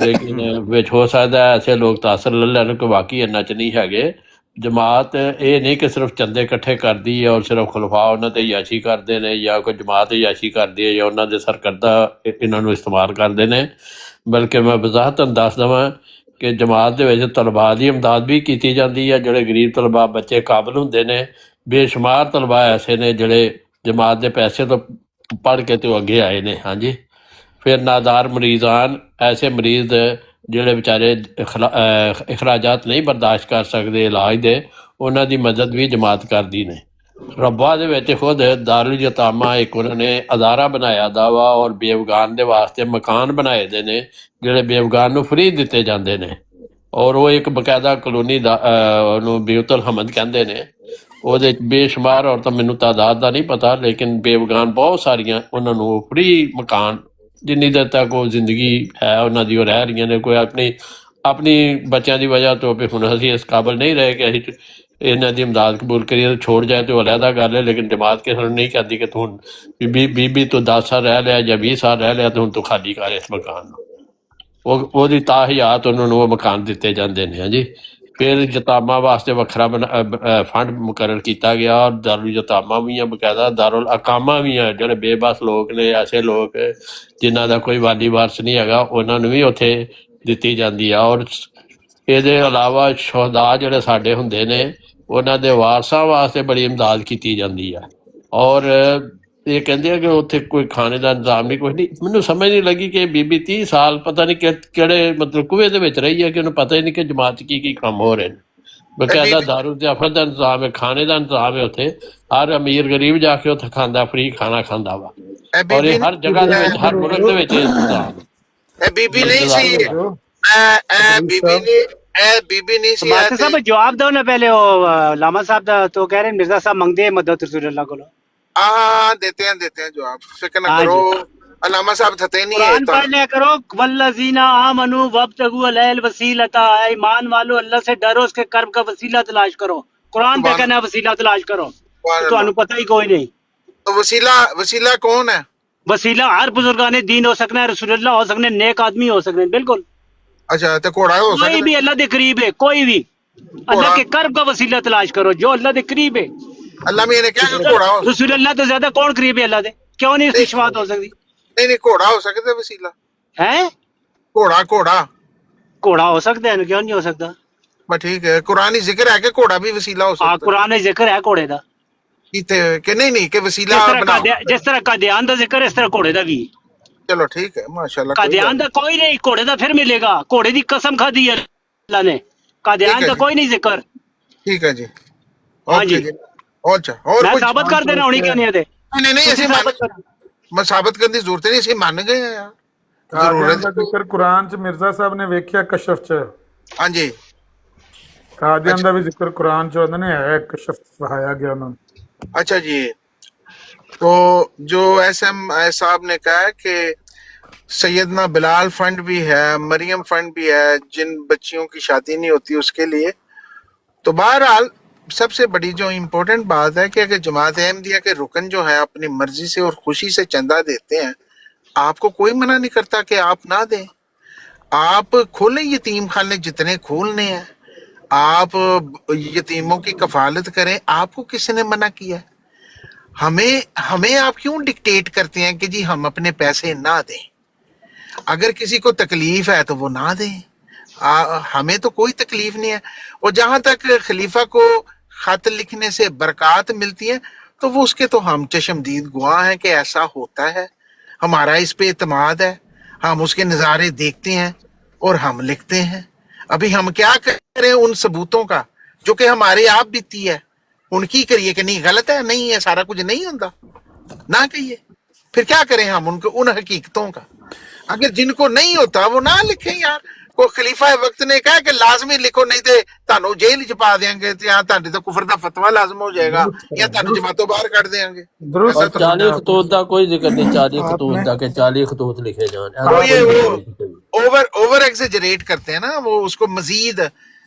ਲੇਕਿਨ ਵਿੱਚ ਹੋ ਸਕਦਾ ਐਸੇ ਲੋਕ ਤਾਸਰ ਲੈ ਲੈਣ ਕਿ ਵਾਕਈ ਇਹਨਾਂ 'ਚ ਨਹੀਂ ਹੈਗੇ। ਜਮਾਤ ਇਹ ਨਹੀਂ ਕਿ ਸਿਰਫ ਚੰਦੇ ਇਕੱਠੇ ਕਰਦੀ ਹੈ ਔਰ ਸਿਰਫ ਖੁਲਫਾ ਉਹਨਾਂ ਤੇ ਯਾਸ਼ੀ ਕਰਦੇ ਨੇ, ਜਾਂ ਕੋਈ ਜਮਾਤ ਯਾਸ਼ੀ ਕਰਦੀ ਹੈ, ਜਾਂ ਉਹਨਾਂ ਦੇ ਸਰਕਰਦਾ ਇਹਨਾਂ ਨੂੰ ਇਸਤੇਮਾਲ ਕਰਦੇ ਨੇ। ਬਲਕਿ ਮੈਂ ਵਜ਼ਾਹਤਨ ਦੱਸ ਦੇਵਾਂ ਕਿ ਜਮਾਤ ਦੇ ਵਿੱਚ ਤਲਬਾ ਦੀ ਇਮਦਾਦ ਵੀ ਕੀਤੀ ਜਾਂਦੀ ਹੈ। ਜਿਹੜੇ ਗਰੀਬ ਤਲਬਾ ਬੱਚੇ ਕਾਬਲ ਹੁੰਦੇ ਨੇ, ਬੇਸ਼ੁਮਾਰ ਤਲਬਾ ਐਸੇ ਨੇ ਜਿਹੜੇ ਜਮਾਤ ਦੇ ਪੈਸੇ ਤੋਂ ਪੜ੍ਹ ਕੇ ਤੇ ਅੱਗੇ ਆਏ ਨੇ। ਹਾਂਜੀ, ਫਿਰ ਨਾਦਾਰ ਮਰੀਜ਼ਾਨ, ਐਸੇ ਮਰੀਜ਼ ਜਿਹੜੇ ਵਿਚਾਰੇ ਅਖਰਾਜਾਤ ਨਹੀਂ ਬਰਦਾਸ਼ਤ ਕਰ ਸਕਦੇ ਇਲਾਜ ਦੇ, ਉਹਨਾਂ ਦੀ ਮਦਦ ਵੀ ਜਮਾਤ ਕਰਦੀ ਨੇ। ਰੱਬਾ ਦੇ ਵਿੱਚ ਖੁਦ ਦਾਰੁਲ ਯਤਾਮਾ ਇੱਕ ਉਹਨਾਂ ਨੇ ਅਦਾਰਾ ਬਣਾਇਆ ਦਾਵਾ, ਔਰ ਬੇਵਗਾਨ ਦੇ ਵਾਸਤੇ ਮਕਾਨ ਬਣਾਏ ਦੇ ਨੇ ਜਿਹੜੇ ਬੇਵਗਾਨ ਨੂੰ ਫਰੀ ਦਿੱਤੇ ਜਾਂਦੇ ਨੇ, ਔਰ ਉਹ ਇੱਕ ਬਕਾਇਦਾ ਕਲੋਨੀ ਦਾ ਉਹਨੂੰ ਬਿਊਤਲ ਹਮਦ ਕਹਿੰਦੇ ਨੇ। ਉਹਦੇ ਬੇਸ਼ੁਮਾਰ ਔਰਤਾਂ, ਮੈਨੂੰ ਤਾਦਾਦ ਦਾ ਨਹੀਂ ਪਤਾ, ਲੇਕਿਨ ਬੇਵਗਾਨ ਬਹੁਤ ਸਾਰੀਆਂ, ਉਹਨਾਂ ਨੂੰ ਫਰੀ ਮਕਾਨ ਜਿੰਨੀ ਦੇਰ ਤੱਕ ਉਹ ਜ਼ਿੰਦਗੀ ਹੈ ਉਹਨਾਂ ਦੀ ਉਹ ਰਹਿ ਰਹੀਆਂ ਨੇ। ਕੋਈ ਆਪਣੀ ਬੱਚਿਆਂ ਦੀ ਵਜ੍ਹਾ ਤੋਂ ਵੀ ਹੁਣ ਅਸੀਂ ਇਸ ਕਾਬਲ ਨਹੀਂ ਰਹੇ ਕਿ ਅਸੀਂ ਇਹਨਾਂ ਦੀ ਇਮਦਾਦ ਕਬੂਲ ਕਰੀਏ, ਛੋੜ ਜਾਏ ਤੇ ਉਹ ਅਲੱਗਾ ਗੱਲ ਹੈ। ਲੇਕਿਨ ਜਮਾਤ ਕੇ ਸਾਨੂੰ ਨਹੀਂ ਕਹਿੰਦੀ ਕਿ ਤੂੰ ਬੀਬੀ ਤੂੰ 10 ਸਾਲ ਰਹਿ ਲਿਆ ਜਾਂ 20 ਸਾਲ ਰਹਿ ਲਿਆ, ਤੇ ਹੁਣ ਤੂੰ ਖਾਲੀ ਕਰ ਇਸ ਮਕਾਨ ਨੂੰ। ਉਹਦੀ ਤਾਹਿਯਾਤ ਉਹਨਾਂ ਨੂੰ ਉਹ ਮਕਾਨ ਦਿੱਤੇ ਜਾਂਦੇ ਨੇ। ਹਾਂਜੀ, ਫਿਰ ਯਤਾਮਾ ਵਾਸਤੇ ਵੱਖਰਾ ਫੰਡ ਮੁਕਰਰ ਕੀਤਾ ਗਿਆ, ਔਰ ਦਾਰੁਲ ਯਤਾਮਾ ਵੀ ਆ, ਬਕਾਇਦਾ ਦਾਰੁਲ ਅਕਾਮਾ ਵੀ ਆ। ਜਿਹੜੇ ਬੇਬਸ ਲੋਕ ਨੇ, ਐਸੇ ਲੋਕ ਜਿਨ੍ਹਾਂ ਦਾ ਕੋਈ ਵਾਲੀ ਵਾਰਸ ਨਹੀਂ ਹੈਗਾ, ਉਹਨਾਂ ਨੂੰ ਵੀ ਉੱਥੇ ਦਿੱਤੀ ਜਾਂਦੀ ਆ। ਔਰ ਇਹਦੇ ਇਲਾਵਾ ਸ਼ੁਹਦਾ ਜਿਹੜੇ ਸਾਡੇ ਹੁੰਦੇ ਨੇ, ਉਹਨਾਂ ਦੇ ਵਾਰਸਾਂ ਵਾਸਤੇ ਬੜੀ ਇਮਦਾਦ ਕੀਤੀ ਜਾਂਦੀ ਆ। ਔਰ ਇਹ ਕਹਿੰਦੇ ਆ ਕਿ ਉੱਥੇ ਕੋਈ ਖਾਣੇ ਦਾ ਇੰਤਜ਼ਾਮ ਨਹੀਂ, ਕੁਛ ਨਹੀਂ। ਮੈਨੂੰ ਸਮਝ ਨਹੀਂ ਲੱਗੀ ਕਿ ਬੀਬੀ 30 ਸਾਲ ਪਤਾ ਨਹੀਂ ਕਿਹੜੇ ਮਤਲਬ ਕੁਏ ਦੇ ਵਿੱਚ ਰਹੀ ਹੈ ਕਿ ਉਹਨੂੰ ਪਤਾ ਹੀ ਨਹੀਂ ਕਿ ਜਮਾਤ 'ਚ ਕੀ ਕੰਮ ਹੋ ਰਹੇ ਨੇ। ਬਕਾਇਦਾ ਦਾਰੂ ਦਿਆਫਤ ਦਾ ਇੰਤਜ਼ਾਮ ਹੈ, ਖਾਣੇ ਦਾ ਇੰਤਜ਼ਾਮ ਹੈ। ਉੱਥੇ ਹਰ ਅਮੀਰ ਗਰੀਬ ਜਾ ਕੇ ਉੱਥੇ ਖਾਂਦਾ, ਫਰੀ ਖਾਣਾ ਖਾਂਦਾ ਵਾ। ਔਰ ਇਹ ਹਰ ਜਗ੍ਹਾ ਦੇ ਵਿੱਚ, ਹਰ ਮੁਲਕ ਦੇ ਵਿੱਚ ਇੰਤਜ਼ਾਮ। ਇਹ ਬੀਬੀ ਨਹੀਂ ਸੀ, ਬੀਬੀ नहीं सी। मास्टर साहब जवाब दो ना पहले, वो लामा साहब तो कह रहे हैं मिर्जा साहब मंगते हैं मदद रसूलुल्लाह को। हाँ, देते हैं जवाब, फिक्र ना करो। अलामा साहब थते नहीं है। कुरान पढ़ लिया करो, वल्लज़ीना आमनू वब्तगू अलैहिल वसीलता, ईमान वालो अल्लाह से डरो, उसके कर्म का वसीला तलाश करो। कुरान पे कहना वसीला तलाश करो, तो पता ही कोई नहीं। तो वसीला कौन है? वसीला हर बुजुर्गाने दीन हो सकना है, रसूलुल्लाह हो सकने, नेक आदमी हो सकने, बिल्कुल। अच्छा, तो घोड़ा हो सकता है? कोई भी अल्लाह के करीब है, कोई भी अल्लाह के कर्म का वसीला तलाश करो जो अल्लाह के करीब है। अल्लाह में ने क्या घोड़ा हो? रसूलुल्लाह तो ज्यादा कौन करीब है अल्लाह दे? क्यों नहीं उसकी शफाअत हो सकती? नहीं, घोड़ा हो सकता है वसीला है। घोड़ा हो सकता है, क्यों नहीं हो सकता? बस ठीक है, कुरानी जिक्र है कि घोड़ा भी वसीला हो सकता है। कुरान में जिक्र है घोड़े का कि नहीं कि वसीला जिस तरह का ध्यान का जिक्र, इस तरह घोड़े का भी। चलो ठीक है, माशाल्लाह। कादियान का कोई नहीं, घोड़े का फिर मिलेगा। घोड़े की कसम खा दी है अल्लाह ने, कादियान का कोई नहीं जिक्र। ठीक है जी, हाँ जी। और मैं साबित कर देना होनी क्या नहीं है। नहीं ऐसे मैं साबित करने की जरूरत नहीं, ऐसे मान गए हैं यार। ਕਾਦੀਆਨ ਦਾ ਜ਼ਿਕਰ ਕੁਰਾਨ ਚ ਮਿਰਜ਼ਾ ਸਾਹਿਬ ਨੇ ਵੇਖਿਆ ਕਸ਼ਫ ਚ। ਹਾਂਜੀ, ਕਾਦੀਆਨ ਦਾ ਵੀ ਜ਼ਿਕਰ ਕੁਰਾਨ ਚ ਉਹਨਾਂ ਨੇ ਹੈ, ਕਸ਼ਫ ਵਹਾਇਆ ਗਿਆ ਉਹਨਾਂ ਨੂੰ। अच्छा जी, तो जो SM साहब ने कहा है कि सैयदना बिलाल फंड भी है, मरियम फंड भी है, जिन बच्चियों की शादी नहीं होती उसके लिए। तो बहरहाल सबसे बड़ी जो इम्पोर्टेंट बात है कि अगर जमात अहमदिया के रुकन जो है अपनी मर्जी से और खुशी से चंदा देते हैं, आपको कोई मना नहीं करता कि आप ना दें। आप खोलें यतीम खाने जितने खोलने हैं, आप यतीमों की कफालत करें, आपको किसी ने मना किया है? हमें आप क्यों डिक्टेट करते हैं कि जी हम अपने पैसे ना दें? अगर किसी को तकलीफ है तो वो ना दें, हमें तो कोई तकलीफ नहीं है। और जहां तक खलीफा को खत लिखने से बरकत मिलती है, तो वो उसके तो हम चशमदीद गवाह हैं कि ऐसा होता है, हमारा इस पे इत्मीनाद है, हम उसके नज़ारे देखते हैं और हम लिखते हैं। अभी हम क्या करें उन सबूतों का जो कि हमारे आप बीती है, उनकी करिए कि नहीं गलत है, नहीं है, सारा कुछ नहीं होता ना कहिए। फिर क्या करें हम उनको उन हकीकतों का? अगर जिनको नहीं होता वो ना लिखें यार। को खलीफा वक्त ने कहा कि लाजमी लिखो, नहीं तो ਤੁਹਾਨੂੰ जेल च पा देंगे, या ਤੁਹਾਡੇ तो कुफर का फतवा लाजम हो जाएगा, या ਤੁਹਾਨੂੰ जमातों बाहर कर देंगे। 40 खतूत का कोई जिक्र नहीं, 40 खतूत का, के 40 खतूत लिखे जान। वो ये वो ओवर एग्जेजरेट करते हैं ना, वो उसको मजीद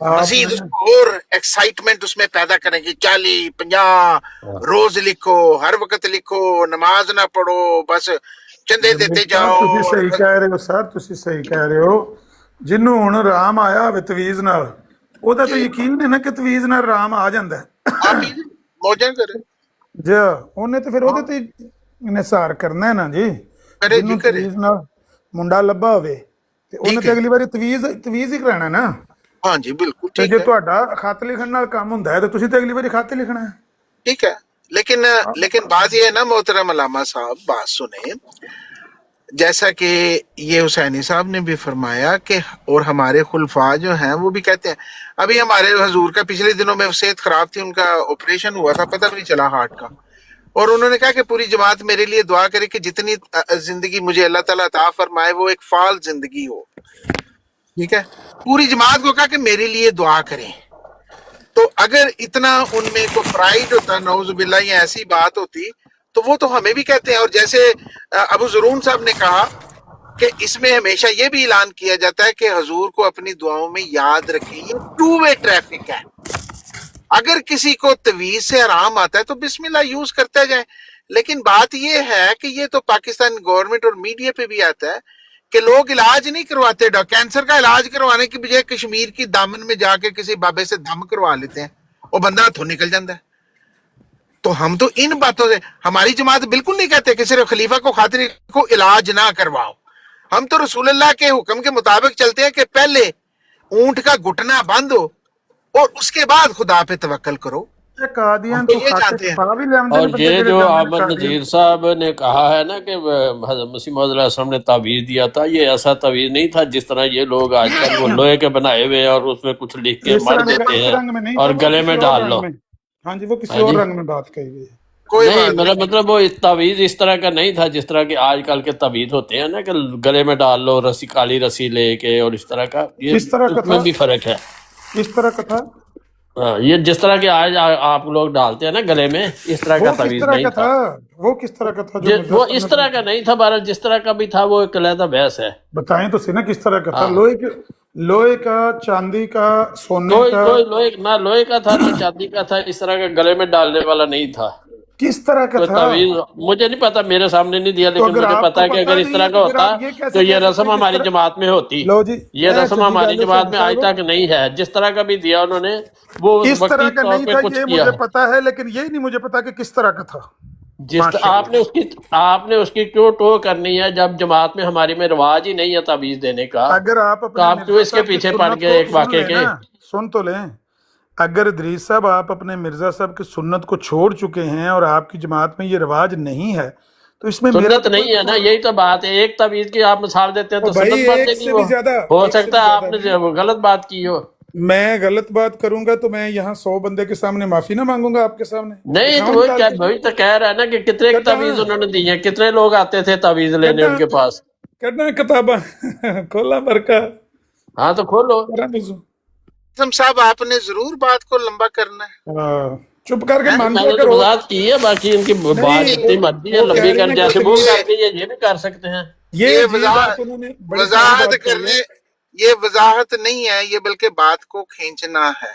मजीद उसको और एक्साइटमेंट उसमें पैदा करेंगे, 40-50 रोज लिखो, हर वक्त लिखो, नमाज ना पढ़ो, बस चंदे देते जाओ। ਤੁਸੀਂ ਸਹੀ ਕਹਿ ਰਹੇ ਹੋ ਸਰ, ਤੁਸੀਂ ਸਹੀ ਕਹਿ ਰਹੇ ਹੋ। ਜਿਹਨੂੰ ਹੁਣ ਆਰਾਮ ਆਇਆ ਹੋਵੇ ਤਵੀਜ਼ ਨਾਲ, ਉਹਦਾ ਤਾਂ ਯਕੀਨ ਨਹੀਂ ਨਾ ਕਿ ਤਵੀਜ਼ ਨਾਲ ਆਰਾਮ ਆ ਜਾਂਦਾ ਹੈ। आप मौजन करे ਜੀ ਉਹਨੇ ਤਾਂ ਫਿਰ ਉਹਦੇ ਤੇ ਨਿਸਾਰ ਕਰਨਾ ਹੈ ਨਾ ਜੀ। करे जी ਜਿਹਨੂੰ करे। ਤਵੀਜ਼ ਨਾਲ ਮੁੰਡਾ ਲੱਭਾ ਹੋਵੇ ਤੇ ਉਹਨੇ ਤਾਂ ਅਗਲੀ ਵਾਰੀ ਤਵੀਜ਼ ਹੀ ਕਰਾਣਾ ਨਾ। हाँ जी बिल्कुल ਤੇ ठीक ਜੇ है, ਤੁਹਾਡਾ ਖਤ ਲਿਖਣ ਨਾਲ ਕੰਮ ਹੁੰਦਾ ਹੈ ਤਾਂ ਤੁਸੀਂ ਤਾਂ ਅਗਲੀ ਵਾਰੀ ਖਤ ਹੀ ਲਿਖਣਾ ਹੈ। ठीक है। लेकिन बात ये है ना मोहतरम अल्लामा साहब, बात सुने, जैसा कि ये हुसैनी साहब ने भी फरमाया कि और हमारे खुलफा जो हैं वो भी कहते हैं, अभी हमारे हजूर का पिछले दिनों में सेहत खराब थी, उनका ऑपरेशन हुआ था, पता नहीं चला हार्ट का, और उन्होंने कहा कि पूरी जमात मेरे लिए दुआ करे कि जितनी जिंदगी मुझे अल्लाह ताला अता फरमाए वो एक फाल जिंदगी हो। ठीक है, पूरी जमात को कहा कि मेरे लिए दुआ करें। तो अगर इतना उनमें को प्राइड होता, नौजुबिल्ला, ये ऐसी बात होती, तो वो तो हमें भी कहते हैं। और जैसे अबू ज़रून साहब ने कहा कि इसमें हमेशा ये भी ऐलान किया जाता है कि हजूर को अपनी दुआओं में याद रखें। ये 2 वे ट्रैफिक है। अगर किसी को तवीज से आराम आता है तो बिस्मिल्लाह यूज करता जाए। लेकिन बात ये है कि ये तो पाकिस्तान गवर्नमेंट और मीडिया पे भी आता है कि लोग इलाज नहीं करवाते। कैंसर का इलाज करवाने की बजाय कश्मीर की दामन में जाके किसी बाबे से दम करवा लेते हैं, वो बंदा हाथों निकल जाता है। तो हम तो इन बातों से, हमारी जमात बिल्कुल नहीं कहते कि सिर्फ खलीफा को खातिर को इलाज ना करवाओ। हम तो रसूलुल्लाह के हुक्म के मुताबिक चलते हैं कि पहले ऊंट का घुटना बंद हो और उसके बाद खुदा पे तवक्कल करो। कादियान तो तो ये जानते हैं। और ये जो अहमद नजीर साहब ने कहा है ना कि हज़रत मसीह मौऊद अलैहि सल्लम ने तावीज़ दिया था, ये ऐसा तावीज़ नहीं था जिस तरह ये लोग आजकल वो लोहे के बनाए हुए हैं और उसमें कुछ लिख के मर देते हैं और गले में डाल लो। हाँ जी, वो किसी और रंग में बात कही गई है। कोई नहीं, बात नहीं। मतलब वो तावीज़ इस तरह का नहीं था जिस तरह के आजकल के तावीज़ होते हैं ना कि गले में डाल लो रस्सी, काली रस्सी लेके, और इस तरह का, ये इस तरह का उसमें था? भी फर्क है। इस तरह का था? हाँ, ये जिस तरह के आज आप लोग डालते हैं ना गले में, इस तरह का वो किस तावीज़ तरह नहीं का था। था? वो किस तरह का था जो वो इस तरह का नहीं था, भारत जिस तरह का भी था वो एक अलहदा बहस है। बताएं तो सही ना किस तरह का था। हाँ। लोहे का, चांदी का, सोने कोई का, कोई लोहे का था ना चांदी का था, इस तरह का गले में डालने वाला नहीं था। किस तरह का तो था? तावीज़ मुझे नहीं पता, मेरे सामने नहीं दिया, लेकिन अगर मुझे आपको पता है कि पता अगर इस नहीं तरह है का तो फिर आप ये होता कैसे तो ये कह सकते रस्म हैं किस हमारी तरह- जमात में होती। लो जी, ये रस्म हमारी जमात में आज साहब, तक नहीं है। जिस तरह का भी दिया उन्होंने वो इस तरह वक्ती का तौर नहीं पे था, कुछ ये किया मुझे है। पता है, लेकिन ये नहीं मुझे पता कि किस तरह का था। आपने उसकी क्यों टो करनी है जब जमात में हमारी में रिवाज ही नहीं है ताबीज देने का। अगर आप तो अपने आप क्यों मिर्जा इसके साहब की पीछे सुन्नत पड़ को गए एक सुन वाक़े लें के। ना, सुन तो लें। अगर इदरीस साहब आप अपने मिर्जा साहब की सुन्नत को छोड़ चुके हैं और आपकी जमात में ये रिवाज नहीं है तो इसमें मेरा सुन्नत तो नहीं है ना, यही तो बात है। एक ताबीज की आप मिसाल देते हैं तो भाई, सुन्नत बन एक जाएगी से वो। भी ज्यादा, हो एक से सकता है भी आपने ज्यादा गलत बात की हो। मैं गलत बात करूंगा तो मैं यहाँ 100 बंदे के सामने माफी ना मांगूंगा आपके सामने। नहीं तो वही तो कह रहा है ना कि कितने कटा। तावीज उन्होंने दी है, कितने लोग आते थे तावीज लेने कटा। उनके पास। करना किताबा खोला बरका। हाँ तो खोलो। साहब आपने जरूर बात को लंबा करना है। चुप करके मान मैंने तो वजाहत की है, बाकी इनकी बात जितनी मर्जी है लंबी कर, जैसे वो करके ये भी कर सकते हैं। ये वजाहत नहीं है, ये बल्कि बात को खींचना है।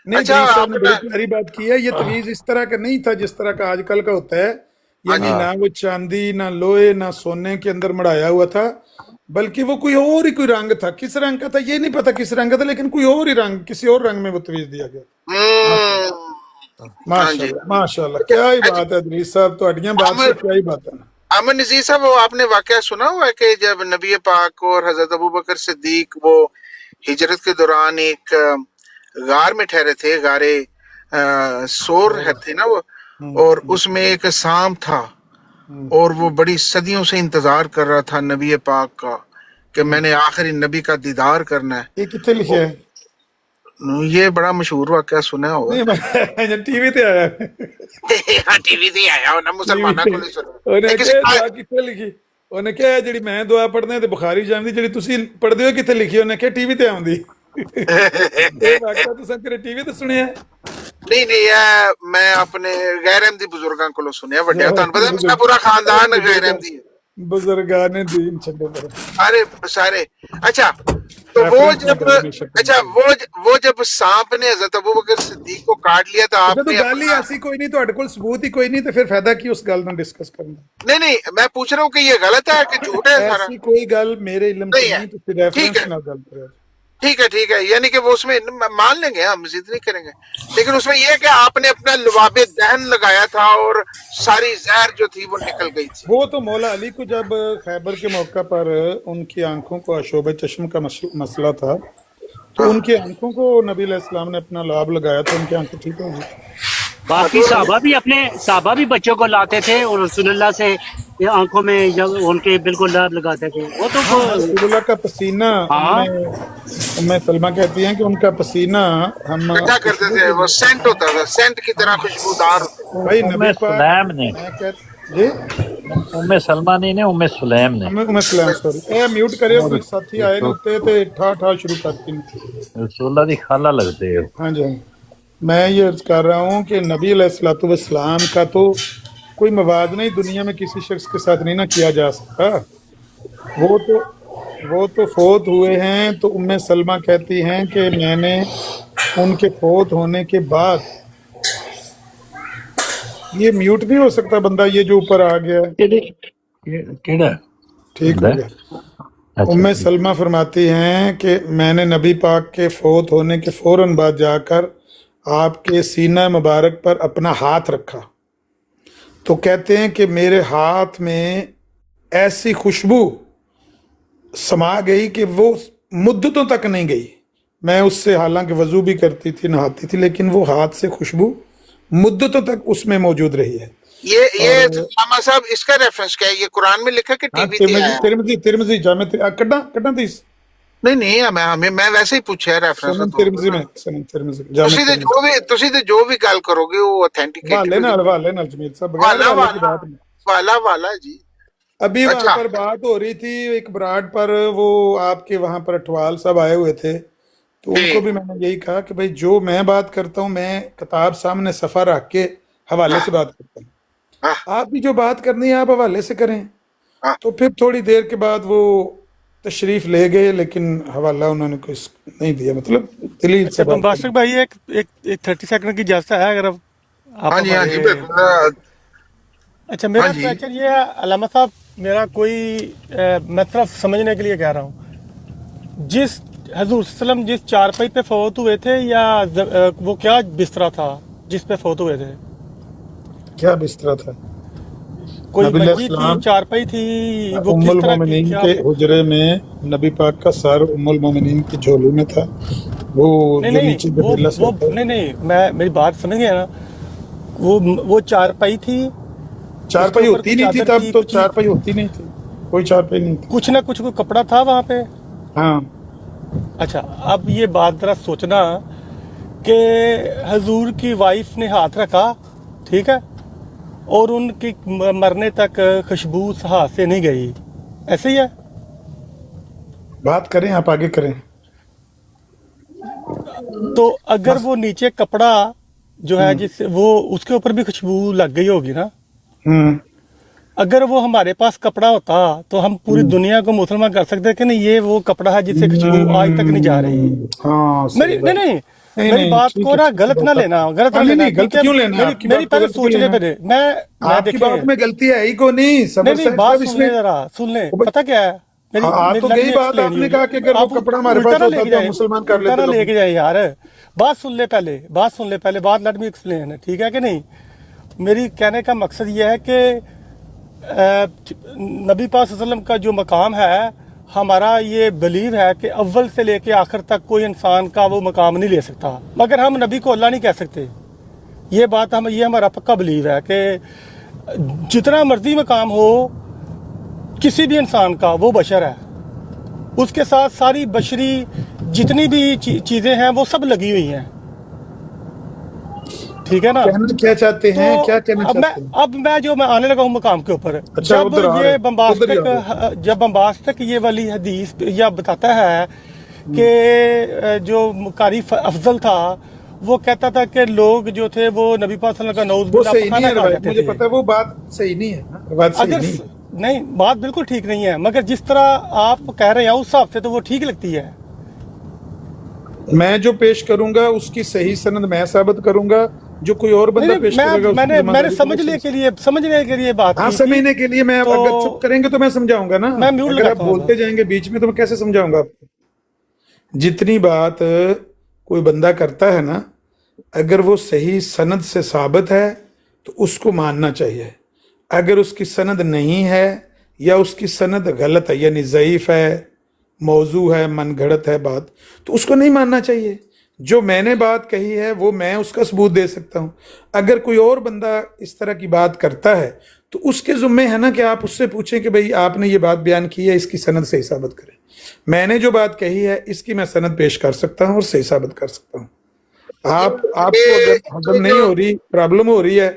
नहीं, अच्छा, बड़ी प्यारी बात की है। ये तवीज इस तरह का नहीं था जिस तरह का आजकल का होता है, यानी ना वो चांदी, ना लोहे, ना सोने के अंदर मढ़ाया हुआ था, बल्कि वो कोई और ही कोई रंग था। किस रंग का था ये नहीं पता किस रंग का था, लेकिन कोई और ही रंग, किसी और रंग में वो तवीज दिया गया। माशाल्लाह माशाल्लाह, क्या ही बात है इदरीस साहब, तो बात से क्या ही बात है। अमन नजीर साहब, वो आपने वाकया सुना हुआ है कि जब नबी पाक और हजरत अबू बकर सिद्दीक वो हिजरत के दौरान एक गार में ठहरे थे, गारे सोर थे ना वो, और उसमें एक सांप था और वो बड़ी सदियों से इंतजार कर रहा था नबी पाक का कि मैंने आखिरी नबी का दीदार करना है। ये कितने लिखे है? ये बड़ा मशहूर वाकया सुना होगा। टीवी ते आया हाँ, टीवी ते आया ना, मुसलमाना को नहीं सुना। ਉਹਨੇ ਕਿਹਾ ਕਿੱਥੇ ਲਿਖੀ? ਉਹਨੇ ਕਿਹਾ ਜਿਹੜੀ ਮੈਂ ਦੁਆ ਪੜ੍ਹਦੇ ਤੇ ਬੁਖਾਰੀ ਜਾਂਦੀ, ਜਿਹੜੀ ਤੁਸੀਂ ਪੜ੍ਹਦੇ ਹੋ ਕਿੱਥੇ ਲਿਖੀ? ਉਹਨੇ ਕਿਹਾ ਟੀਵੀ ਤੇ ਆਉਂਦੀ। ਇਹ ਵਾਕਿਆ ਤੁਸੀਂ ਕਿਹੜੇ ਟੀਵੀ ਤੇ ਸੁਣਿਆ? नहीं नहीं, मैं अपने गैर अहमदी बुजुर्गों को सुनिया, वड्डिया तुहानू पता मेरा पूरा खानदान गैर अहमदी है। बुजुर्गान ने दीन छड्डे मेरे अरे सारे। अच्छा, तो वो रेफरेंस जब में हमेशा अच्छा वो जब सांप ने हजरत अबू बकर सिद्दीक को काट लिया तो ਜਦੋਂ आपने ਗੱਲ ਹੀ ਐਸੀ ਕੋਈ ਨਹੀਂ ਤੁਹਾਡੇ ਕੋਲ ਸਬੂਤ ਹੀ ਕੋਈ ਨਹੀਂ ਤੇ ਫਿਰ ਫਾਇਦਾ ਕੀ ਉਸ ਗੱਲ ਨੂੰ ਡਿਸਕਸ ਕਰਨ ਦਾ नहीं मैं पूछ रहा हूँ कि ये गलत है कि झूठ है सारा ਐਸੀ ਕੋਈ ਗੱਲ ਮੇਰੇ ਇਲਮ ਚ नहीं है ਨਹੀਂ ਤੁਸੀਂ ठीक ਰੈਫਰੈਂਸ है ਨਾਲ ਗੱਲ ਕਰਿਓ ठीक है यानी कि वो उसमें मान लेंगे हम जिद नहीं करेंगे लेकिन उसमें यह कि आपने अपना लवाबे दहन लगाया था और सारी जहर जो थी वो निकल गई थी वो तो मौला अली को जब खैबर के मौका पर उनकी आंखों को अशोब चश्म का मसला था तो उनकी आंखों को नबी अलैहिस्सलाम ने अपना लाभ लगाया तो उनकी आंखें ठीक हो गई। बाकी साहबा भी बच्चों को लाते थे और रसूलुल्लाह से ये आंखों में जब उनके बिल्कुल लाभ लगाते थे वो तो रसूलुल्लाह का पसीना उम्मे सलमा कहती हैं कि उनका पसीना हम क्या करते थे वो सेंट होता था सेंट की तरह खुशबूदार भाई नबी सुलैम ने जी उम्मे सलमा नहीं ने उम्मे सुलैम ने उम्मे सलाम सॉरी ए म्यूट करियो कोई साथी आए ने उत्ते ते ठा शुरू करती रसूलुल्लाह दी खाला लगते हो। हाँ जी मैं ये अर्ज कर रहा हूँ कि नबी अलैहिस्सलाम का तो कोई मवाद नहीं दुनिया में किसी शख्स के साथ नहीं ना किया जा सकता। वो तो फोत हुए हैं तो उम्मे सलमा कहती हैं कि मैंने उनके फोत होने के बाद ये म्यूट नहीं हो सकता बंदा ये जो ऊपर आ गया केड़ा ठीक हो गया। उम्मे सलमा फरमाती हैं कि मैंने नबी पाक के फोत होने के फौरन बाद जाकर आपके सीना मुबारक पर अपना हाथ रखा तो कहते हैं कि मेरे हाथ में ऐसी खुशबू समा गई कि वो मुद्दतों तक नहीं गई। मैं उससे हालांकि वजू भी करती थी नहाती थी लेकिन वो हाथ से खुशबू मुद्दतों तक उसमें मौजूद रही है। ये शामा साहब इसका रेफरेंस क्या है ये कुरान में लिखा कि टीवी तिरमिजी जामे कड्डा थी नहीं मैं वैसे ही पूछा है रेफरेंस ਤੁਸੀਂ ਤੇ ਜੋ ਵੀ ਗੱਲ ਕਰੋਗੇ ਉਹ ऑथेंटिकेट वाले जमीर साहब वाला जी अभी वहाँ पर बात हो रही थी एक ब्राड पर वो आपके वहाँ पर अठवाल सब आए हुए थे तो उनको भी मैंने यही कहा कि भाई जो मैं बात करता हूँ मैं किताब सामने सफा रख के हवाले से बात करता हूँ आप भी जो बात करनी है आप हवाले से करें। तो फिर थोड़ी देर के बाद वो तशरीफ ले गए लेकिन हवाला उन्होंने कुछ नहीं दिया मतलब दिल्ली से बादशाह भाई एक 30 सेकंड की इजाजत है अगर आप हाँ जी बिल्कुल। अच्छा मेरा क्वेश्चन ये है अलामा साहब मेरा कोई मैं तरफ समझने के लिए कह रहा हूँ जिस हजूर सल्लम जिस चारपाई पे फौत हुए थे या वो क्या बिस्तरा था जिस पे फौत हुए थे क्या बिस्तरा था कोई मस्जिद थी चारपाई थी वो किस तरह मोमिनीन के हुजरे में नबी पाक का सर उम्मुल मोमिनीन की झोली में था वो नहीं मैं मेरी बात समझ गया ना वो चारपाई थी चारपाई होती नहीं थी तब तो चारपाई होती नहीं थी कोई चारपाई नहीं थी कुछ ना कुछ कोई कपड़ा था वहाँ पे। हाँ अच्छा अब ये बात जरा सोचना कि हजूर की वाइफ ने हाथ रखा ठीक है और उनकी मरने तक खुशबू हाथ से नहीं गई ऐसे ही है बात करें आप आगे करें। तो अगर वो नीचे कपड़ा जो है जिससे वो उसके ऊपर भी खुशबू लग गई होगी ना अगर वो हमारे पास कपड़ा होता तो हम पूरी दुनिया को मुसलमान कर सकते कि नहीं ये वो कपड़ा है जिससे खुशबू आज तक नहीं जा रही। हाँ, मेरी बात को ना गलत ना लेना गलत ना लेना गलत क्यों लेना मेरी पहले सोचने पे मैं आपकी बात में गलती है ही को नहीं बात सुन ले जरा सुन ले पता क्या है तो गई बात आपने कहा कि अगर वो कपड़ा हमारे पास होता तो मुसलमान कर लेते लेके जाए यार बात सुन ले पहले बात लेट मी एक्सप्लेन ठीक है कि नहीं। मेरी कहने का मकसद ये है कि नबी पाक सल्लल्लाहु अलैहि वसल्लम का जो मकाम है हमारा ये बिलीव है कि अव्वल से लेके आखिर तक कोई इंसान का वो मकाम नहीं ले सकता मगर हम नबी को अल्लाह नहीं कह सकते। ये बात ये हमारा पक्का बिलीव है कि जितना मर्जी मकाम हो किसी भी इंसान का वो बशर है उसके साथ सारी बशरी जितनी भी चीज़ें हैं वो सब लगी हुई हैं ठीक है ना। क्या चाहते हैं तो क्या कहना चाहते हैं? अब मैं जो मैं आने लगा हूँ मकाम के ऊपर अच्छा, जब बम्बास्टिक ये वाली हदीस या बताता है कि जो कारी अफजल था वो कहता था कि लोग जो थे वो नबी पाक सल्लल्लाहु अलैहि वसल्लम मुझे पता है वो बात सही नहीं है बात सही नहीं बात बिल्कुल ठीक नहीं है मगर जिस तरह आप कह रहे हैं उस हिसाब से तो वो ठीक लगती है मैं जो पेश करूंगा उसकी सही सनद मैं साबित करूंगा, जो कोई और बंदा पेश करेगा उसकी मैंने जिम्मेदारी समझने के लिए बात हाँ की थी। समझने के लिए मैं तो अगर चुप करेंगे तो मैं समझाऊंगा ना, मैं म्यूट अगर आप लगाता हूँ बोलते जाएंगे बीच में तो मैं कैसे समझाऊंगा आपको। जितनी बात कोई बंदा करता है ना, अगर वो सही सनद से साबित है तो उसको मानना चाहिए। अगर उसकी सनद नहीं है या उसकी सनद गलत है, यानी ज़ईफ है, मौजू है, मन घड़त है बात, तो उसको नहीं मानना चाहिए। जो मैंने बात कही है वो मैं उसका सबूत दे सकता हूँ। अगर कोई और बंदा इस तरह की बात करता है तो उसके ज़ुम्मे है ना कि आप उससे पूछें कि भाई आपने ये बात बयान की है, इसकी सनद सही साबित करें। मैंने जो बात कही है इसकी मैं सनद पेश कर सकता हूँ और सही साबित कर सकता हूँ। आपको अगर हजम नहीं हो रही, प्रॉब्लम हो रही है,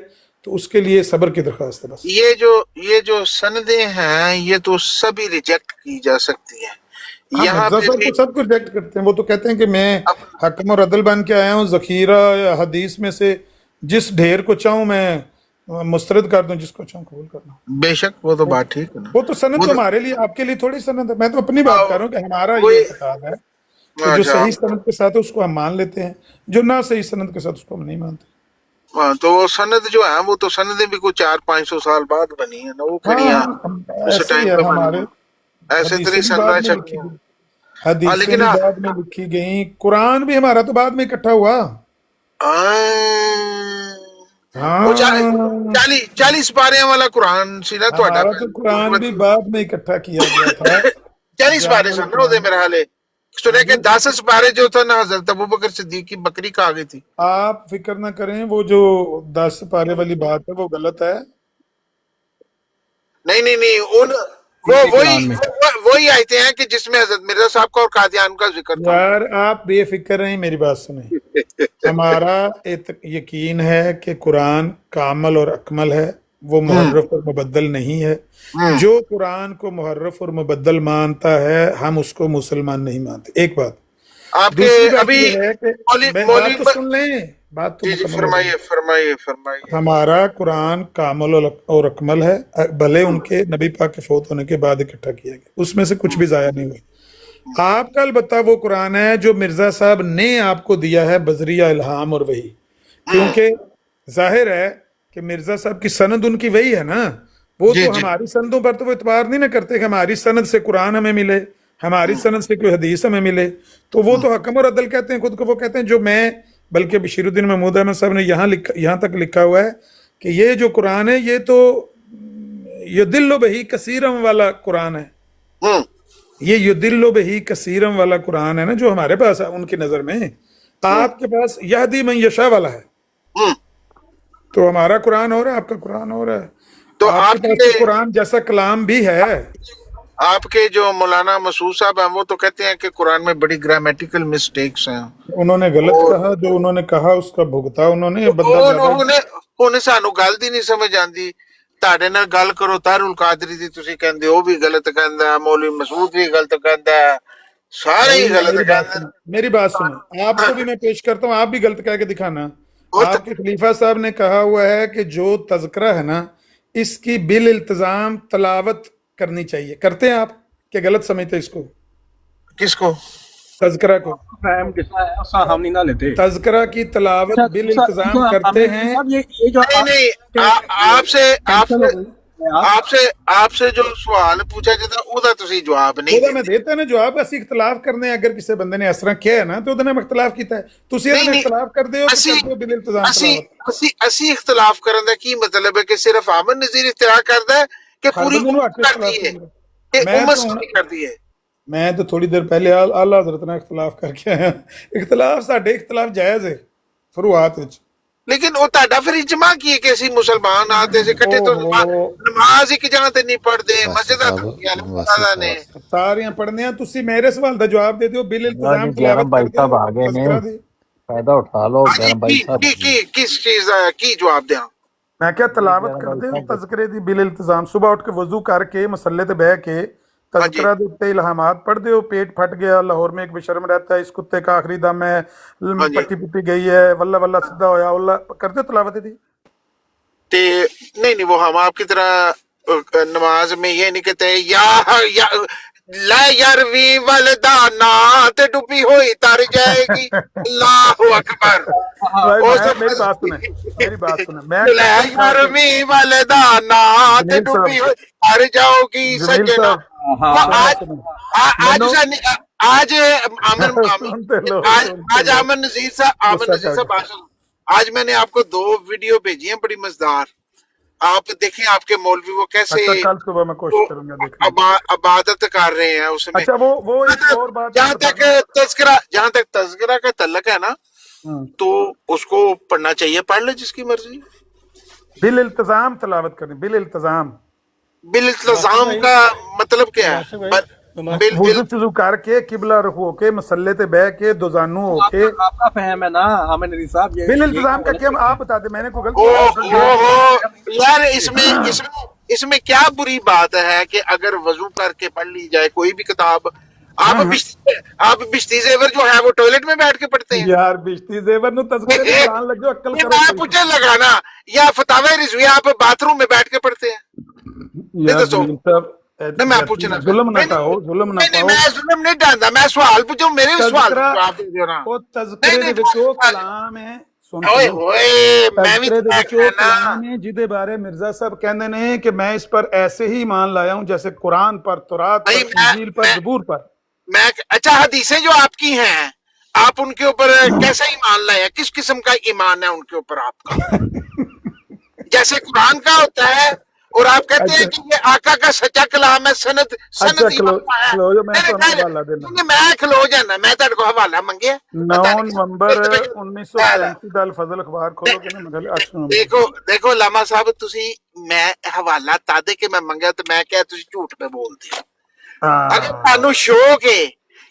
तो उसके लिए सब्र की दरख्वास्त है बस। ये जो सनदें हैं ये तो सभी रिजेक्ट की जा सकती हैं। हाँ, यहाँ मिर्जा पे साहब भी तो सब कुछ रिजेक्ट करते हैं। वो तो कहते हैं कि मैं हकम और अदल बन के आया हूँ, जखीरा या हदीस में से जिस ढेर को चाहूँ मैं मुस्तरद कर दूं, जिसको चाहूँ कबूल कर लूं। बेशक वो तो बात ठीक है ना, वो तो सनद वो तो तो हमारे लिए, आपके लिए थोड़ी सनद है। मैं तो अपनी बात कर रहा हूँ कि हमारा ये वही इत्तेकाद है कि जो अच्छा सही सनद के साथ है उसको हम मान लेते हैं, जो ना सही सनद के साथ उसको हम नहीं मानते। हाँ, तो वो सनद जो है वो तो सनदें भी कुछ 400-500 साल बाद बनी है ना, वो हाँ कहीं हाँ, उस ऐसे ही टाइम है पे बनी हमारे। है, ऐसे तो नहीं हदीसें भी सन बाद रह में सकती लिखी हैं। गई, हाँ हदीसें लेकिन भी बाद में लिखी गई, कुरान भी हमारा तो बाद में इकट्ठा हुआ। वो हाँ, 40 पारियां वाला कुरान सी ना ਤੁਹਾਡਾ हमारा तो कुरान भी बाद में इकट्ठा किया गया था। 40 पारे जामुल सन ना कुरान। मेरे हाले सुने हाँ के जी, 10 पारे जो था ना हजरत अबू बकर सिद्दीक की बकरी खा गई थी। आप फिक्र ना करें, वो जो 10 पारे वाली बात है वो गलत है। नहीं नहीं नहीं उन वही आयते हैं कि जिसमें हजरत मिर्जा साहब का और कादियान का जिक्र था। यार आप बेफिक्र रहें, मेरी बात सुने। हमारा यकीन है कि कुरान कामल और अकमल है, वो मुहर्रफ और मुबद्दल नहीं है। जो कुरान को मुहर्रफ और मुबद्दल मानता है हम उसको मुसलमान नहीं मानते। एक बात। आपके दूसरी बात अभी ये है कि बात तो सुन लें, बात तो जी जी मुकम्मल हो जाए। फरमाइए। हमारा कुरान कामल और अकमल है, भले उनके नबी पाक के फौत होने के बाद इकट्ठा किया गया, उसमें से कुछ भी जाया नहीं हुआ। आपका अलबत्ता वो कुरान है जो मिर्जा साहब ने आपको दिया है बजरिया इल्हाम और वही, क्योंकि जाहिर है कि मिर्जा साहब की सनद उनकी वही है ना। वो तो हमारी सनदों पर तो वो इतबार नहीं ना करते कि हमारी सनद से कुरान हमें मिले, हमारी सनद से कोई हदीस हमें मिले। तो वो तो हकम और अदल कहते हैं खुद को। वो कहते हैं जो मैं, बल्कि बशीरुद्दीन महमूद अहमद साहब ने यहाँ तक लिखा हुआ है कि ये जो कुरान है ये तो युदिल्लु बिही कसीरम वाला कुरान है। ये युदिल्लु बिही कसीरम वाला कुरान है ना जो हमारे पास है, उनकी नजर में आपके पास यहदी मन यशा वाला है। तो हमारा कुरान और है, आपका कुरान और है। तो आपके पास तो कुरान जैसा कलाम भी है। आपके जो मौलाना मसूद साहब हैं वो तो कहते हैं कि कुरान में बड़ी ग्रामेटिकल मिस्टेक्स हैं। उन्होंने गलत कहा, जो उन्होंने कहा उसका भुगता उन्होंने। ਉਹਨੇ ਸਾਨੂੰ ਗੱਲ ਦੀ ਨਹੀਂ ਸਮਝ ਆਂਦੀ। ਤੁਹਾਡੇ ਨਾਲ ਗੱਲ ਕਰੋ ਤਾरुल कादरी ਦੀ, ਤੁਸੀਂ ਕਹਿੰਦੇ ਉਹ ਵੀ गलत ਕਹਿੰਦਾ, मौलवी मसूद भी गलत कहता है, सारे ही गलत कहते हैं। मेरी बात सुनो, आपको भी मैं पेश करता हूँ, आप भी गलत कह के दिखाना। आपके खलीफा साहब ने कहा हुआ है कि जो तज़किरा है ना इसकी बिल इल्तिजाम तलावत करनी चाहिए। करते हैं आप क्या गलत समझते इसको? किसको? तज़किरा को। हम नहीं ना लेते। तज़किरा की तलावत बिल इल्तिजाम करते हैं। ये जो आपसे जो सवाल पूछा जाता ਉਹਦਾ ਤੁਸੀਂ ਜਵਾਬ ਨਹੀਂ ਉਹਦਾ ਮੈਂ ਦੇਤਾ ਨਾ ਜਵਾਬ। ਅਸੀਂ ਇਖਤਲਾਫ ਕਰਨੇ ਆ, ਅਗਰ ਕਿਸੇ ਬੰਦੇ ਨੇ ਇਸ ਤਰ੍ਹਾਂ ਕਿਹਾ ਹੈ ਨਾ ਤੇ ਉਹਦੇ ਨਾਲ ਇਖਤਲਾਫ ਕੀਤਾ ਹੈ। ਤੁਸੀਂ ਇਹਦੇ ਨਾਲ ਇਖਤਲਾਫ ਕਰਦੇ ਹੋ ਕਿ ਬਿਲ ਇਲਤਜ਼ਾਮ ਅਸੀਂ ਇਖਤਲਾਫ ਕਰਨ ਦਾ ਕੀ ਮਤਲਬ ਹੈ ਕਿ ਸਿਰਫ ਆਮਨ ਨਜ਼ੀਰ ਇਖਤਲਾਫ ਕਰਦਾ ਹੈ ਕਿ ਪੂਰੀ ਉਮਤ ਕਰਦੀ ਹੈ ਕਿ ਉਮਤ ਨਹੀਂ ਕਰਦੀ ਹੈ? ਮੈਂ ਤਾਂ ਥੋੜੀ ਦੇਰ ਪਹਿਲੇ ਆਲਾ ਹਜ਼ਰਤ ਨਾਲ ਇਖਤਲਾਫ ਕਰਕੇ ਆਇਆ। ਇਖਤਲਾਫ ਸਾਡੇ ਇਖਤਲਾਫ ਜਾਇਜ਼ ਹੈ ਫਰੂਆਤ ਵਿੱਚ। लेकिन वो ਤੁਹਾਡਾ ਫਿਰ ਇਜਮਾ ਕੀ ਹੈ ਕਿ ਅਸੀਂ ਮੁਸਲਮਾਨ ਆ ਤੇ ਅਸੀਂ ਇਕੱਠੇ ਤੋਂ ਨਮਾਜ਼ ਇੱਕ ਜਗ੍ਹਾ ਤੇ ਨਹੀਂ ਪੜ੍ਹਦੇ, ਮਸਜਿਦਾਂ ਤੋਂ ਨੇ ਸਾਰੀਆਂ ਪੜ੍ਹਨੀਆਂ। ਤੁਸੀਂ ਮੇਰੇ ਸਵਾਲ ਦਾ ਜਵਾਬ ਦੇ ਦਿਓ। ਬਿਲ ਇਲਤਜ਼ਾਮ ਤਲਾਵਤ ਭਾਈ ਸਾਹਿਬ ਆ ਗਏ ਨੇ, ਫਾਇਦਾ ਉਠਾ ਲਓ। ਭਾਈ ਸਾਹਿਬ ਕਿਸ ਚੀਜ਼ ਦਾ ਕੀ ਜਵਾਬ ਦਿਆਂ? ਮੈਂ ਕਿਹਾ ਤਲਾਵਤ ਕਰਦੇ ਹੋ ਤਜ਼ਕਰੇ ਦੀ ਬਿਲ ਇਲਤਜ਼ਾਮ। ਸੁਬਾਹ ਉੱਠ ਕੇ ਵਜ਼ੂ ਕਰਕੇ ਮਸੱਲੇ ਤੇ ਬਹਿ ਕੇ तज़किरा ਦੇ ਉੱਤੇ ਇਲਹਾਮਾਤ ਪੜ੍ਹਦੇ ਹੋ। पेट फट गया, लाहौर में एक बेशर्म रहता है, इस कुत्ते का आखिरी दम है, पट्टी पुट्टी गई है, वल्ला वल्ला सीधा होया वल्ला, करते हो तलावत दी? नहीं वो हम आपकी तरह नमाज में ये नहीं कहते या ਲੈ ਯਾਰਵੀਂ ਵੱਲ ਦਾ ਨਾਂ ਤੇ ਡੁੱਬੀ ਹੋਈ ਤਰ ਜਾਏਗੀ। ਅੱਲਾਹੁ ਅਕਬਰ। मेरी बात सुने, मेरी बात सुने। मैं ਲੈ ਯਾਰਵੀਂ ਵੱਲ ਦਾ ਨਾਂ ਤੇ ਡੁੱਬੀ ਹੋਈ ਤਰ ਜਾओगी जमील सजना। साहब, आज आमन नजीर साहब आज मैंने आपको 2 वीडियो भेजी हैं बड़ी मजेदार। आप देखें आपके मौलवी वो कैसे अच्छा, कल सुबह मैं कोशिश करूंगा देखने। इबादत कर रहे हैं उसमें। अच्छा, वो एक और बात जहाँ तक तज़किरा का तल्लक है ना, तो उसको पढ़ना चाहिए, पढ़ ले जिसकी मर्जी। बिल इल्तिजाम तलावत करनी, बिल इल्तिजाम। बिल इल्तिजाम का मतलब क्या है? वुज़ू करके किबला रुख होके मसल्ले ते बह के दोजानू होके। आपका फहम है ना आमिर नज़ीर साहब, ये बिल इल्तिजाम का क्या आप बता दे, मैंने कोई गलती यार इसमें क्या बुरी बात है कि अगर वजू करके पढ़ ली जाए कोई भी किताब। आप बिश्ती ज़ेवर जो है वो टॉयलेट में बैठ के पढ़ते हैं यार। बिश्ती ज़ेवर नु तज़किरे में कुरान लग जाओ, अक्ल करो। मैं पूछने लगा ना, या फतावा रिज़वी आप बाथरूम में बैठ के पढ़ते हैं? मैं पूछना जुल्म ना पाओ, जुल्म ना पाओ। मैं जुल्म नहीं डालता, मैं सवाल पूछूं, मेरे सवाल जवाब दे देना। वो तज़किरे दे विचो कलाम है, सुन ओए ओए मैं भी कलाम है जिदे बारे मिर्जा साहब कहंदे ने कि मैं इस पर ऐसे ही ईमान लाया हूं जैसे कुरान पर, तौरात पर, इंजील पर, ज़बूर पर। मैं अच्छा, हदीसें जो आपकी हैं आप उनके ऊपर कैसे ईमान लाए? किस किस्म का ईमान है उनके ऊपर आपका? जैसे कुरान का होता है और आप कहते हैं कि ये आका का सच्चा कलाम है, सनद अच्छा, खलो जो मैं तो हवाला देना। मैं खलो जाना, मैं तेरे को हवाला मंगे 9 नवंबर 1935 ਦਾ ਫਜ਼ਲ ਅਖਬਾਰ ਖੋਲੋ ਕਿ ਨਾ ਮਗਲ 8 ਨਵੰਬਰ। देखो लामा साहब, तुसी मैं हवाला तादे के मैं मंगया तो मैं क्या तुसी झूठ पे बोलते हो। अगर ਤੁਹਾਨੂੰ ਸ਼ੌਕ ਹੈ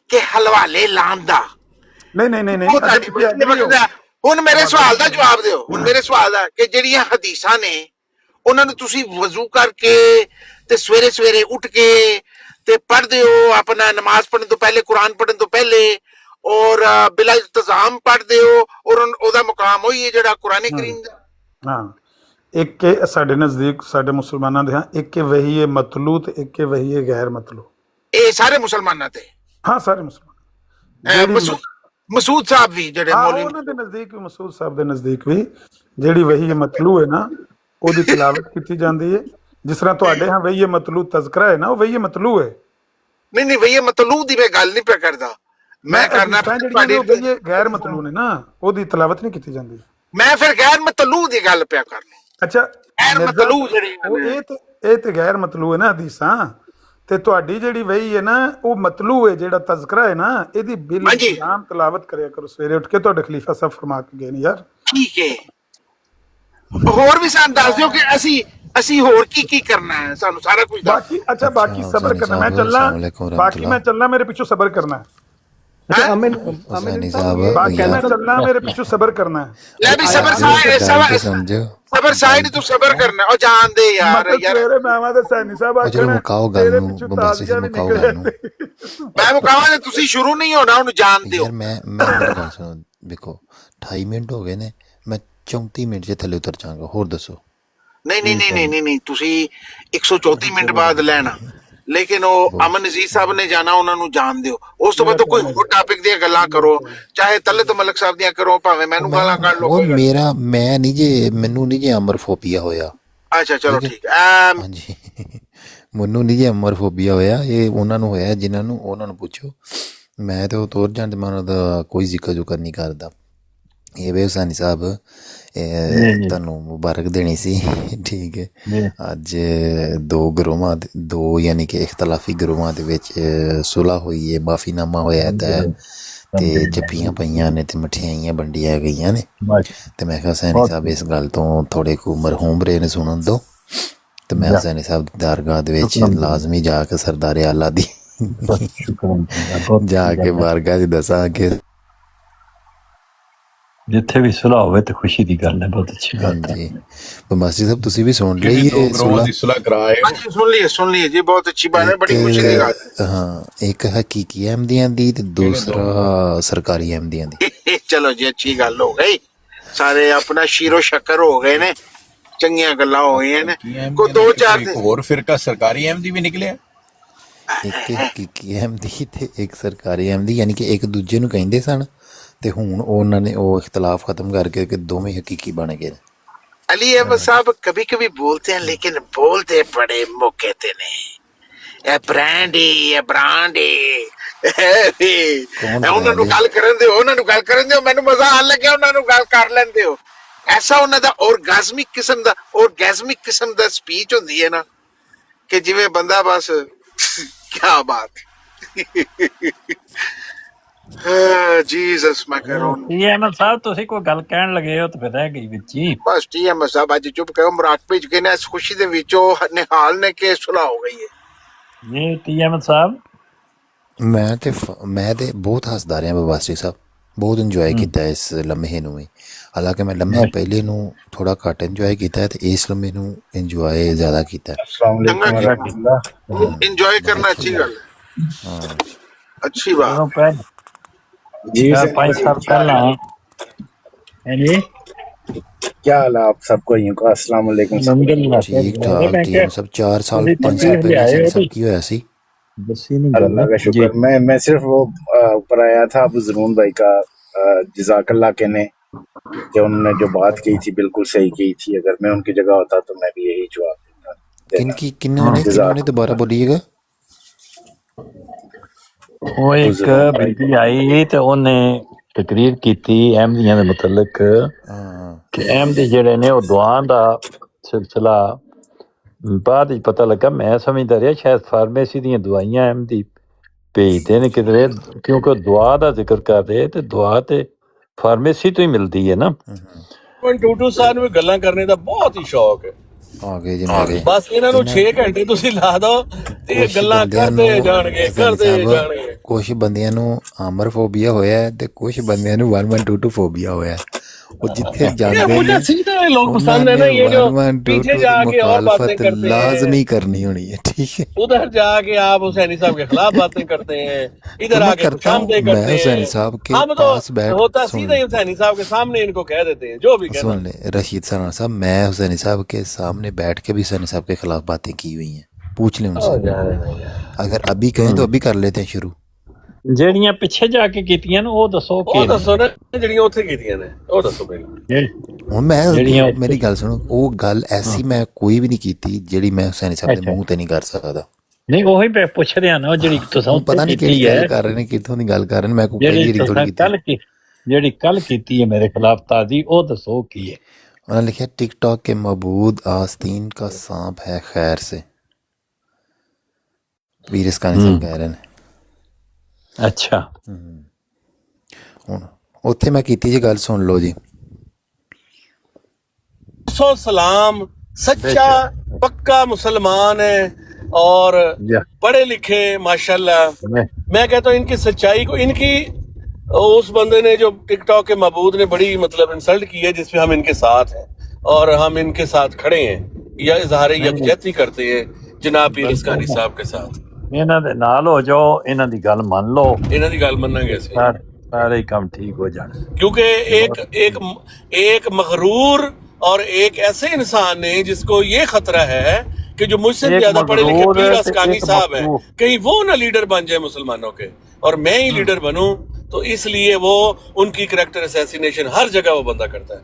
ਕਿ ਹਲਵਾਲੇ ਲਾਣ ਦਾ ਨਹੀਂ। ਹੁਣ ਮੇਰੇ ਸਵਾਲ ਦਾ ਜਵਾਬ ਦਿਓ। ਹੁਣ ਮੇਰੇ ਸਵਾਲ ਦਾ ਕਿ ਜਿਹੜੀਆਂ ਹਦੀਸਾਂ ਨੇ ਉਹਨਾਂ ਨੂੰ ਤੁਸੀਂ ਵਜ਼ੂ ਕਰਕੇ ਤੇ ਸਵੇਰੇ ਸਵੇਰੇ ਉੱਠ ਕੇ ਤੇ ਪੜ੍ਹਦੇ ਹੋ ਆਪਣਾ ਨਮਾਜ਼ ਪੜ੍ਹਨ ਤੋਂ ਪਹਿਲੇ, ਕੁਰਾਨ ਪੜ੍ਹਨ ਤੋਂ ਪਹਿਲੇ, ਔਰ ਬਿਲਾ ਇੰਤਜ਼ਾਮ ਪੜ੍ਹਦੇ ਹੋ ਔਰ ਉਹਦਾ ਮੁਕਾਮ ਉਹੀ ਹੈ ਜਿਹੜਾ ਕੁਰਾਨ ਕਰੀਮ ਦਾ। ਹਾਂ, ਇੱਕ ਸਾਡੇ ਨਜ਼ਦੀਕ ਸਾਡੇ ਮੁਸਲਮਾਨਾਂ ਦੇ ਹਾਂ ਇੱਕ ਵਹੀ ਹੈ ਮਤਲੂ ਤੇ ਇੱਕ ਵਹੀ ਹੈ ਗੈਰ ਮਤਲੂ। ਇਹ ਸਾਰੇ ਮੁਸਲਮਾਨਾਂ ਤੇ? ਹਾਂ, ਸਾਰੇ ਮੁਸਲਮਾਨ। ਮਸੂਦ ਸਾਹਿਬ ਵੀ ਜਿਹੜੇ ਮੌਲਵੀ, ਉਹਨਾਂ ਦੇ ਨਜ਼ਦੀਕ ਵੀ, ਮਸੂਦ ਸਾਹਿਬ ਦੇ ਨਜ਼ਦੀਕ ਵੀ ਜਿਹੜੀ ਵਹੀ ਹੈ ਮਤਲੂ ਹੈ ਨਾ ਉਹਦੀ ਤਿਲਾਵਤ ਕੀਤੀ ਜਾਂਦੀ ਹੈ। ਜਿਸ ਤਰ੍ਹਾਂ ਤੁਹਾਡੇ ਹਾਂ ਵਹੀ ਮਤਲੂ ਤਜ਼ਕਰਾ ਹੈ ਨਾ, ਉਹ ਵਹੀ ਮਤਲੂ ਹੈ। ਨਹੀਂ ਵਹੀ ਮਤਲੂ ਦੀ ਮੈਂ ਗੱਲ ਨਹੀਂ ਪਿਆ ਕਰਦਾ, ਮੈਂ ਕਰਨਾ ਜਿਹੜੀ ਗੈਰ ਮਤਲੂ ਨੇ ਨਾ ਉਹਦੀ ਤਿਲਾਵਤ ਨਹੀਂ ਕੀਤੀ ਜਾਂਦੀ। ਮੈਂ ਫਿਰ ਗੈਰ ਮਤਲੂ ਦੀ ਗੱਲ ਪਿਆ ਕਰਨੀ। ਅੱਛਾ, ਗੈਰ ਮਤਲੂ ਜਿਹੜੀ ਇਹ ਤੇ ਗੈਰ ਮਤਲੂ ਹੈ ਨਾ ਹਦੀਸਾਂ, ਤੇ ਤੁਹਾਡੀ ਜਿਹੜੀ ਵਹੀ ਹੈ ਨਾ ਉਹ ਮਤਲੂ ਹੈ, ਜਿਹੜਾ ਤਜ਼ਕਰਾ ਹੈ ਨਾ ਇਹਦੀ ਬਿਲ ਇੰਤਜ਼ਾਮ ਤਿਲਾਵਤ ਕਰਿਆ ਕਰੋ ਸਵੇਰੇ ਉੱਠ ਕੇ। ਤੁਹਾਡੇ ਖਲੀਫਾ ਸਾਹਿਬ ਫਰਮਾ ਕੇ ਗਏ ਨੇ ਯਾਰ। ਠੀਕ ਹੈ, ਹੋਰ ਵੀ ਸਾਨੂੰ ਦੱਸ ਦਿਓ ਕਿ ਅਸੀਂ ਹੋਰ ਕੀ ਕਰਨਾ ਹੈ, ਸਾਨੂੰ ਸਾਰਾ ਕੁਝ ਬਾਕੀ। ਅੱਛਾ, ਬਾਕੀ ਸਬਰ ਕਰਨਾ, ਮੈਂ ਚੱਲਾਂ, ਬਾਕੀ ਮੈਂ ਚੱਲਾਂ, ਮੇਰੇ ਪਿੱਛੋਂ ਸਬਰ ਕਰਨਾ ਹੈ। हुसैनी साहब बाकी मैं चलना, मेरे पीछे सबर करना है। ले भी सबर साइड तू सबर करना और जान दे यार। सवेरे मैं आवा ते सैनी साहब आखना मुकाओ गल नु बंबासी से मुकाओ गल नु। मैं मुकावा ने तुसी शुरू नहीं होना, हुन जान दियो। यार मैं गल सुनो, देखो 28 मिनट हो गए ने, मैं 34 मिनट जे थले उतर जाऊंगा। होर दसो। नहीं तुसी 134 मिनट बाद लेना, लेकिन वो अमन नजीर साहब ने जाना, उन्होंने जान दियो। उस तो बाद तो कोई और टॉपिक दी गल्लां करो, चाहे तले तो मलक साहब दी करो, भावे मैनू गालां कढ लो। वो मेरा मैं नहीं जे मैनू नहीं जे अमरफोबिया होया। अच्छा चलो ठीक है। हां जी, मैनू नहीं जे अमरफोबिया होया, ये उन्हां नू होया जिन्हां नू, उन्हां नू पुछो। मैं तो तौर जान मैं उन्हां दा कोई जिक्र जुकर नहीं करदा। ये वे हुसैनी साहब ਤੁਹਾਨੂੰ ਮੁਬਾਰਕ ਦੇਣੀ ਸੀ। ਠੀਕ ਹੈ, ਅੱਜ ਦੋ ਯਾਨੀ ਕਿ ਇਖਤਲਾਫੀ ਗਰੋਹਾਂ ਦੇ ਵਿੱਚ ਸੁਲ੍ਹਾ ਹੋਈ ਹੈ, ਮਾਫੀਨਾਮਾ ਹੋਇਆ ਤੇ ਜੱਫੀਆਂ ਪਈਆਂ ਨੇ ਤੇ ਮਠਿਆਈਆਂ ਵੰਡੀਆਂ ਗਈਆਂ ਨੇ। ਤੇ ਮੈਂ ਕਿਹਾ ਸੈਣੀ ਸਾਹਿਬ ਇਸ ਗੱਲ ਤੋਂ ਥੋੜੇ ਕੁ ਮਰਹੂਮ ਰਹੇ ਨੇ ਸੁਣਨ ਦੋ, ਤੇ ਮੈਂ ਸੈਣੀ ਸਾਹਿਬ ਦੀ ਦਰਗਾਹ ਦੇ ਵਿੱਚ ਲਾਜ਼ਮੀ ਜਾ ਕੇ ਸਰਦਾਰ ਆਲਾ ਦੀ ਜਾ ਕੇ ਬਾਰਗਾਹ 'ਚ ਦੱਸਾਂ ਕਿ ਜਿੱਥੇ ਵੀ ਸੁਲ੍ਹਾ ਹੋਵੇ ਤੇ ਖੁਸ਼ੀ ਦੀ ਗੱਲ ਹੈ। ਬਹੁਤ ਅੱਛੀ ਗੱਲ ਹੈ। ਬੰਬਾਸੀ ਸਾਹਿਬ ਤੁਸੀਂ ਵੀ ਸੁਣ ਲਈ ਸੁਲ੍ਹਾ ਕਰਾਏ? ਹਾਂਜੀ ਸੁਣ ਲਈ ਜੀ, ਬਹੁਤ ਅੱਛੀ ਬਾਤ ਹੈ, ਬੜੀ ਖੁਸ਼ੀ ਦੀ ਗੱਲ। ਹਾਂ, ਇੱਕ ਹਕੀਕੀ ਅਹਿਮਦੀਆਂ ਦੀ ਤੇ ਦੂਸਰਾ ਸਰਕਾਰੀ ਅਹਿਮਦੀਆਂ ਦੀ। ਚਲੋ ਜੀ, ਅੱਛੀ ਗੱਲ ਹੋ ਗਈ, ਸਾਰੇ ਆਪਣਾ ਸ਼ੀਰੋ ਸ਼ੱਕਰ ਹੋ ਗਏ ਨੇ, ਚੰਗੀਆਂ ਗੱਲਾਂ ਹੋ ਗਈਆਂ ਨੇ। ਕੋਈ 2-4 ਹੋਰ ਫਿਰਕਾ ਸਰਕਾਰੀ ਅਹਿਮਦੀ ਵੀ ਨਿਕਲਿਆ। ਇੱਕ ਹਕੀਕੀ ਅਹਿਮਦੀ ਤੇ ਇੱਕ ਸਰਕਾਰੀ ਅਹਿਮਦੀ, ਯਾਨੀ ਕਿ ਇੱਕ ਦੂਜੇ ਨੂੰ ਕਹਿੰਦੇ ਸਨ ਤੇ ਹੁਣ ਉਹਨਾਂ ਨੇ ਉਹ ਇਖਤਲਾਫ ਖਤਮ ਕਰਕੇ ਕਿ ਦੋਵੇਂ हकीकी बन गए। अली अहमद साहब कभी कभी बोलते हैं, लेकिन बोलते बड़े मौके ते ने। ए ब्रांडी, ए ब्रांडी ਉਹਨਾਂ ਨੂੰ ਗੱਲ ਕਰਨ ਦਿਓ, ਉਹਨਾਂ ਨੂੰ ਗੱਲ ਕਰਨ ਦਿਓ, ਮੈਨੂੰ ਮਜ਼ਾ ਆਣ ਲੱਗਿਆ, ਉਹਨਾਂ ਨੂੰ ਗੱਲ ਕਰ ਲੈਂਦੇ ਹੋ। ਐਸਾ ਉਹਨਾਂ ਦਾ ਔਰਗੈਜ਼ਮਿਕ ਕਿਸਮ ਦਾ ਸਪੀਚ ਹੁੰਦੀ ਹੈ ਨਾ ਕਿ ਜਿਵੇਂ ਬੰਦਾ ਬਸ ਕੀ ਬਾਤ। ਜੀਸਸ ਮੈਕਰੋਨ ਅਹਿਮਦ ਸਾਹਿਬ ਤੁਸੀਂ ਕੋਈ ਗੱਲ ਕਹਿਣ ਲੱਗੇ ਹੋ ਤੇ ਫਿਰ ਰਹਿ ਗਈ ਵਿੱਚ ਹੀ। ਬਸ ਟੀ ਅਹਿਮਦ ਸਾਹਿਬ ਅੱਜ ਚੁੱਪ ਕਰੋ, ਮਰਾਠ ਚ ਗਏ ਨੇ ਇਸ ਖੁਸ਼ੀ ਦੇ ਵਿੱਚ ਉਹ ਨਿਹਾਲ ਨੇ ਕਿ ਸੁਲਾਹ ਹੋ ਗਈ ਹੈ। ਜੀ ਟੀ ਅਹਿਮਦ ਸਾਹਿਬ ਮੈਂ ਤੇ ਬਹੁਤ ਹੱਸਦਾ ਰਿਹਾ ਬਵਾਸੀ ਸਾਹਿਬ, ਬਹੁਤ ਇੰਜੋਏ ਕੀਤਾ ਇਸ ਲਮਹੇ ਨੂੰ ਵੀ। ਹਾਲਾਂਕਿ ਮੈਂ ਲਮਹੇ ਪਹਿਲੇ ਨੂੰ ਥੋੜਾ ਘੱਟ ਇੰਜੋਏ ਕੀਤਾ ਤੇ ਇਸ ਲਮਹੇ ਨੂੰ ਇੰਜੋਏ ਜ਼ਿਆਦਾ ਕੀਤਾ। ਇੰਜੋਏ ਕਰਨਾ ਅੱਛੀ ਗੱਲ ਹੈ। ਹਾਂ अच्छी बात जी। 5 साल पहला जी क्या हाल है आप सबको? अस्सलाम वालेकुम। ठीक ठाक टीम सब 4 साल 5 साल पहले सब की होया सी। अल्लाह का शुक्र। मैं सिर्फ वो ऊपर आया था अबू ज़रून भाई का जज़ाकल्लाह कहने, जो उन्होंने जो बात की थी बिल्कुल सही की थी। अगर मैं उनकी जगह होता तो मैं भी यही जवाब देता। किन्होंने दोबारा बोलिएगा। ਉਹ ਇੱਕ ਬੀਬੀ ਆਈ ਤੇ ਉਹਨੇ ਤਕਰੀਰ ਕੀਤੀ ਅਹਿਮਦੀਆਂ ਦੇ ਮੁਤਲਕ ਕਿ ਅਹਿਮਦੀ ਜਿਹੜੇ ਨੇ ਉਹ ਦੁਆ ਦਾ ਸਿਲਸਿਲਾ ਬਾਅਦ ਵਿੱਚ ਪਤਾ ਲੱਗਾ। ਮੈਂ ਸਮਝਦਾ ਰਿਹਾ ਸ਼ਾਇਦ ਫਾਰਮੇਸੀ ਦੀਆਂ ਦਵਾਈਆਂ ਅਹਿਮਦੀ ਭੇਜਦੇ ਨੇ ਕਿਧਰੇ, ਕਿਉਂਕਿ ਦੁਆ ਦਾ ਜ਼ਿਕਰ ਕਰ ਰਹੇ ਤੇ ਦੁਆ ਤੇ ਫਾਰਮੇਸੀ ਤੋਂ ਹੀ ਮਿਲਦੀ ਹੈ ਨਾ। ਟੂਟੂ ਸਾਹਿਬ ਨੂੰ ਗੱਲਾਂ ਕਰਨੇ ਦਾ ਬਹੁਤ ਹੀ ਸ਼ੌਕ ਹੈ। ਆ ਗਏ ਜੀ ਮੇਰੇ ਬਸ ਇਹਨਾਂ ਨੂੰ 6 ਘੰਟੇ ਤੁਸੀਂ ਲਾ ਦੋ ਤੇ ਇਹ ਗੱਲਾਂ ਕਰਦੇ ਜਾਣਗੇ। ਕੁਝ ਬੰਦਿਆਂ ਨੂੰ ਆਮਰਫੋਬੀਆ ਹੋਇਆ ਤੇ ਕੁਝ ਬੰਦਿਆਂ ਨੂੰ 1122 ਫੋਬੀਆ ਹੋਇਆ। ਉਹ ਜਿੱਥੇ ਜਾਂਦੇ ਨੇ ਲੋग पसंद है ना ये जो पीछे जाके और बातें करते हैं, लाजमी करनी होनी है। ठीक है, उधर जाके आप हुसैनी साहब के खिलाफ बातें करते हैं, इधर आके खुशामदीद करते हैं। हुसैनी साहब के हम तो होता सीधे हुसैनी साहब के सामने इनको कह देते हैं जो भी कहना। सुन ले रशीद सराना साहब, मैं हुसैनी साहब के सामने बैठ के भी हुसैनी साहब के खिलाफ बातें की हुई हैं, पूछ लें उनसे। अगर अभी कहें तो अभी कर लेते हैं शुरू। ਜਿਹੜੀਆਂ ਪਿੱਛੇ ਜਾ ਕੇ ਕੀਤੀਆਂ ਨੇ ਉਹ ਦੱਸੋ ਉਹ ਦੱਸੋ ਨਾ ਜਿਹੜੀਆਂ ਉੱਥੇ ਕੀਤੀਆਂ ਨੇ ਉਹ ਦੱਸੋ ਪਹਿਲਾਂ। ਹੁਣ ਮੈਂ ਮੇਰੀ ਗੱਲ ਸੁਣੋ, ਉਹ ਗੱਲ ਐਸੀ ਮੈਂ ਕੋਈ ਵੀ ਨਹੀਂ ਕੀਤੀ ਜਿਹੜੀ ਮੈਂ ਹੁਸੈਨੀ ਸਾਹਿਬ ਦੇ ਮੂੰਹ ਤੇ ਨਹੀਂ ਕਰ ਸਕਦਾ। ਨਹੀਂ ਉਹੀ ਮੈਂ ਪੁੱਛ ਰਿਹਾ ਨਾ, ਜਿਹੜੀ ਤੁਸੀਂ ਪਤਾ ਨਹੀਂ ਕਿਹੜੀ ਗੱਲ ਕਰ ਰਹੇ ਨੇ, ਕਿੱਥੋਂ ਦੀ ਗੱਲ ਕਰ ਰਹੇ ਨੇ। ਮੈਂ ਕੋਈ ਜਿਹੜੀ ਜਿਹੜੀ ਕੱਲ ਕੀਤੀ ਹੈ ਮੇਰੇ ਖਿਲਾਫ ਤਾਜ਼ੀ, ਉਹ ਦੱਸੋ ਕੀ ਹੈ। उन्होंने लिखा टिकटॉक के मबूद आस्तीन का सांप है खैर से, वीर इसकानी साहब कह रहे हैं। ਅੱਛਾ ਹੁਣ ਉੱਥੇ ਮੈਂ ਕੀਤੀ ਜੀ ਗੱਲ, ਸੁਣ ਲਓ ਜੀ। सलाम सच्चा पक्का मुसलमान है और पढ़े लिखे माशाल्लाह। मैं कहता हूँ इनकी सच्चाई को, इनकी उस बंदे ने जो टिकटॉक के मबूद ने बड़ी मतलब इंसल्ट की है, जिसमें हम इनके साथ हैं और हम इनके साथ खड़े हैं या इजहार यकजहती करते हैं जनाब पीर इसकानी साहब के साथ। ਇਹਨਾਂ ਦੇ ਨਾਲ ਹੋ ਜਾਓ, ਇਹਨਾਂ ਦੀ ਗੱਲ ਮੰਨ ਲਓ, ਇਹਨਾਂ ਦੀ ਗੱਲ ਮੰਨਾਂਗੇ ਅਸੀਂ, ਸਾਰੇ ਕੰਮ ਠੀਕ ਹੋ ਜਾਣ। क्योंकि एक मगरूर और एक ऐसे इंसान ने जिसको ये खतरा है कि जो मुझसे ज्यादा पढ़े लिखे पीर असकानी साहब है, कहीं वो ना लीडर बन जाए मुसलमानों के और मैं ही लीडर बनूं, तो इसलिए वो उनकी करैक्टर असैसिनेशन हर जगह वो बंदा करता है,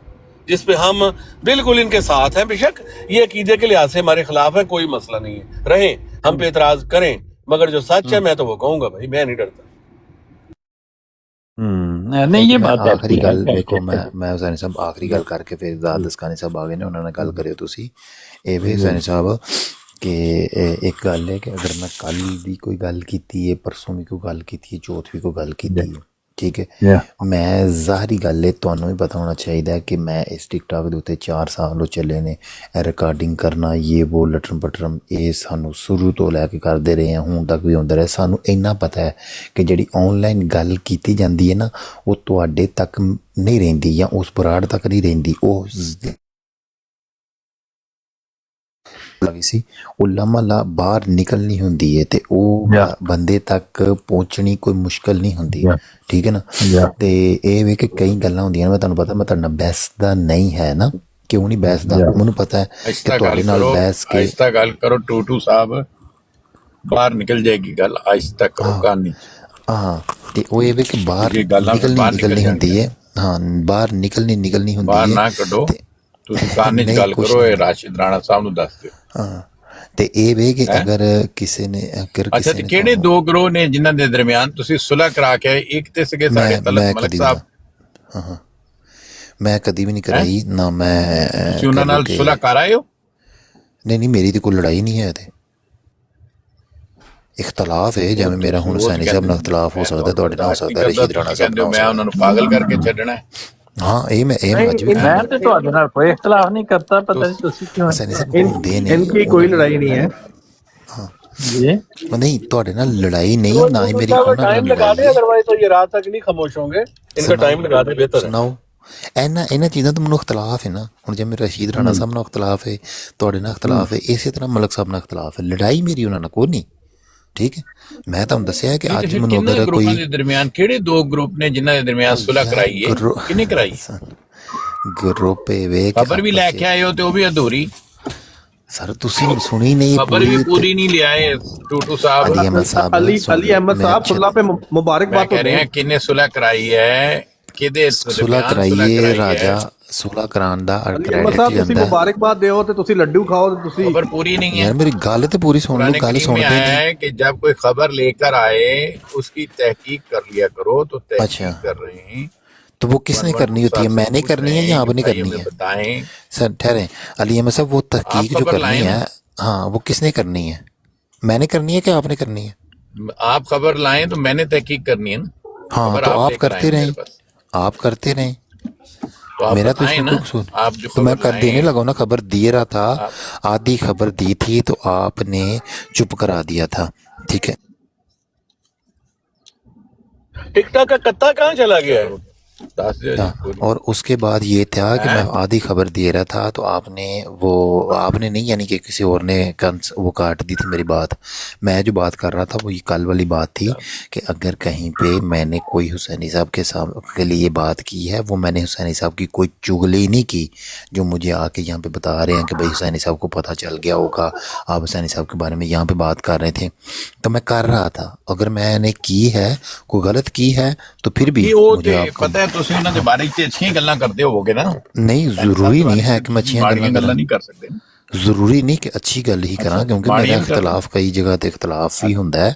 जिसपे हम बिल्कुल इनके साथ हैं। बेशक ये अकीदे के लिहाज से हमारे खिलाफ है, कोई मसला नहीं है, रहे हम पे एतराज करें, मगर जो सच है मैं तो वो कहूंगा भाई, मैं नहीं डरता। नहीं ये बात आखिरी गल देखो, मैं हुसैनी साहब आखिरी गल करके फिर ज़ाद दस्कानी साहब आ गए ने, उन्होंने गल करियो तुसी ए वे हुसैनी साहब कि एक गल है कि अगर मैं कल भी कोई गल कीती है, परसों भी कोई गल कीती है, चौथ भी कोई गल कीती है, ठीक है, मैं ज़ाहरी गल है तुहानू भी पता होना चाहिए कि मैं इस टिकटॉक के उत्ते 4 साल चले ने रिकॉर्डिंग करना, ये वो लटरम पटरम, ये सानू शुरू तो लैके करते रहे हैं, हुण तक भी होंदा रहा। सानू इन्ना पता है कि जिहड़ी ऑनलाइन गल कीती जांदी है ना, वो तुहाडे तक नहीं रहिंदी या उस बराड़ तक नहीं रहिंदी, वो लगी सी उलामला बाहर निकलनी होंदी है ते ओ बंदे तक पहुंचनी कोई मुश्किल नहीं होंदी, ठीक है ना। ते ये वे कि कई गल्लां होंदियां, मैं तुहानू पता मैं तुहाडे नाल बैसदा नहीं है ना, क्यों नहीं बैसदा, मैनू पता है कि तुहाडे नाल बैस के आहिस्ता गल करो टूटू साहब, ਬਾਹਰ ਨਿਕਲ ਜਾਏਗੀ ਗੱਲ, ਆਹਿਸਤਾ ਕਰੋ ਕਹਾਣੀ। ਹਾਂ ਤੇ ਉਹ ਇਹ ਵੇ ਕਿ ਬਾਹਰ ਇਹ ਗੱਲਾਂ ਫਿਰ ਬਾਹਰ ਨਿਕਲਣੀ ਨਿਕਲ ਹੁੰਦੀ ਹੈ। ਹਾਂ ਬਾਹਰ ਨਿਕਲਣੀ ਹੁੰਦੀ ਬਾਹਰ ਹੈ। ਨਾ ਕੱਢੋ, ਤੁਸੀਂ ਕਹਾਣੀ 'ਚ ਨਹੀਂ, ਗੱਲ ਕੁਛ ਕਰੋ, ਨਹੀਂ। ਇਹ ਰਾਸ਼ਿਦ ਰਾਣਾ ਸਾਹਿਬ ਨੂੰ ਦੱਸ ਦਿਓ। ਹਾਂ ਤੇ ਇਹ ਵੇ ਕਿ ਹੈਂ? ਅਗਰ ਕਿਸੇ ਨੇ ਅੱਛਾ, ਤੇ ਕਿਹੜੇ ਦੋ ਗਰੋਹ ਨੇ ਜਿਨ੍ਹਾਂ ਦੇ ਦਰਮਿਆਨ ਤੁਸੀਂ ਸੁਲ੍ਹਾ ਕਰਾ ਕੇ ਆਏ? ਇੱਕ ਤੇ ਸੀਗੇ ਸਾਡੇ ਤਲਤ ਮਲਕ ਸਾਹਿਬ, ਹਾਂ ਮੈਂ ਕਦੀ ਵੀ ਨਹੀਂ ਕਰਾਈ ਨਾ ਮੈਂ ਤੁਸੀਂ ਉਹਨਾਂ ਨਾਲ ਸੁਲ੍ਹਾ ਕਰ ਆਏ ਹੋ? ਨਹੀਂ ਮੇਰੀ ਤੇ ਕੋਈ ਲੜਾਈ ਨਹੀਂ ਹੈ। ਤੇ ਇਖਤਲਾਫ ਹੈ, ਜਿਵੇਂ ਮੇਰਾ ਹੁਣ ਸੈਣੀ ਸਾਹਿਬ ਨਾਲ ਇਖਤਲਾਫ ਹੋ ਸਕਦਾ, ਤੁਹਾਡੇ ਨਾਲ ਹੋ ਸਕਦਾ, ਰਸ਼ੀਦ ਰਾਣਾ ਸਾਹਿਬ ਨਾਲ। ਮੈਂ ਉਹਨਾਂ ਨੂੰ ਪਾਗਲ ਕਰਕੇ ਛੱਡਣਾ ਹੈ? ਹਾਂ ਇਹ ਮੈਂ ਅੱਜ ਵੀ मैं तो ਤੁਹਾਡੇ ਨਾਲ ਕੋਈ इख्तलाफ नहीं करता, पता नहीं ਤੁਸੀਂ ਕਿਉਂ ਸੈਣੀ ਸਾਹਿਬ ਹੁੰਦੇ ਨੇ, इनकी कोई लड़ाई नहीं है जी। ਨਹੀਂ ਤੁਹਾਡੇ ਨਾਲ ਲੜਾਈ ਨਹੀਂ, ਨਾ ਹੀ ਮੇਰੀ ਉਹਨਾਂ ਨਾਲ टाइम लगा दे, अदरवाइज तो ये रात तक नहीं खामोश होंगे, इनका टाइम लगा दे बेहतर है। ਸੁਣਾਓ ਇਹਨਾਂ ਚੀਜ਼ਾਂ ਤੋਂ ਮੈਨੂੰ ਇਖਤਲਾਫ ਹੈ ਨਾ। ਹੁਣ ਜਿਵੇਂ ਰਸ਼ੀਦ ਰਾਣਾ ਸਾਹਿਬ ਨਾਲ ਇਖਤਲਾਫ ਹੈ, ਤੁਹਾਡੇ ਨਾਲ ਇਖਤਲਾਫ ਹੈ, ਇਸੇ ਤਰ੍ਹਾਂ ਮਲਕ ਸਾਹਿਬ ਨਾਲ ਇਖਤਲਾਫ ਹੈ। ਲੜਾਈ ਮੇਰੀ ਉਹਨਾਂ ਨਾਲ ਕੋਈ ਨਹੀਂ, ਠੀਕ ਹੈ। ਮੈਂ ਤੁਹਾਨੂੰ ਦੱਸਿਆ ਕਿ ਅੱਜ ਮੈਨੂੰ ਅਗਰ ਕੋਈ ਦੇ ਦਰਮਿਆਨ ਕਿਹੜੇ ਦੋ ਗਰੁੱਪ ਨੇ ਜਿਨ੍ਹਾਂ ਦੇ ਦਰਮਿਆਨ ਸੁਲ੍ਹਾ ਕਰਾਈ ਹੈ? ਕਿਹਨੇ ਕਰਾਈ? ਗਰੁੱਪ ਵੇ ਖਬਰ ਵੀ ਲੈ ਕੇ ਆਏ ਹੋ ਤੇ ਉਹ ਵੀ ਅਧੂਰੀ। ਸਰ ਤੁਸੀਂ ਸੁਣੀ ਨਹੀਂ, ਖਬਰ ਵੀ ਪੂਰੀ ਨਹੀਂ ਲਿਆਏ। ਟੂਟੂ ਸਾਹਿਬ, अली अहमद साहब सुलह पे मुबारकबाद कह रहे हैं किन्ने सुलह कराई है, ਕਿਹਦੇ ਸੁਲ੍ਹਾ ਕਰਾਈਏ ਰਾਜਾ, ਸੁਲ੍ਹਾ ਕਰਾਉਣ ਦਾ ਕ੍ਰੈਡਿਟ ਤੁਸੀਂ ਮੁਬਾਰਕਬਾਦ ਦਿਓ ਤੇ ਤੁਸੀਂ ਲੱਡੂ ਖਾਓ ਤੇ ਤੁਸੀਂ। खबर पूरी नहीं है ਯਾਰ ਮੇਰੀ ਗੱਲ ਤੇ ਪੂਰੀ ਸੁਣ ਲਓ, ਗੱਲ ਸੁਣ में आया है कि जब कोई खबर लेकर आए उसकी तहकीक कर लिया करो। तो तहकीक कर रहे हैं तो वो किसने करनी होती है? मैंने करनी है या आपने करनी है? बताएं सर ठहरे, अली अहमद साहब वो तहकीक जो करनी है, हाँ वो किसने करनी है? मैंने करनी है कि आपने करनी है? आप खबर लाएं तो मैंने तहकीक करनी है ना। हाँ तो आप करते रहें, आप करते रहें, तो मेरा तो इसमें कोई कसूर। तो मैं कर देने लगा ना, खबर दे रहा था, आधी खबर दी थी तो आपने चुप करा दिया था, ठीक है। टिकटॉक का कत्ता कहाँ चला गया है? और उसके बाद ये था कि मैं आधी खबर दे रहा था तो आपने नहीं, यानी कि किसी और ने वो काट दी थी मेरी बात। मैं जो बात कर रहा था वो ये कल वाली बात थी कि अगर कहीं पे मैंने कोई हुसैनी साहब के लिए बात की है, वो मैंने हुसैनी साहब की कोई चुगली नहीं की जो मुझे आके यहाँ पे बता रहे हैं कि भाई हुसैनी साहब को पता चल गया होगा, आप हुसैनी साहब के बारे में यहाँ पे बात कर रहे थे। तो मैं कर रहा था, अगर मैंने की है कोई गलत की है तो फिर भी मुझे आपको पता है ਤੁਸੀਂ ਉਹਨਾਂ ਦੇ ਬਾਰੇ 'ਚ ਅੱਛੀਆਂ ਗੱਲਾਂ ਕਰਦੇ ਹੋਵੋਗੇ ਨਾ। नहीं जरूरी नहीं है कि मैं अच्छी ਗੱਲਾਂ ਨਹੀਂ ਕਰ ਸਕਦੇ। ਜ਼ਰੂਰੀ ਨਹੀਂ ਕਿ ਅੱਛੀ ਗੱਲ ਹੀ ਕਰਾਂ, ਕਿਉਂਕਿ ਮੇਰਾ ਇਖਤਲਾਫ ਕਈ ਜਗ੍ਹਾ ਤੇ ਇਖਤਲਾਫ ਵੀ ਹੁੰਦਾ ਹੈ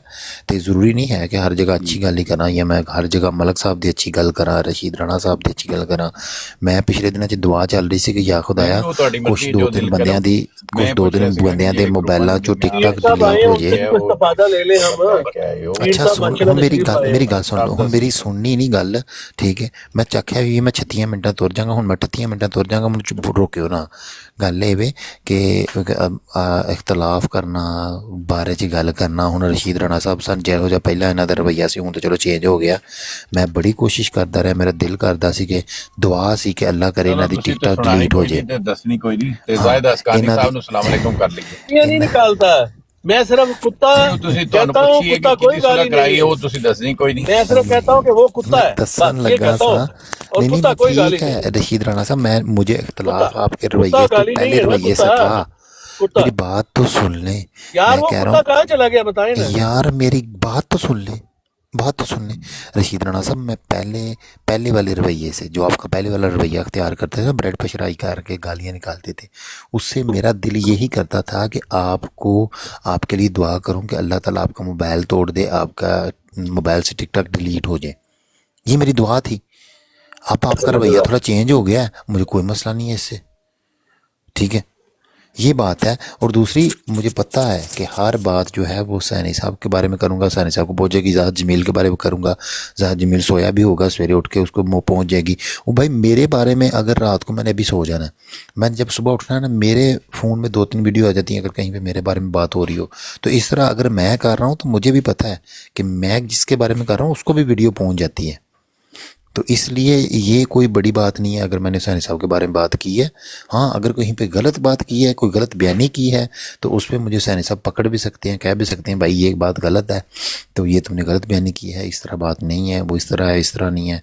ਤੇ ਜ਼ਰੂਰੀ ਨਹੀਂ ਹੈ ਕਿ ਹਰ ਜਗ੍ਹਾ ਅੱਛੀ ਗੱਲ ਹੀ ਕਰਾਂ ਜਾਂ ਮੈਂ ਹਰ ਜਗ੍ਹਾ ਮਲਕ ਸਾਹਿਬ ਦੀ ਅੱਛੀ ਗੱਲ ਕਰਾਂ, ਰਸ਼ੀਦ ਰਾਣਾ ਸਾਹਿਬ ਦੀ ਅੱਛੀ ਗੱਲ ਕਰਾਂ। ਮੈਂ ਪਿਛਲੇ ਦਿਨਾਂ 'ਚ ਦੁਆ ਚੱਲ ਰਹੀ ਸੀ ਕਿ ਯਾ ਖੁਦਾਇਆ ਕੁਛ ਦੋ ਤਿੰਨ ਬੰਦਿਆਂ ਦੇ ਮੋਬਾਈਲਾਂ 'ਚੋਂ ਟਿਕਟਕ ਡਿਲੀਟ ਹੋ ਜੇ। ਅੱਛਾ ਸੁਣ, ਹੁਣ ਮੇਰੀ ਗੱਲ ਸੁਣ ਲਓ, ਹੁਣ ਮੇਰੀ ਸੁਣਨੀ ਨਹੀਂ ਗੱਲ, ਠੀਕ ਹੈ। ਮੈਂ ਚੱਖਿਆ ਵੀ ਮੈਂ 36 ਮਿੰਟਾਂ ਤੁਰ ਜਾਵਾਂਗਾ, ਹੁਣ ਮੈਂ 38 ਮਿੰਟਾਂ ਤੁਰ ਜਾਵਾਂਗਾ, ਮੈਨੂੰ ਚੁੱਪ ਰੋਕਿਓ ਨਾ। ਗੱਲ ਇਹ ਵੇ ਕਿ ਇਖਤਲਾਫ ਕਰਨਾ ਬਾਰੇ 'ਚ ਗੱਲ ਕਰਨਾ। ਹੁਣ ਰਸ਼ੀਦ ਰਾਣਾ ਸਾਹਿਬ ਸਨ ਜਿਹੋ ਜਿਹਾ ਪਹਿਲਾਂ ਇਹਨਾਂ ਦਾ ਰਵੱਈਆ ਸੀ, ਹੁਣ ਤਾਂ ਚਲੋ ਚੇਂਜ ਹੋ ਗਿਆ। ਮੈਂ ਬੜੀ ਕੋਸ਼ਿਸ਼ ਕਰਦਾ ਰਿਹਾ, ਮੇਰਾ ਦਿਲ ਕਰਦਾ ਸੀ ਕਿ ਦੁਆ ਸੀ ਕਿ ਅੱਲਾ ਕਰੇ ਇਹਨਾਂ ਦੀ ਟਿਕਟਾਕ ਡਿਲੀਟ ਹੋ ਜੇ। ਦੱਸਣੀ ਕੋਈ ਨਹੀਂ ਤੇ ਜ਼ਾਹਿਦ ਅਸਕਾਨੀ ਸਾਹਿਬ ਨੂੰ ਸਲਾਮ ਅਲੈਕੁਮ ਕਰ ਲਈਏ। ये नहीं निकालता, मैं सिर्फ कुत्ता कहता हूँ, कुत्ता कोई गाली नहीं, वो ਤੁਸੀਂ ਦੱਸਣੀ ਕੋਈ ਨਹੀਂ। मैं सिर्फ कहता हूँ कि वो कुत्ता है, दसन बस ये लगा कहता सा। हूँ, और कुत्ता कोई गाली ठीक नहीं। है रशीद राणा साहब, मैं मुझे इख्तलाफ आपके रवैये कुत्ता तो गाली नहीं पहले है ना, रवैये से कुत्ता था। कुत्ता मेरी बात तो सुन ले यार, मैं वो कह कुत्ता रहा हूँ कहाँ चला गया बताए ना यार, मेरी बात तो सुन ले, बात तो सुन ले रशीद राणा साहब। मैं पहले वाले रवैये से, जो आपका पहले वाला रवैया अख्तियार करते थे ना, ब्रेड पर शराई करके गालियाँ निकालते थे, उससे मेरा दिल यही करता था कि आपको आपके लिए दुआ करूं कि अल्लाह ताला आपका मोबाइल तोड़ दे, आपका मोबाइल से टिकटॉक डिलीट हो जाए। ये मेरी दुआ थी। अब आपका रवैया थोड़ा चेंज हो गया है, मुझे कोई मसला नहीं है इससे, ठीक है। ये बात है। और दूसरी, मुझे पता है कि हर बात जो है वो सैनी साहब के बारे में करूँगा, सैनी साहब को पहुँचेगी, ज़ाहिद जमील के बारे में करूँगा, ज़ाहिद जमील सोया भी होगा, सवेरे उठ के उसको पहुँच जाएगी वो। भाई मेरे बारे में अगर रात को मैंने अभी सो जाना है, मैंने जब सुबह उठना है ना, मेरे फ़ोन में 2-3 वीडियो आ जाती हैं अगर कहीं पे मेरे बारे में बात हो रही हो। तो इस तरह अगर मैं कर रहा हूँ तो मुझे भी पता है कि मैं जिसके बारे में कर रहा हूँ उसको भी वीडियो पहुँच जाती है। तो इसलिए ये कोई बड़ी बात नहीं है अगर मैंने सैनी साहब के बारे में बात की है। हाँ, अगर कहीं पे गलत बात की है, कोई गलत बयानी की है, तो उस पर मुझे सैनी साहब पकड़ भी सकते हैं, कह भी सकते हैं भाई ये बात गलत है, तो ये तुमने गलत बयानी की है, इस तरह बात नहीं है, वो इस तरह है, इस तरह नहीं है,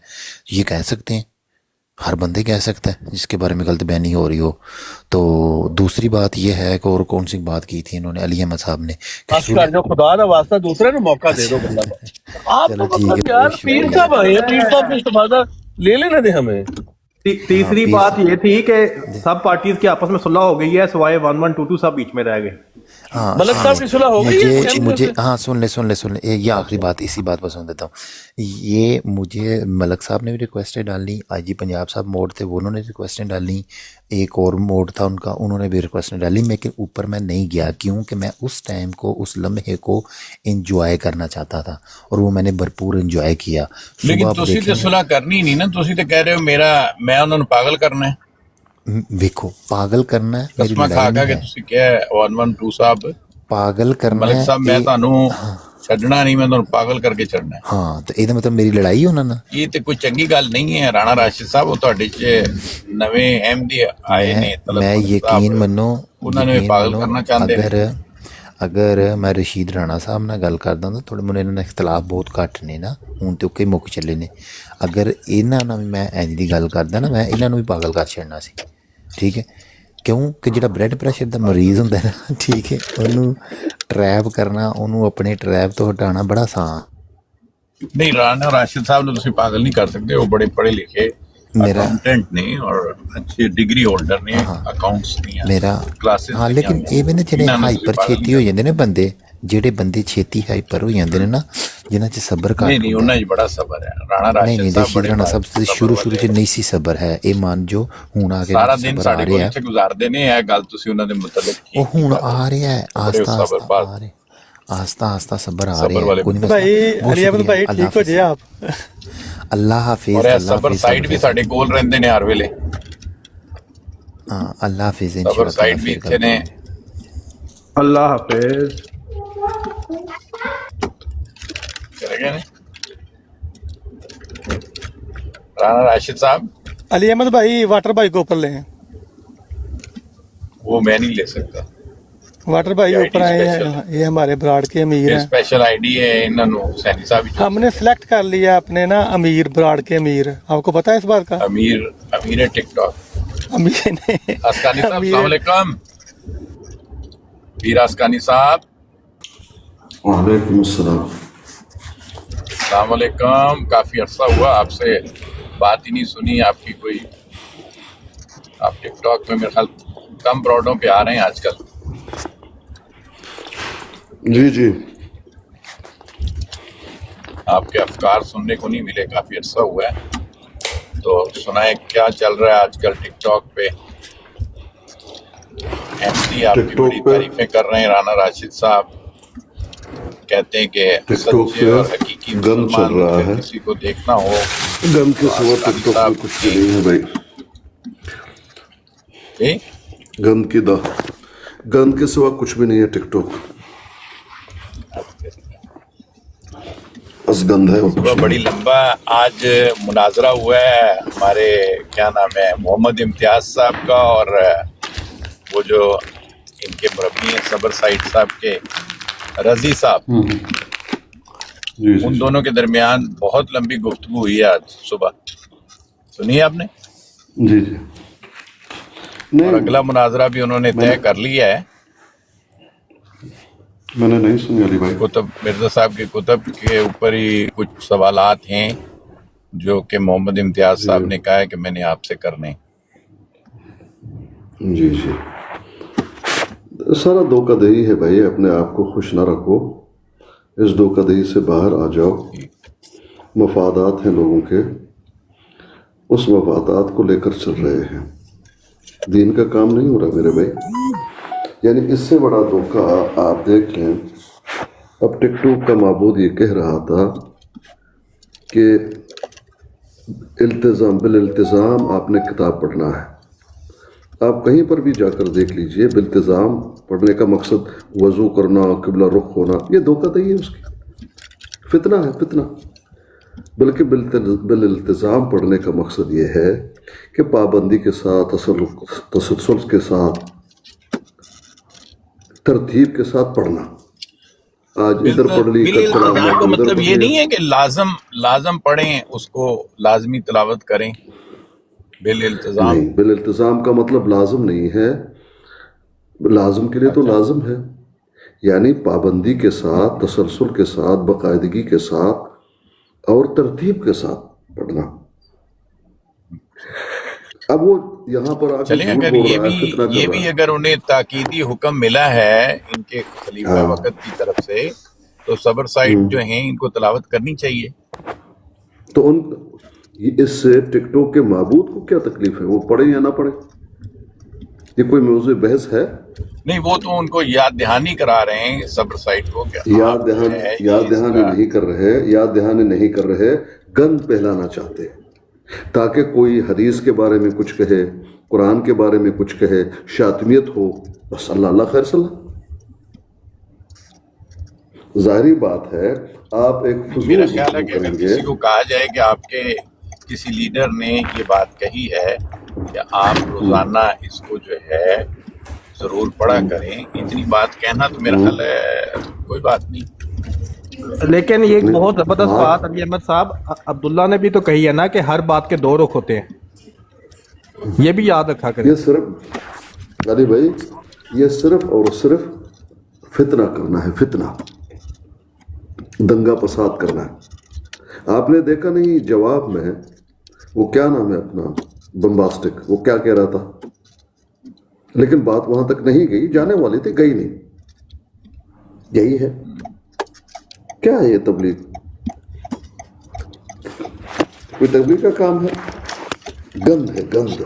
ये कह सकते हैं। ہر بندے کہہ سکتا ہے جس کے بارے میں غلط بیانی ہو رہی ہو. تو دوسری بات یہ ہے کہ اور کون سی بات کی تھی انہوں نے علی احمد صاحب نے جو خدا کا واسطہ دوسرے کو موقع دے دو بندہ. آپ چلو تو ٹھیک مطلب ہے یار پیر صاحب آئے ہیں, پیر صاحب کا استفادہ لے لینے دیں ہمیں. تیسری بات یہ تھی کہ سب پارٹیز کے آپس میں صلح ہو گئی ہے سوائے 1122 سب بیچ میں رہ گئے. ہاں ملک صاحب کی صلح ہو گئی ہے مجھے ہاں سن لے یہ آخری بات اسی بات پر سن دیتا ہوں. یہ مجھے ملک صاحب نے بھی ریکویسٹیں ڈالنی, آئی جی پنجاب صاحب موڈ تھے وہ انہوں نے ریکویسٹیں ڈالنی, ایک اور موڈ تھا ان کا انہوں نے بھی ریکویسٹیں ڈالی, لیکن اوپر میں نہیں گیا کیونکہ میں اس ٹائم کو اس لمحے کو انجوائے کرنا چاہتا تھا اور وہ میں نے بھرپور انجوائے کیا. لیکن تسی تے صلح کرنی نہیں نا, تسی تے کہہ رہے ہو میں انہوں نے پاگل کرنا ہے. دیکھو پاگل کرنا ہے میری قسمہ کھا لڑائی کے نہیں ہے, تسی کیا 112 صاحب پاگل کرنا ملک ہے صاحب میں تانوں چھڈنا نہیں, میں تانوں پاگل کر کے چھڈنا ہے. ہاں تو یہ مطلب میری لڑائی ہونا نا, یہ تے کوئی چنگی گل نہیں ہے. رانا راشد صاحب وہ تہاڈے چ نویں احمدی آئے نے, میں یقین منو انہوں نے پاگل کرنا چاہتے ہیں. اگر میں رشید رانا صاحب نال گل کردا تو تھوڑے مجھے انہاں اختلاف بہت گھٹ نے نا, ہن تے اوکے مک چلے نے. اگر انہاں نال میں انج دی گل کردا نا میں انہاں نوں بھی پاگل کر چھڑنا سی. ٹھیک ہے, کیوں کہ جڑا بلڈ پریشر دا مریض ہوندا ہے نا, ٹھیک ہے, انہوں ٹریپ کرنا, انہوں اپنے ٹریپ تو ہٹانا بڑا آسان. نہیں رانا راشد صاحب نے تسی پاگل نہیں کر سکتے, وہ بڑے پڑھے لکھے اکاؤنٹنٹ نے اور اچھی ڈگری ہولڈر نے, اکاؤنٹس نہیں میرا کلاسز. ہاں لیکن یہ بھی نا جڑے ہائپر چھیتی ہو جاندے نے بندے, جڑے بندے چھیتی ہائپر ہو جاندے نے نا, جنہاں چ صبر گھٹ نہیں انہاں وچ بڑا صبر ہے. رانا نہیں راشد رشید صاحب رانا صاحب سے شروع چ نہیں سی صبر ہے, یہ مان جو ہن آ کے سارا دن صبر آ ساڈے کول رہا ہے, اتنے گزاردے نے. یہ گل تسی انہاں دے متعلق وہ ہن آ رہا ہے آہستہ آہستہ صبر آ رہا ہے. کوئی نہیں بھائی علی احمد بھائی ٹھیک ہو جائے آپ. اللہ حافظ. اور صبر سائڈ بھی ساڈے کول رہندے نے ہر ویلے. ہاں اللہ حافظ. صبر سائڈ بھی اتنے نے. اللہ حافظ. چلے گئے رانا راشد صاحب. علی احمد بھائی واٹر بھائی کو اوپر لے ہیں. وہ میں نہیں لے سکتا. واٹر بھائی اوپر آئے ہیں, یہ ہمارے براڑ کے امیر ہیں. اسپیشل آئی ڈی ہے انہوں نے حسینی صاحب. ہم نے سلیکٹ کر لیا اپنے نا امیر, براڑ کے امیر. آپ کو پتا ہے اس بات کا؟ امیر ہے ٹک ٹاک. امیر نہیں. اسکانی صاحب السلام علیکم. پیر اسکانی صاحب. وعلیکم السلام. السلام علیکم. کافی عرصہ ہوا آپ سے بات ہی نہیں سنی آپ کی کوئی. آپ ٹک ٹاک میں میرے خیال کم براڈوں پہ آ رہے ہیں آج کل. جی آپ کے افکار سننے کو نہیں ملے, کافی عرصہ ہوا ہے. تو سنائیں کیا چل رہا ہے آج کل ٹک ٹاک پہ. احمدی آپ کی بڑی تعریفیں کر رہے ہیں. رانا راشد صاحب کہتے ہیں کہ سچے اور حقیقی مسلمان کو کسی کو دیکھنا ہو گن کے سوا ٹک ٹاک میں کچھ بھی نہیں ہے بھائی. گن کے سوا کچھ بھی نہیں ہے ٹک ٹاک. بڑی لمبا آج مناظرہ ہوا ہے ہمارے کیا نام ہے محمد امتیاز صاحب کا اور وہ جو ان کے مربی ہیں صبر سعید صاحب کے رضی صاحب. ان دونوں کے درمیان بہت لمبی گفتگو ہوئی ہے آج صبح. سنی آپ نے؟ جی اور اگلا مناظرہ بھی انہوں نے طے کر لیا ہے. میں نے نہیں سنی علی بھائی. کتب مرزا صاحب کے کتب کے اوپر ہی کچھ سوالات ہیں جو کہ محمد امتیاز صاحب نے کہا ہے کہ میں نے آپ سے کرنے. جی سارا دھوکہ دہی ہے بھائی. اپنے آپ کو خوش نہ رکھو, اس دھوکہ دہی سے باہر آ جاؤ. مفادات ہیں لوگوں کے, اس مفادات کو لے کر چل رہے ہیں. دین کا کام نہیں ہو رہا میرے بھائی. یعنی اس سے بڑا دھوکہ آپ دیکھ لیں. اب ٹک ٹاک کا معبود یہ کہہ رہا تھا کہ بالالتزام آپ نے کتاب پڑھنا ہے. آپ کہیں پر بھی جا کر دیکھ لیجئے, بالالتزام پڑھنے کا مقصد وضو کرنا, قبلہ رخ ہونا, یہ دھوکہ دہی ہے, اس کی فتنہ ہے فتنہ. بلکہ بالالتزام پڑھنے کا مقصد یہ ہے کہ پابندی کے ساتھ, تسلسل کے ساتھ, ترتیب کے ساتھ پڑھنا. آج ادھر پڑھ لی, کا مطلب یہ نہیں ہے کہ لازم پڑھیں, اس کو لازمی تلاوت کریں. नहीं, बिल इल्तिज़ाम का मतलब लाजिम नहीं है, लाजिम के लिए तो लाजिम है, यानी पाबंदी के साथ, तसलसल के साथ, बाकायदगी के साथ और तरतीब के साथ पढ़ना। अब वो यहाँ पर आके चलें, अगर ये भी अगर उन्हें ताकीदी हुक्म मिला है इनके खलीफा वक्त की तरफ से, तो सबर साइड जो हैं इनको तलावत करनी चाहिए। तो इससे टिकटॉक के माबूद को क्या तकलीफ है, वो पढ़े या ना पढ़े, ये कोई मौजूद बहस है? नहीं, वो तो उनको याद दहानी करा रहे हैं सबर साइड को, याद दहानी नहीं कर रहे, गंद फैलाना चाहते हैं ताकि कोई हदीस के बारे में कुछ कहे, कुरान के बारे में कुछ कहे, शातमियत हो, बस अल्लाह खैर सल्ला। जाहिर बात है आप एक मेरा ख्याल है कि अगर किसी को कहा जाए कि आपके किसी लीडर ने ये बात कही है कि आप रोजाना इसको जो है जरूर पढ़ा करें, इतनी बात कहना तो मेरा ख्याल है कोई बात नहीं। लेकिन ये एक बहुत जबरदस्त बात अभी अहमद साहब अब्दुल्ला ने भी तो कही है ना कि हर बात के दो रुख होते हैं, ये भी याद रखा करें। ये सिर्फ अली भाई, ये सिर्फ और सिर्फ फितना करना है, फितना, दंगा फसाद करना है। आपने देखा नहीं जवाब में वो क्या नाम है अपना, बम्बास्टिक, वो क्या कह रहा था, लेकिन बात वहां तक नहीं गई, जाने वाली थी, गई नहीं। यही है, क्या है ये तबलीग? कोई तबलीग का काम है? गंद है, गंद,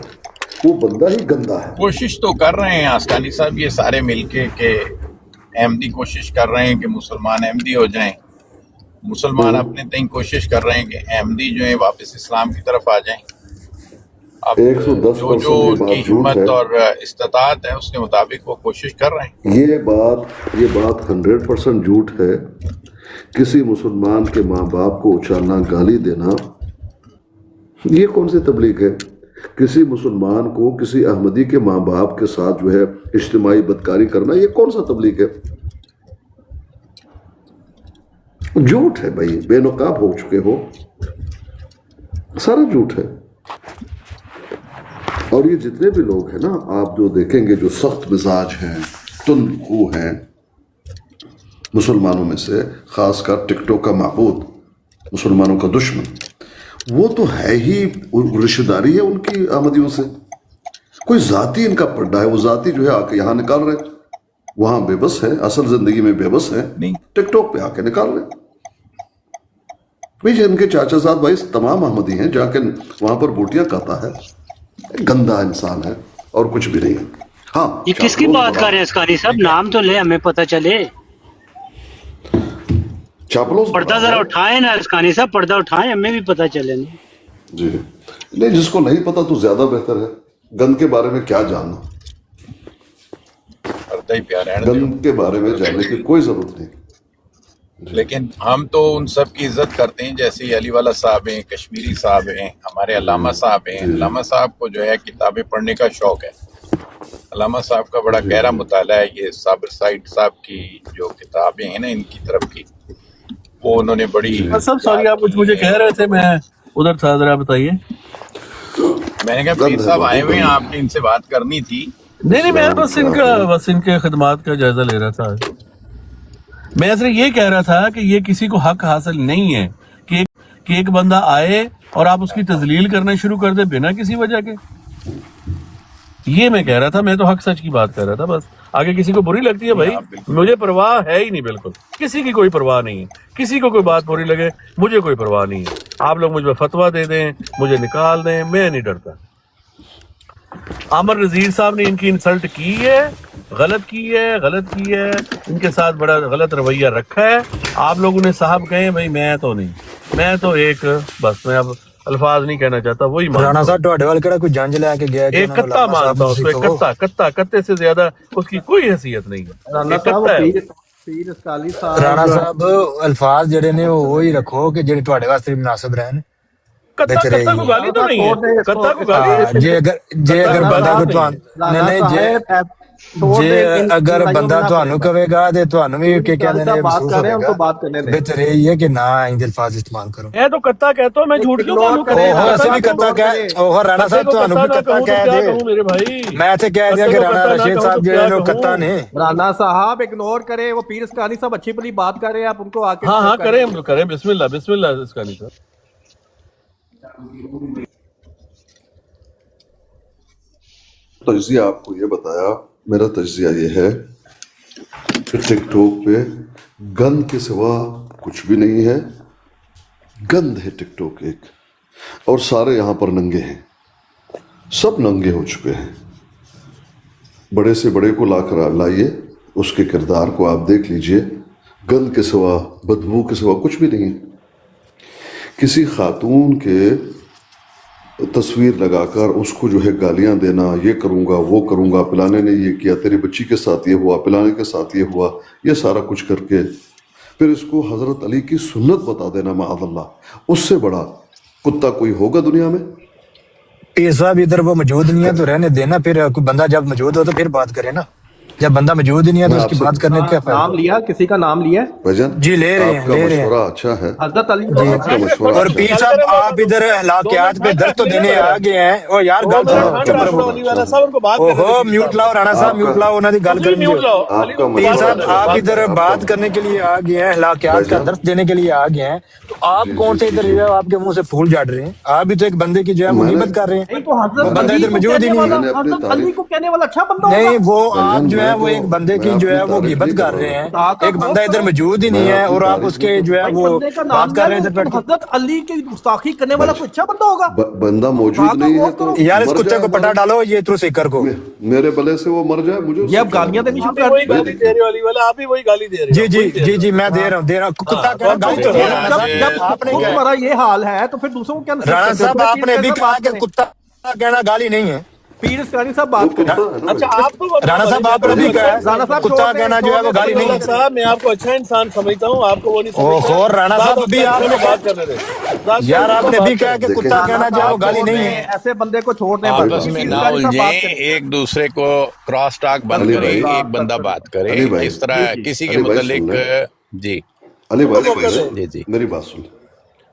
वो बंदा ही गंदा है। कोशिश तो कर रहे हैं आस्कानी साहब ये सारे मिलके के अहमदी कोशिश कर रहे हैं कि मुसलमान अहमदी हो जाएं, मुसलमान अपने तक कोशिश कर रहे हैं कि अहमदी जो है वापस इस्लाम की तरफ आ जाएं। अब 110% जो उनकी हिम्मत और इस्तात है उसके मुताबिक वो कोशिश कर रहे हैं। ये बात 100% झूठ है। किसी मुसलमान के माँ बाप को उछालना, गाली देना, ये कौन सी तबलीग है? किसी मुसलमान को किसी अहमदी के माँ बाप के साथ जो है इज्तिमाई बदकारी करना, ये कौन सा तबलीग है? झूठ है भाई, बेनकाब हो चुके हो, सारा झूठ है। और ये जितने भी लोग हैं ना, आप जो देखेंगे जो सख्त मिजाज हैं, तुंदखू हैं मुसलमानों में से, खासकर टिकटॉक का माबूद, मुसलमानों का दुश्मन, वो तो है ही, रिश्तेदारी है उनकी अहमदियों से, कोई जाति इनका पड्डा है, वो जाति जो है आके यहाँ निकाल रहे, वहां बेबस है, असल जिंदगी में बेबस है, टिकटॉक पे आके निकाल रहे। भाई इनके चाचा साहब भाई तमाम अहमदी हैं, जाके वहां पर बोटियां खाता है, गंदा इंसान है और कुछ भी नहीं है। हाँ, ये किसकी बात कर रहे हैं अस्कानी साहब? नाम तो ले, हमें पता चले। चापलोस पर्दा जरा उठाए ना अस्कानी साहब, पर्दा उठाएं, हमें भी पता चले। जी नहीं, जिसको नहीं पता तो ज्यादा बेहतर है, गंद के बारे में क्या जानना, गंद के बारे में जानने की कोई जरूरत नहीं। लेकिन हम तो उन सब की इज्जत करते हैं, जैसे अली वाला साहब हैं, कश्मीरी साहब हैं, हमारे अल्लामा साहब हैं। अल्लामा साहब को जो है किताबें पढ़ने का शौक है। अल्लामा साहब का बड़ा गहरा मुताला है। ये साबिर साइद साहब की जो किताबें हैं ना इनकी तरफ की, वो उन्होंने बड़ी। सब सॉरी, आप कुछ मुझे कह रहे थे, मैं उधर था, जरा बताइए। मैंने कहा पीर साहब आए हुए हैं, आपने इनसे बात करनी थी। नहीं, मैं बस इनके खिदमात का जायजा ले रहा था। मैं सिर्फ ये कह रहा था कि ये किसी को हक हासिल नहीं है कि एक बंदा आए और आप उसकी तजलील करना शुरू कर दे बिना किसी वजह के। ये मैं कह रहा था, मैं तो हक सच की बात कर रहा था बस। आगे किसी को बुरी लगती है भाई, मुझे परवाह है ही नहीं, बिल्कुल किसी की कोई परवाह नहीं है। किसी को कोई बात बुरी लगे, मुझे कोई परवाह नहीं है। आप लोग मुझ पर फतवा दे दें, मुझे निकाल दें, मैं नहीं डरता। आमर नजीर साहब ने इनकी इंसल्ट की है, गलत की है, इनके साथ बड़ा गलत रवैया रखा है। आप लोगों ने साहब कहे भाई, मैं तो नहीं, मैं तो एक बस, मैं अब अल्फाज नहीं कहना चाहता, वही राणा साहब ਤੁਹਾਡੇ ਵੱਲ ਕਿਹੜਾ ਕੋਈ ਜੰਜ ਲੈ ਕੇ ਗਿਆ? एक कत्ता मानता हूं उसको, कत्ते से ज्यादा उसकी कोई हैसियत नहीं है। ਰਾਣਾ ਸਾਹਿਬ ਅਲਫਾਜ਼ ਜਿਹੜੇ ਨੇ ਉਹ ਹੀ ਰੱਖੋ ਕਿ ਜਿਹੜੇ ਤੁਹਾਡੇ ਵਾਸਤੇ ਵੀ ਮੁਨਾਸਿਬ ਰਹਿਣ। कत्ता को गाली तो नहीं है, कत्ता को गाली। ਜੇ ਅਗਰ ਬੰਦਾ ਕੋਈ ਤੁਹਾਨੂੰ ਨਹੀਂ, ਜੇ छोड़ जे दे इन अगर लड़ाइयों में बंदा ना ਤੁਹਾਨੂੰ पड़ेगा। ਕਹੇਗਾ ਤੇ ਤੁਹਾਨੂੰ ਵੀ ਕੀ ਕਹਿੰਦੇ ਨੇ साहब बात ਮਹਿਸੂਸ कर रहे हैं, ਹੋਵੇਗਾ उनको बात करने दें। ਬਿਹਤਰ ਇਹ ਹੈ ਕਿ ਨਾ ਇੰਦੇ ਅਲਫਾਜ਼ ਇਸਤੇਮਾਲ ਕਰੋ। मैं तो कत्ता कहता हूँ, मैं झूठ क्यों इग्नोर बोलूं? करें, ओहो राणा ਅਸੀਂ ਵੀ साहब ਕੱਤਾ इग्नोर ਕਹਿ करें। ओहो ਰਾਣਾ कत्ते ਸਾਹਿਬ को ਤੁਹਾਨੂੰ कत्ता ਵੀ ना ਕੱਤਾ कहूँ तो ਕਹਿ क्या ਦੇ कहूँ मेरे भाई? ਮੈਂ ਇੱਥੇ ਕਹਿ ਦਿਆਂ कत्ते ਕਿ को ਰਾਣਾ कत्ता ना ਰਸ਼ੀਦ कहूँ ਸਾਹਿਬ तो ਜਿਹੜੇ क्या ਨੇ ਉਹ ਕੱਤਾ कहूँ? ਨੇ। राणा साहब इग्नोर करें, वो पीर इसकानी साहब अच्छी भली बात कर रहे हैं, आप उनको आके हाँ हाँ डिस्टर्ब करें, करें। हम करें, बिस्मिल्लाह बिस्मिल्लाह इसका नहीं सर। तजिया आपको ये बताया, मेरा तजिया ये है कि टिकटॉक पे गंद के सिवा कुछ भी नहीं है, गंद है टिकटॉक एक, और सारे यहाँ पर नंगे हैं, सब नंगे हो चुके हैं। बड़े से बड़े को लाकर लाइए, उसके किरदार को आप देख लीजिए, गंद के सिवा, बदबू के सिवा कुछ भी नहीं है। किसी खातून के तस्वीर लगाकर उसको जो है गालियां देना, ये करूंगा वो करूंगा, पिलाने ने ये किया, तेरी बच्ची के साथ ये हुआ, पिलाने के साथ ये हुआ, ये सारा कुछ करके फिर इसको हजरत अली की सुन्नत बता देना, माअल्लाह, उससे बड़ा कुत्ता कोई होगा दुनिया में? पीर साहब इधर वो मौजूद नहीं है तो रहने देना, फिर कोई बंदा जब मौजूद हो तो फिर बात करे ना। जब बंदा मौजूद ही नहीं है तो मैं उसकी आपसे बात करने का क्या फायदा? नाम लिया, किसी का नाम लिया है? भाईजान जी ले रहे हैं, आपका ले रहे हैं। मशवरा अच्छा है, हजरत अली जी आपका मशवरा और अच्छा पीर है। साहब आप इधर हलाकियात पे दर्द तो देने आ गए हैं। ओ यार गल सुनो, चुप रहो। ओहो म्यूट लाओ राणा साहब, म्यूट लाओ, उन्होंने गल कर दी। आपका पीर मशवरा साहब अच्छा आप है, इधर बात करने के लिए आ गए हैं, हलाकियात का दर्द देने के लिए आ गए हैं, तो आप कौन से इधर आपके मुंह से फूल झाड़ रहे हैं? आप भी तो एक बंदे की जो है वो गिबत कर रहे हैं। नहीं, तो वो हजरत बंदा अली इधर को मौजूद ही कहने नहीं वाला, है। मैंने अपनी हजरत अली तारीफ को कहने वाला अच्छा बंदा होगा। नहीं वो आप भाईजान जो है मैं वो तो एक बंदे मैं की जो अपनी है वो तारीफ गिबत नहीं कर कर रहे रहा हैं, ताकत एक बंदा बहुत इधर करो। मौजूद ही नहीं मैं है अपनी और आप तारीफ उसके नहीं जो है भाई वो बंदे का नाम बात कर रहे हैं लिया, इधर बैठ तो के। हजरत अली की गुस्ताखी करने वाला कोई अच्छा बंदा होगा। बंदा मौजूद ताकत नहीं है बहुत तो करो। यार इस मर कुत्ते जाए को पटा हमारा- डालो ये थ्रू सीकर को। मेरे भले से वो मर जाए, मुझे ये उससे अब क्या गालियां लेना देनी देना? शुरू कर दी। गाली दे रहे वाली वाला, आप ही वही गाली दे रहे जी हो, जी वही दे जी रहे जी मैं दे रहा हूँ कुत्ता कह रहा गाली तो तो फिर राणा जब साहब जब आपने खुद क्या तुम्हारा ये हाल है तो फिर दूसरों को क्या नसीहत राणा करते हो? साहब फिर आपने पीर भी साहब कहा बात कि करें। कुत्ता कहना गाली नहीं है। पीर इसकानी साहब वो बात कुत्ता करें। है ना अच्छा भाई। आपको राणा साहब आपने भी कहा है राणा साहब कुत्ता छोड़ दें, कहना जो है वो छोड़ दें, गाली नहीं है। साहब मैं आपको अच्छा इंसान समझता हूँ, आपको वो नहीं समझता। ओहो राणा साहब अभी आपने बात करने दे यार आपने भी कहा कि कुत्ता देखें। कहना जो है वो गाली छोड़ नहीं दें, है। ऐसे बंदे को छोड़ दें। आपस बस में पीर ना इसकानी साहब बात उलझें, करें। एक दूसरे को क्रॉस टॉक बंद अली करें, भाई, एक बंदा बात करे अली भाई, इस तरह किसी के अली भाई सुन मुतालिक। ले। जी अली भाई सुन जी, ले, जी। मेरी बात सुन,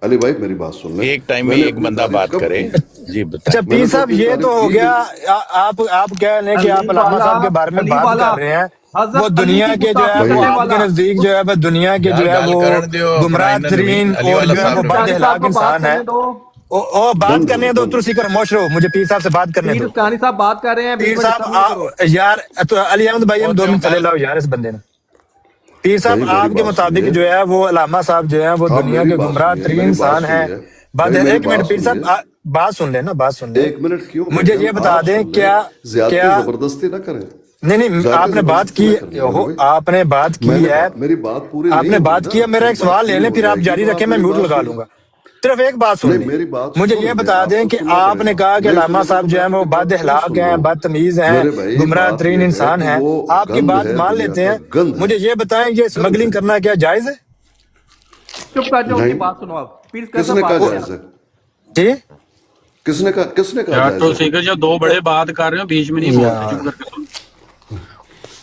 अली भाई मेरी बात सुन ले। एक टाइम में मैंने एक अपनी बंदा तारीफ बात कब करे। की? जी अच्छा बताएं। पीर साहब मैंने तो ये अपनी तो हो तारीफ गया की। आप कह रहे हैं कि आप अल्लामा साहब के बारे में अली बात वाला, कर रहे हैं, हजरत वो अली दुनिया की के जो है गुस्ताखी वो करने आपके वाला। नजदीक जो है वो दुनिया के जो यार है गल वो करन दियो, गुमराह अपना तरीन इन्होंने अली और वाला जो है वो साहब बद इसकानी अखलाक साहब को बात इंसान है। करने दो। ओ बात बंद करने करो, दो बंद। तुर सीकर मोश रहो, मुझे पीर साहब से बात करने पीर दो। इसकानी साहब बात कर रहे हैं, पीर बीच में साहब डिस्टर्ब मत करो। यार तो अली अहमद भाई हम 2 मिनट चले लाओ यार इस बंदे ने। पीर साहब भाई, मेरी आपके बात मुताबिक सुनिए। जो है वो अल्लामा साहब जो है वो आप दुनिया मेरी के बात गुमराह सुनिए, तरीन मेरी बात इंसान है। सुनिए। बात भाई, मेरी एक मिनट बात पीर साहब सुनिए। बात सुन लेना, बात सुन ले। 1 मिनट क्यों मुझे भाईजान? ये बता आप दें सुन लें, क्या ज्यादती क्या जबरदस्ती ना करें। नहीं ज्यादा आपने बात जबरदस्ती की ना करें, हो भाई। आपने बात की मैंने है, मेरी बात पूरी नहीं आपने हुई बात ना। की है। मेरा एक मेरी सवाल बात ले पूरी लें हो फिर आप जाएगी जारी तो रखें, आप मैं मेरी म्यूट बात लगा सुनिए। लूंगा। सिर्फ एक बात सुन नहीं, लें, मेरी बात मुझे सुन ये लें, बता आपको दें कि सुनना आपने पड़ेगा। कहा कि नहीं अल्लामा सुनेगा साहब तो जो है मैं वो आपकी बात बद क्यों अखलाक सुन हैं, रहा हूँ? बदतमीज मेरे हैं, भाई, गुमराह बात तरीन ये है इंसान कि हैं। वो आपकी गंद बात है, मान दुनिया लेते का हैं, गंद है। मुझे ये बताएं ये स्मगलिंग करना क्या जायज है? चुप कर जाओ, उनकी नहीं। बात सुनो आप। पीर इसकानी किसने साहब कहा बात जायज करें। है? जी किसने कहा यार जायज तो है? सीखो, जब दो बड़े बात कर रहे हो बीच में नहीं बोलते, चुप करके सुन।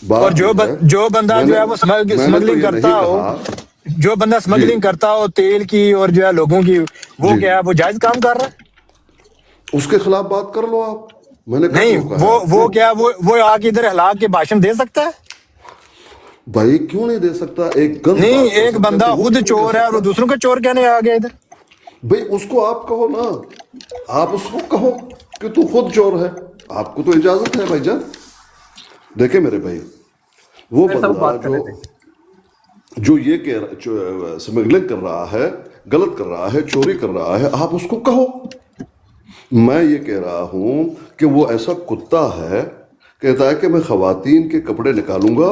बात और ये है, जो बंदा जो है वो मैंने तो स्मगलिंग ये करता नहीं हो, कहा। जो बंदा स्मगलिंग करता हो तेल की और जो है लोगों की, वो जी। क्या है वो जायज काम कर रहा है? उसके खिलाफ बात कर लो आप। मैंने कब नहीं रोका है वो आपको? क्या वो आके इधर हलाक के भाषण दे सकता है? भाई क्यों नहीं दे सकता? एक गंद नहीं बात कर एक सकता बंदा तो वो खुद क्यों नहीं चोर दे है और वो सकता? दूसरों को चोर कहने आ गया इधर। भाई उसको आप कहो ना, आप उसको कहो कि तू खुद चोर है, आपको तो इजाजत है भाईजान। देखे मेरे भाई, वो फिर सब बंदा बात कर रहे जो ये स्मगलिंग कर रहा है, गलत कर रहा है, चोरी कर रहा है, आप उसको कहो। मैं ये कह रहा हूं कि वो ऐसा कुत्ता है, कहता है कि मैं खवातीन के कपड़े निकालूंगा,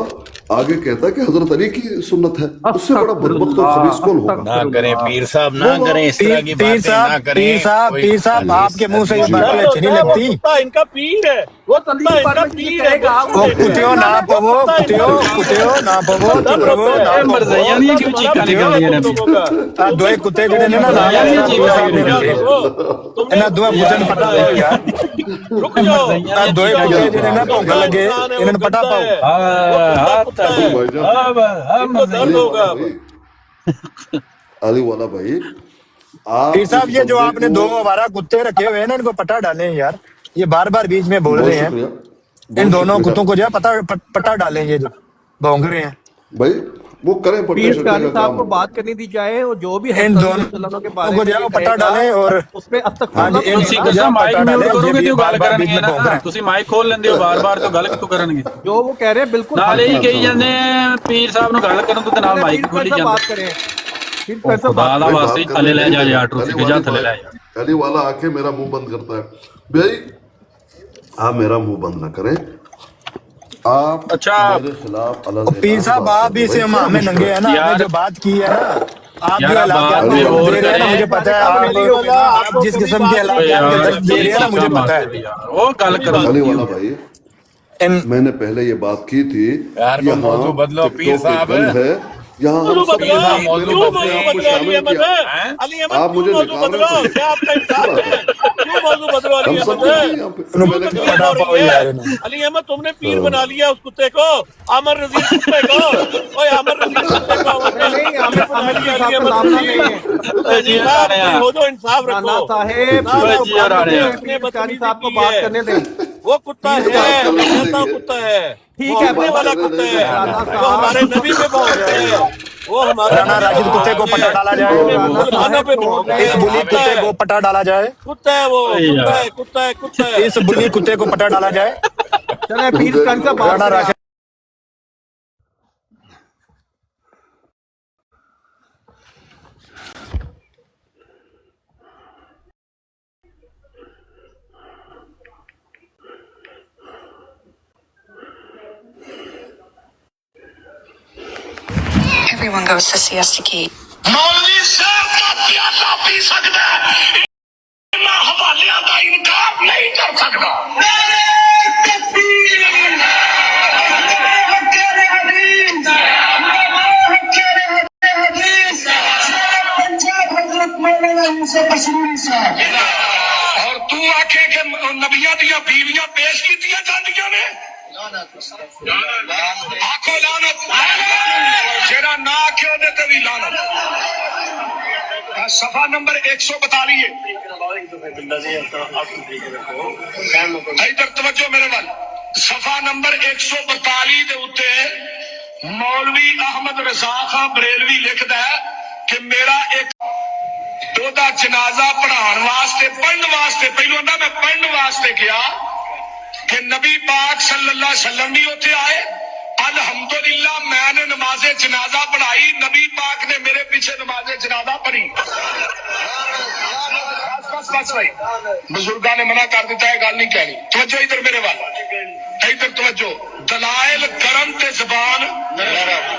आगे कहता है कि हजरत अली की सुन्नत है। उससे बड़ा बदबख्त और खबीस कौन होगा? ना करें पीर साहब, ना करें इस तरह की बातें, ना करें। पीर साहब आपके मुंह से ये बातें अच्छी नहीं लगती। इनका पीर है, वो तबलीगी पार्टी में ये कहेगा वो कुत्तियों ना पवो, कुत्तियों ना पवो, चुप रहो ना पवो। दो कुत्ते जिन्हें ना लाया इन्हें दो कुत्ते ने पटा दो यार। दो कुत्ते जिन्हें ना भूख लगे इन्हें पटा पाओ। अली वाला भाई पीर साहब ये जो आपने दो आवारा कुत्ते रखे हुए हैं ना इनको पटा डालें यार, ये बार बार बीच में बोल रहे हैं। इन दोनों कुत्तों को जो है पटा डालें, ये जो भौंक रहे हैं भाई वो करें पीर काजी साहब को बात करनी दी जाए और जो भी है इन दोनों के बारे को जो है वो पटा डालें और उसपे अब तक हाँ जी इनको जो है पटा डालें। ਕਰੋਗੇ ਤੇ ਉਹ ਗੱਲ बार बीच ਕਰਨਗੇ में भौंक रहे ਨਾ हैं। ਤੁਸੀਂ ਮਾਈਕ ਖੋਲ ਲੈਂਦੇ ਹੋ ਬਾਰ-ਬਾਰ ਤੋਂ ਗੱਲ ਕਿਉਂ ਕਰਨਗੇ जो वो कह रहे हैं बिल्कुल ਨਾਲੇ ਹੀ ਕਹੀ ਜਾਂਦੇ ਆ ਪੀਰ ਸਾਹਿਬ ਨੂੰ ਗੱਲ ਕਰਨ ਤੋਂ ਤੇ ਨਾਲ ਮਾਈਕ ਖੋਲੀ ਜਾਂਦੇ बात करें ਖੁਦਾ ਦਾ ਵਾਸਤੇ ਥੱਲੇ ਲੈ ਜਾ ਯਾਰ ਟਰੋਫੀ ਜਾ ਥੱਲੇ ਲੈ ਜਾ अली वाला आके मेरा मुंह बंद करता है भाई, आप मेरा मुंह बंद ना करें। आप अच्छा मेरे खिलाफ अलग पीर साहब आप भी इसे हमें नंगे है ना, आपने जो बात की है ना आप जो हालात दे रहे हैं ना, मुझे पता है आप जिस किस्म के हालात दे रहे हैं ना मुझे पता है। वो गल करो अली वाला भाई, मैंने पहले ये बात की थी यार वो मौजू बदलो पीर साहब है यहाँ हम सब के साथ मौजू बदले आपको शामिल किया। आप मुझे निकाल रहे थे, हम सब अली अहमद तुमने पीर बना लिया उस कुत्ते को, आमर रजीक कुत्ते को, ओए आमर रजीक कुत्ते को हो जो इंसाफ रखो साहब साहब को बात करने दें। वो कुत्ता है, कुत्ता है, ठीक है अपने वाला कुत्ता है, वो हमारे नबी पे बोल रहे हैं, वो हमारे राणा राशिद कुत्ते को पटा डाला जाए, इस बुली कुत्ते को पटा डाला जाए, कुत्ता है वो, कुत्ता है इस बुली कुत्ते को पटा डाला जाए। चले पीर काजी साहब Rana Rashid Everyone goes to siesta key. मौलवी साहब का प्याला पी सकता है, इमाम हवालिया का इनकार नहीं कर सकता। और तू आखे के नबिया दिया बीवियां पेश की जांदियां ने आखो लानत, जेड़ा ना आखे ओदे ते भी लानत। सफा नंबर 142 इधर तवज्जो मेरे वाल, सफा नंबर 142 दे उत्ते मौलवी अहमद रजा खां बरेलवी लिखदा है कि मेरा एक ओदा जनाजा पढ़ाने वास्ते पढ़ने वास्ते पहलों ना मैं पढ़ने वास्ते गया कि नबी पाक सल्लल्लाहु अलैहि वसल्लम भी उत्थे आए, अल्हम्दुलिल्लाह मैंने नमाजे जनाजा पढ़ाई, नबी पाक ने मेरे पीछे नमाजे जनाजा पढ़ी। बस भाई बुजुर्गा ने मना कर दिता है, गल नहीं कहनी। तवज्जो इधर मेरे वाल, इधर तवज्जो। दलाइल गरम ते जबान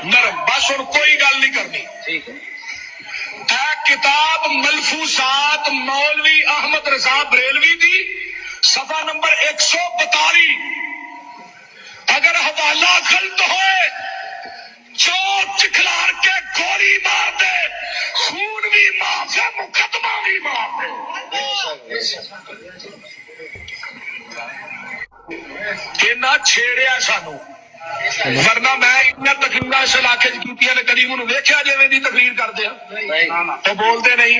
नरम, बस और कोई गल नहीं करनी। किताब मलफूसात मौलवी अहमद रजा बरेलवी दी सफा नंबर 142, अगर हवाला गलत होए चोट चिखलार के गोली मार दे, खून भी माफ है, मुकदमा भी माफ है। इन्ना छेड़िया सानू, वरना मैं इन्ना तकरीर इस इलाके कीतियां ने कदी मैनूं वेख्या जिवें दी तकरीर करदे आ तो बोलते नहीं।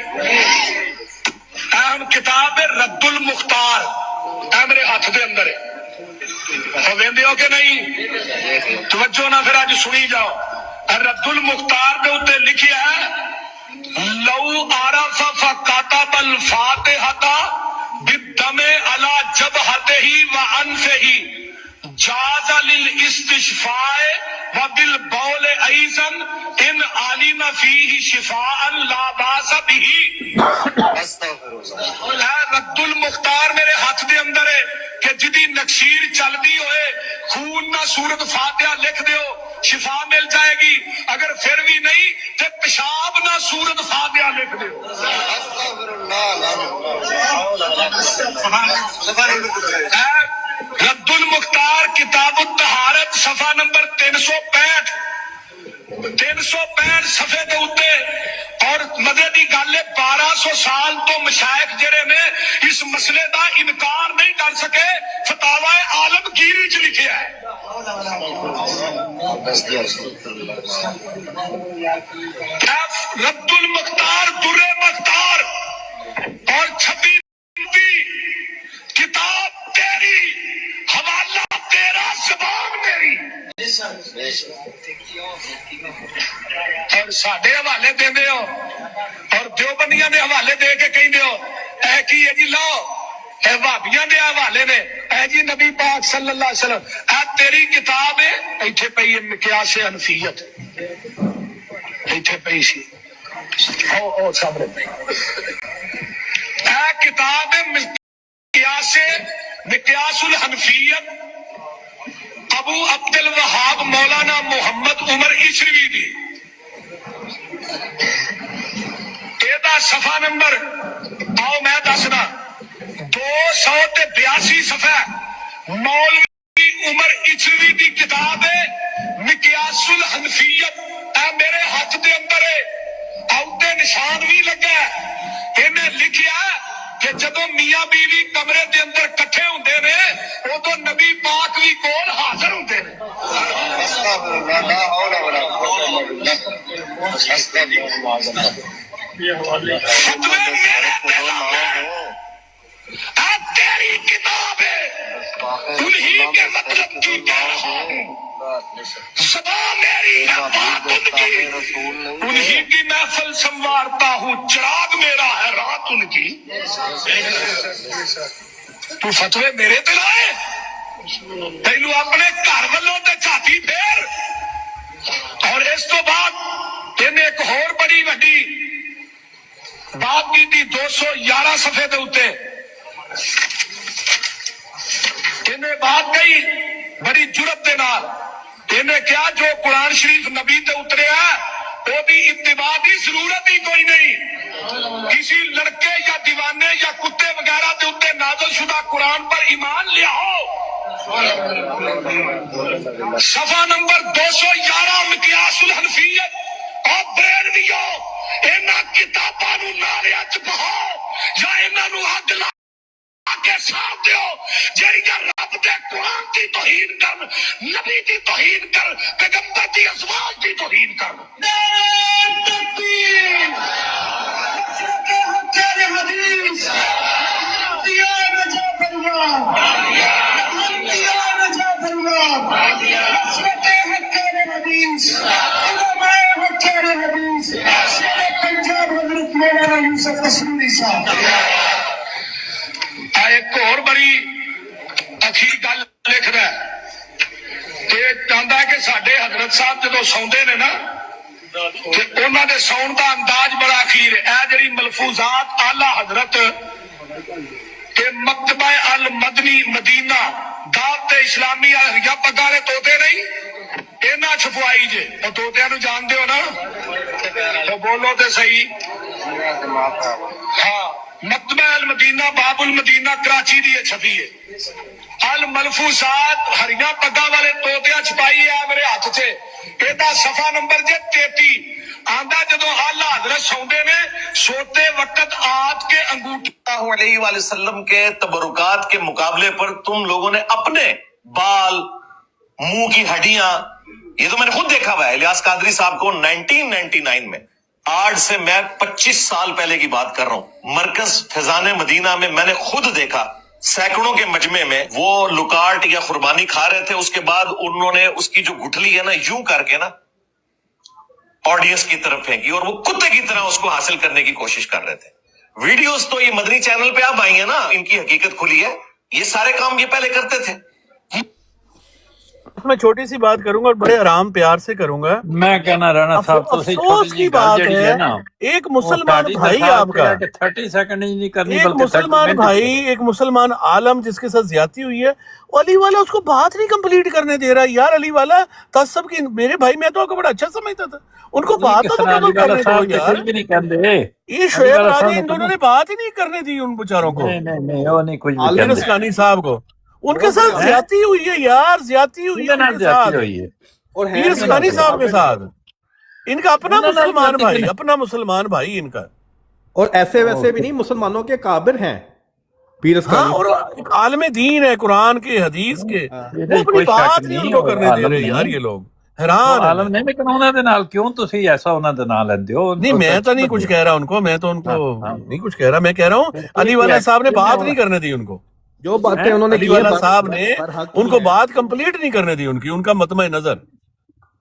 हम किताब है रद्दुल मुख्तार, मेरे हाथ दे अंदर है, वेंदे हो कि नहीं? तवज्जो ना फिर अज सुनी जाओ। रद्दुल मुख्तार दे उत्ते लिखिया है लौ आरफा फकातबल फातिहता बिदमे अला जबहतिही व अनफिही जाज़ा लिल इस्तिशफाए व बिल बौल ऐज़न इन आलिमा फीही शिफाअन ला बास बिही। रद्दुल मुख्तार मेरे हाथ दे अंदर है कि जिदी नक्शीर चलती होए खून ना सूरत फातिहा लिख दियो, शिफा मिल जाएगी। अगर फिर भी नहीं तो पेशाब ना सूरत फातिहा लिख दियो। रद्दुल रद्दुल मुख्तार किताब तहारत सफा नंबर 365 सफे के उत्ते और मजे की गल है 1200 साल तो मशाइख जेड़े ने इस मसले का इनकार नहीं कर सके फतावा आलमगीरी च लिखिया है। रद्दुल मुख्तार दुर्रे मुख्तार और 26 किताब तेरी हवाला तेरा जबान मेरी और साडे हवाले देंदे हो और देवबंदियां दे हवाले दे के कहंदे हो ऐ की है जी लो ऐ भाबियां दे हवाले ने ऐ जी नबी पाक सल्लल्लाहु अलैहि वसल्लम ऐ तेरी किताब है इत्थे पई है मिक्यास हनफियत इत्थे पई सी ओ सामने पई ऐ किताब है मिक्यासुल हनफियत अबू अब्दुल वहाब मौलाना मोहम्मद उमर इशरवी दी एदा सफा नंबर आओ मैं दसना 282 सफा मौलवी उमर इशरवी दी किताब है मिक्यासुल हनफियत ए मेरे हाथ दे अंदर है आउते निशान भी लगा इन्हें लिखिया कि जदों मियां बीवी कमरे के अंदर कट्ठे होंदे ने उदों नबी पाक भी कोल हाजिर होंदे ने। फतवे मेरे ते लाए तेरी किताब है उन्हीं के मतलब की कह रहा हूँ ज़बान मेरी है बात उनकी उन्हीं की महफिल संवारता हूँ चिराग मेरा है रात उनकी। तू फतवे मेरे ते लाए तेनू अपने घर वालों ते छाती फेर और इस तो बाद इन्हें एक होर बड़ी वड्डी बात की थी 211 सफे दे उत्ते इन्हें बात कही बड़ी जुरत दे नाल इन्हें क्या जो कुरान शरीफ नबी ते उतरिया वो भी इत्तिबा की जरूरत ही कोई नहीं किसी लड़के या दीवाने या कुत्ते वगैरह के उत्ते नाज़िल शुदा कुरान पर ईमान ले आओ। सफा नंबर 211 मिक्यासुल हनफियत और ब्रेलवियो इन्हां किताबां नूं नालियां च बहाओ या इन्हां नूं अग ला के साथ दियो जेड़ियां रब दे कुरान की तौहीन कर नबी की तौहीन कर पैगंबर की अज़वाज की तौहीन कर। एक और बड़ी अच्छी गल लिखदा है चाहता है कि साडे हजरत साहब जदों सौंदे ने ना ते उन्हां दे सौण दा अंदाज बड़ा अखीर है। ए जिहड़ी मलफूजात आला हजरत ते मकतबा अल मदनी मदीना दावत इस्लामी हरिया पग्गा दे तोते नहीं इन्हां छपवाई जे और तोतियां नूं जानदे हो ना तो बोलो ते सही। हाँ मकतबा अल मदीना बाबुल मदीना कराची दी छपी है अल मलफूजात हरिया पग्गा वाले तोतियां छपाई है मेरे हाथ च एदा सफा नंबर जे 33 आंदा जदों आला हजरत सौंदे ने सोते वक्त आद के अंगूठे वसल्लम के तबरुकात के मुकाबले पर तुम लोगों ने अपने बाल मुंह की हड्डियां ये तो मैंने खुद देखा हुआ है। इलियास कादरी साहब को 1999 में आज से मैं 25 साल पहले की बात कर रहा हूँ मरकज फैजान मदीना में मैंने खुद देखा सैकड़ों के मजमे में वो लुकाट या कुर्बानी खा रहे थे उसके बाद उन्होंने उसकी जो गुठली है ना यूं करके ना ऑडियंस की तरफ फेंकी और वो कुत्ते की तरह उसको हासिल करने की कोशिश कर रहे थे। वीडियोस तो ये मदनी चैनल पे आप आई है ना इनकी हकीकत खुली है ये सारे काम ये पहले करते थे। मैं छोटी सी बात करूंगा और बड़े आराम प्यार से करूंगा। मैं कहना राणा साहब तो अफसोस की बात है ना एक मुसलमान भाई आपका 30 सेकंड ही नहीं करनी एक मुसलमान भाई एक मुसलमान आलम जिसके साथ ज्यादती हुई है अली वाला उसको बात नहीं कंप्लीट करने दे रहा यार। अली वाला तसब की मेरे भाई मैं तो आपको बड़ा अच्छा समझता था उनको बात तो करने दो यार। ये शोएब राजी इन दोनों ने बात ही नहीं करने दी उन बेचारों को नहीं वो नहीं कुछ आलिम रसलानी साहब को ان کے ساتھ زیادتی ہوئی ہے یار، زیادتی ہوئی ہے ان کے ساتھ، اور پیر سکھانی صاحب کے ساتھ، ان کا اپنا مسلمان بھائی، اپنا مسلمان بھائی ان کا، اور ایسے ویسے بھی نہیں، مسلمانوں کے کابر ہیں پیر ہاں، اسکانی۔ اور ایک عالم دین ہے قرآن کے، حدیث کے، وہ اپنی بات نہیں ان کو کرنے دے رہے یار، یہ لوگ حیران عالم نہیں، لیکن انہوں دے نال کیوں تسی ایسا انہوں دے نال لیندے ہو؟ نہیں میں تو نہیں کچھ کہہ رہا ان کو، میں تو ان کو نہیں کچھ کہہ رہا، میں کہہ رہا ہوں علی والا صاحب نے بات نہیں کرنے دی ان کو، جو باتیں انہوں نے علی کی ہیں والا صاحب نے ان کو بات کمپلیٹ نہیں کرنے دی ان کی، ان کا مطمع نظر،